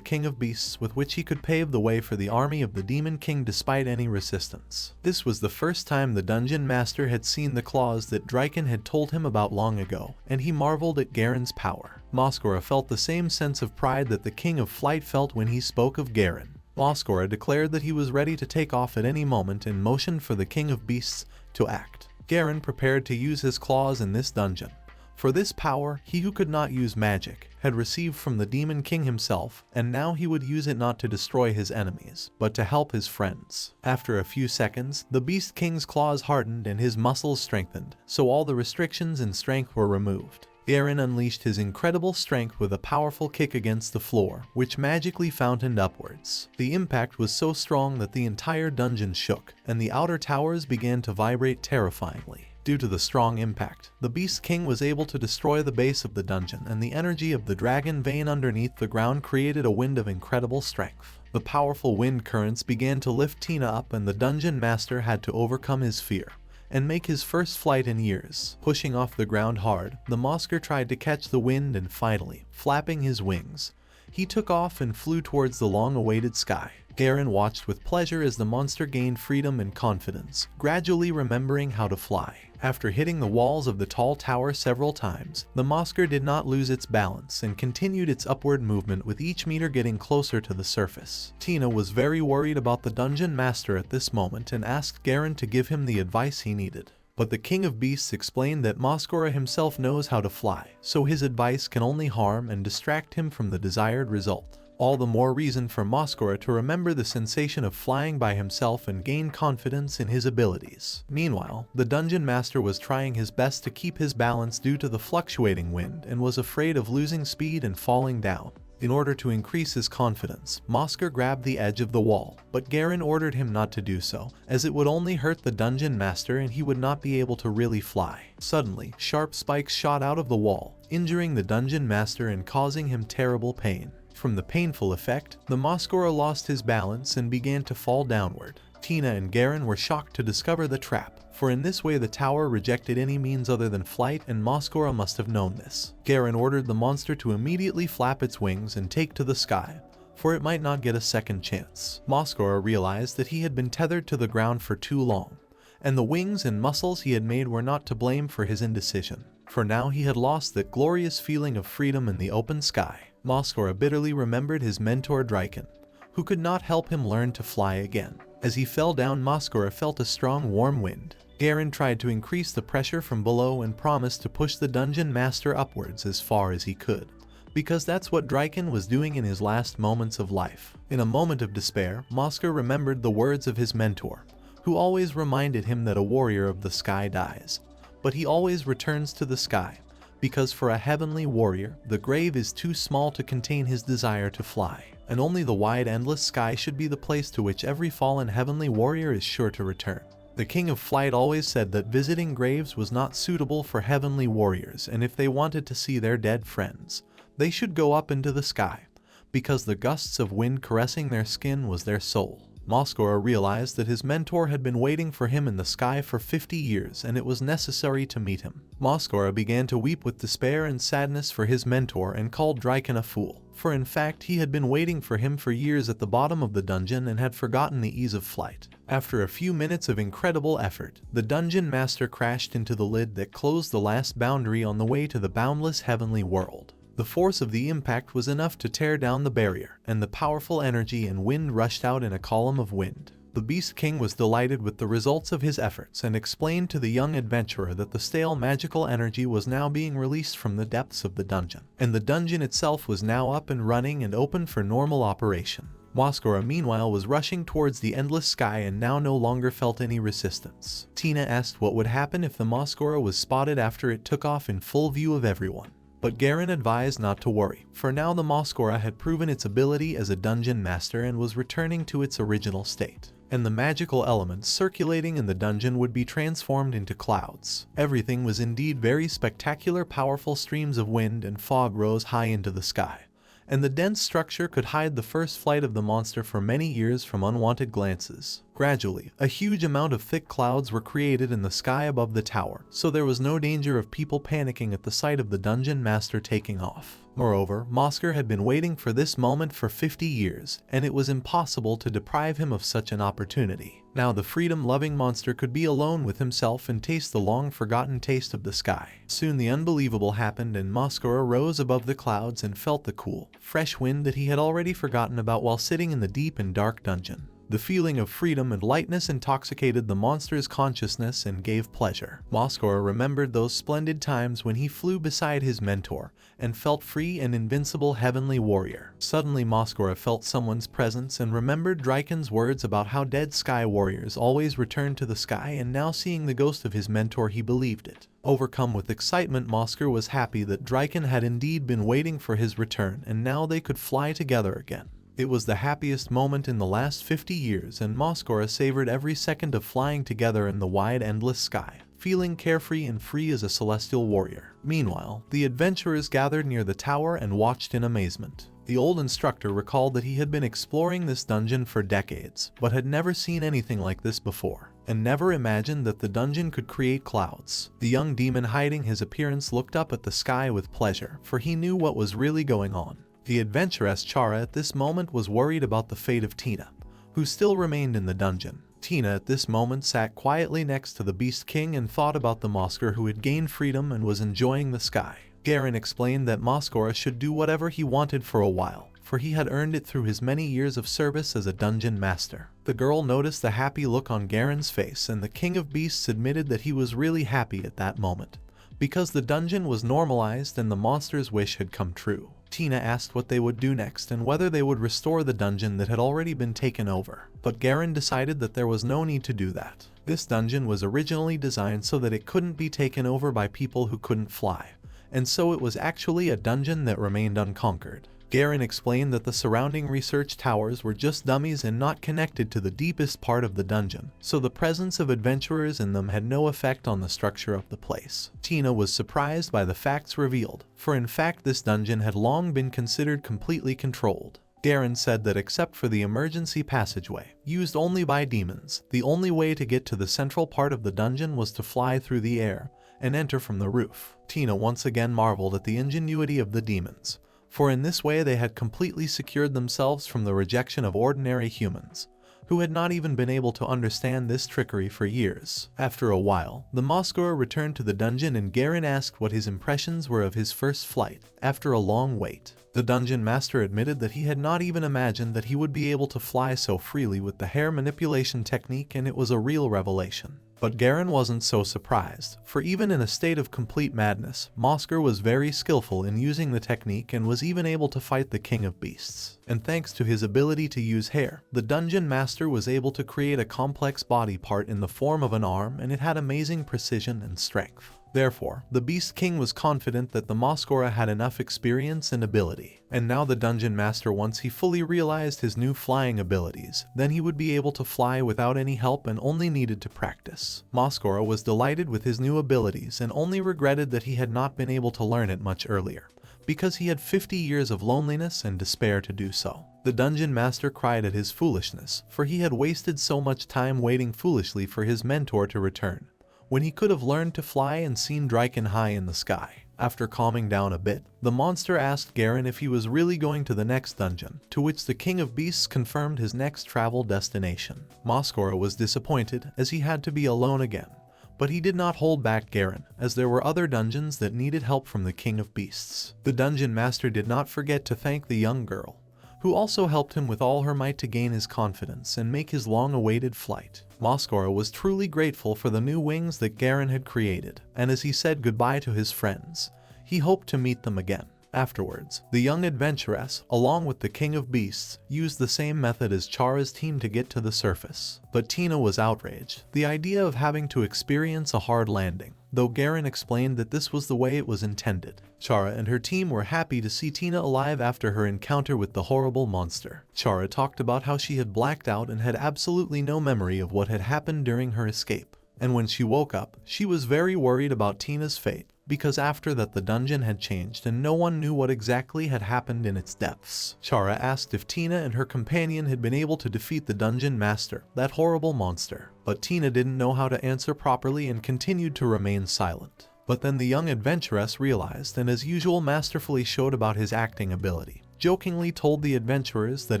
King of Beasts, with which he could pave the way for the army of the Demon King despite any resistance. This was the first time the Dungeon Master had seen the claws that Draken had told him about long ago, and he marveled at Garon's power. Moscora felt the same sense of pride that the King of Flight felt when he spoke of Garon. Moscora declared that he was ready to take off at any moment and motioned for the King of Beasts to act. Garon prepared to use his claws in this dungeon. For this power, he who could not use magic had received from the Demon King himself, and now he would use it not to destroy his enemies, but to help his friends. After a few seconds, the Beast King's claws hardened and his muscles strengthened, so all the restrictions in strength were removed. Garon unleashed his incredible strength with a powerful kick against the floor, which magically fountained upwards. The impact was so strong that the entire dungeon shook, and the outer towers began to vibrate terrifyingly. Due to the strong impact, the Beast King was able to destroy the base of the dungeon, and the energy of the dragon vein underneath the ground created a wind of incredible strength. The powerful wind currents began to lift Tina up, and the Dungeon Master had to overcome his fear and make his first flight in years. Pushing off the ground hard, the Mosker tried to catch the wind and finally, flapping his wings, he took off and flew towards the long-awaited sky. Garon watched with pleasure as the monster gained freedom and confidence, gradually remembering how to fly. After hitting the walls of the tall tower several times, the Mosker did not lose its balance and continued its upward movement, with each meter getting closer to the surface. Tina was very worried about the Dungeon Master at this moment and asked Garon to give him the advice he needed. But the King of Beasts explained that Moscora himself knows how to fly, so his advice can only harm and distract him from the desired result. All the more reason for Moscora to remember the sensation of flying by himself and gain confidence in his abilities. Meanwhile, the Dungeon Master was trying his best to keep his balance due to the fluctuating wind and was afraid of losing speed and falling down. In order to increase his confidence, Mosker grabbed the edge of the wall, but Garon ordered him not to do so, as it would only hurt the Dungeon Master and he would not be able to really fly. Suddenly, sharp spikes shot out of the wall, injuring the Dungeon Master and causing him terrible pain. From the painful effect, the Mascara lost his balance and began to fall downward. Tina and Garon were shocked to discover the trap, for in this way the tower rejected any means other than flight, and Mascara must have known this. Garon ordered the monster to immediately flap its wings and take to the sky, for it might not get a second chance. Mascara realized that he had been tethered to the ground for too long, and the wings and muscles he had made were not to blame for his indecision, for now he had lost that glorious feeling of freedom in the open sky. Mascara bitterly remembered his mentor Draken, who could not help him learn to fly again. As he fell down, Mascara felt a strong warm wind. Garon tried to increase the pressure from below and promised to push the dungeon master upwards as far as he could, because that's what Draken was doing in his last moments of life. In a moment of despair, Mascara remembered the words of his mentor, who always reminded him that a warrior of the sky dies, but he always returns to the sky, because for a heavenly warrior, the grave is too small to contain his desire to fly, and only the wide endless sky should be the place to which every fallen heavenly warrior is sure to return. The King of Flight always said that visiting graves was not suitable for heavenly warriors, and if they wanted to see their dead friends, they should go up into the sky, because the gusts of wind caressing their skin was their soul. Mascara realized that his mentor had been waiting for him in the sky for 50 years and it was necessary to meet him. Mascara began to weep with despair and sadness for his mentor and called Draken a fool, for in fact he had been waiting for him for years at the bottom of the dungeon and had forgotten the ease of flight. After a few minutes of incredible effort, the dungeon master crashed into the lid that closed the last boundary on the way to the boundless heavenly world. The force of the impact was enough to tear down the barrier, and the powerful energy and wind rushed out in a column of wind. The Beast King was delighted with the results of his efforts and explained to the young adventurer that the stale magical energy was now being released from the depths of the dungeon, and the dungeon itself was now up and running and open for normal operation. Mascara meanwhile was rushing towards the endless sky and now no longer felt any resistance. Tina asked what would happen if the Mascara was spotted after it took off in full view of everyone. But Garon advised not to worry, for now the Mascara had proven its ability as a dungeon master and was returning to its original state, and the magical elements circulating in the dungeon would be transformed into clouds. Everything was indeed very spectacular. Powerful streams of wind and fog rose high into the sky, and the dense structure could hide the first flight of the monster for many years from unwanted glances. Gradually, a huge amount of thick clouds were created in the sky above the tower, so there was no danger of people panicking at the sight of the dungeon master taking off. Moreover, Mascara had been waiting for this moment for 50 years, and it was impossible to deprive him of such an opportunity. Now the freedom-loving monster could be alone with himself and taste the long-forgotten taste of the sky. Soon the unbelievable happened, and Mascara rose above the clouds and felt the cool, fresh wind that he had already forgotten about while sitting in the deep and dark dungeon. The feeling of freedom and lightness intoxicated the monster's consciousness and gave pleasure. Mascara remembered those splendid times when he flew beside his mentor and felt free and invincible heavenly warrior. Suddenly Mascara felt someone's presence and remembered Draken's words about how dead sky warriors always return to the sky, and now seeing the ghost of his mentor he believed it. Overcome with excitement, Mascara was happy that Draken had indeed been waiting for his return and now they could fly together again. It was the happiest moment in the last 50 years, and Mascara savored every second of flying together in the wide endless sky, feeling carefree and free as a celestial warrior. Meanwhile, the adventurers gathered near the tower and watched in amazement. The old instructor recalled that he had been exploring this dungeon for decades, but had never seen anything like this before, and never imagined that the dungeon could create clouds. The young demon hiding his appearance looked up at the sky with pleasure, for he knew what was really going on. The adventuress Chara at this moment was worried about the fate of Tina, who still remained in the dungeon. Tina at this moment sat quietly next to the Beast King and thought about the Mascara who had gained freedom and was enjoying the sky. Garon explained that Mascara should do whatever he wanted for a while, for he had earned it through his many years of service as a dungeon master. The girl noticed the happy look on Garon's face, and the King of Beasts admitted that he was really happy at that moment, because the dungeon was normalized and the monster's wish had come true. Tina asked what they would do next and whether they would restore the dungeon that had already been taken over, but Garon decided that there was no need to do that. This dungeon was originally designed so that it couldn't be taken over by people who couldn't fly, and so it was actually a dungeon that remained unconquered. Garon explained that the surrounding research towers were just dummies and not connected to the deepest part of the dungeon, so the presence of adventurers in them had no effect on the structure of the place. Tina was surprised by the facts revealed, for in fact this dungeon had long been considered completely controlled. Garon said that except for the emergency passageway, used only by demons, the only way to get to the central part of the dungeon was to fly through the air and enter from the roof. Tina once again marveled at the ingenuity of the demons, for in this way they had completely secured themselves from the rejection of ordinary humans, who had not even been able to understand this trickery for years. After a while, the Moskura returned to the dungeon and Garon asked what his impressions were of his first flight, after a long wait. The dungeon master admitted that he had not even imagined that he would be able to fly so freely with the hair manipulation technique, and it was a real revelation. But Garon wasn't so surprised, for even in a state of complete madness, Moskura was very skillful in using the technique and was even able to fight the King of Beasts. And thanks to his ability to use hair, the dungeon master was able to create a complex body part in the form of an arm, and it had amazing precision and strength. Therefore, the Beast King was confident that the Moskura had enough experience and ability. And now the dungeon master, once he fully realized his new flying abilities, then he would be able to fly without any help and only needed to practice. Moskura was delighted with his new abilities and only regretted that he had not been able to learn it much earlier, because he had 50 years of loneliness and despair to do so. The dungeon master cried at his foolishness, for he had wasted so much time waiting foolishly for his mentor to return, when he could have learned to fly and seen Draken high in the sky. After calming down a bit, the monster asked Garon if he was really going to the next dungeon, to which the King of Beasts confirmed his next travel destination. Moskura was disappointed, as he had to be alone again, but he did not hold back Garon, as there were other dungeons that needed help from the King of Beasts. The dungeon master did not forget to thank the young girl, who also helped him with all her might to gain his confidence and make his long-awaited flight. Moskura was truly grateful for the new wings that Garon had created, and as he said goodbye to his friends, he hoped to meet them again. Afterwards, the young adventuress, along with the King of Beasts, used the same method as Chara's team to get to the surface. But Tina was outraged, the idea of having to experience a hard landing, though Garon explained that this was the way it was intended. Chara and her team were happy to see Tina alive after her encounter with the horrible monster. Chara talked about how she had blacked out and had absolutely no memory of what had happened during her escape. And when she woke up, she was very worried about Tina's fate, because after that the dungeon had changed and no one knew what exactly had happened in its depths. Chara asked if Tina and her companion had been able to defeat the dungeon master, that horrible monster. But Tina didn't know how to answer properly and continued to remain silent. But then the young adventuress realized, and as usual masterfully showed about his acting ability, jokingly told the adventurers that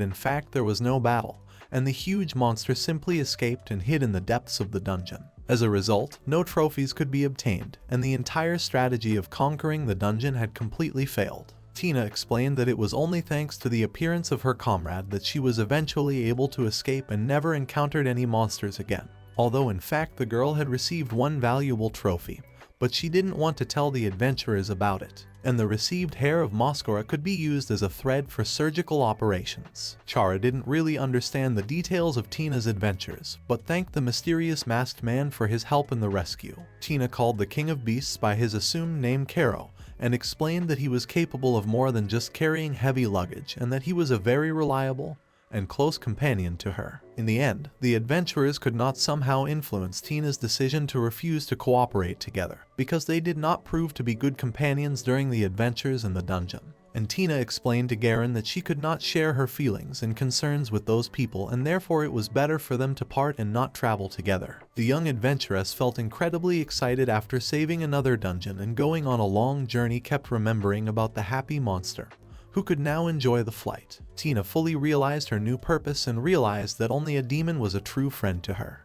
in fact there was no battle, and the huge monster simply escaped and hid in the depths of the dungeon. As a result, no trophies could be obtained, and the entire strategy of conquering the dungeon had completely failed. Tina explained that it was only thanks to the appearance of her comrade that she was eventually able to escape and never encountered any monsters again. Although in fact the girl had received one valuable trophy, but she didn't want to tell the adventurers about it, and the received hair of Moskura could be used as a thread for surgical operations. Chara didn't really understand the details of Tina's adventures, but thanked the mysterious masked man for his help in the rescue. Tina called the King of Beasts by his assumed name Karo, and explained that he was capable of more than just carrying heavy luggage, and that he was a very reliable and close companion to her. In the end, the adventurers could not somehow influence Tina's decision to refuse to cooperate together, because they did not prove to be good companions during the adventures in the dungeon. And Tina explained to Garon that she could not share her feelings and concerns with those people, and therefore it was better for them to part and not travel together. The young adventuress felt incredibly excited after saving another dungeon, and going on a long journey kept remembering about the happy monster, who could now enjoy the flight. Tina fully realized her new purpose and realized that only a demon was a true friend to her.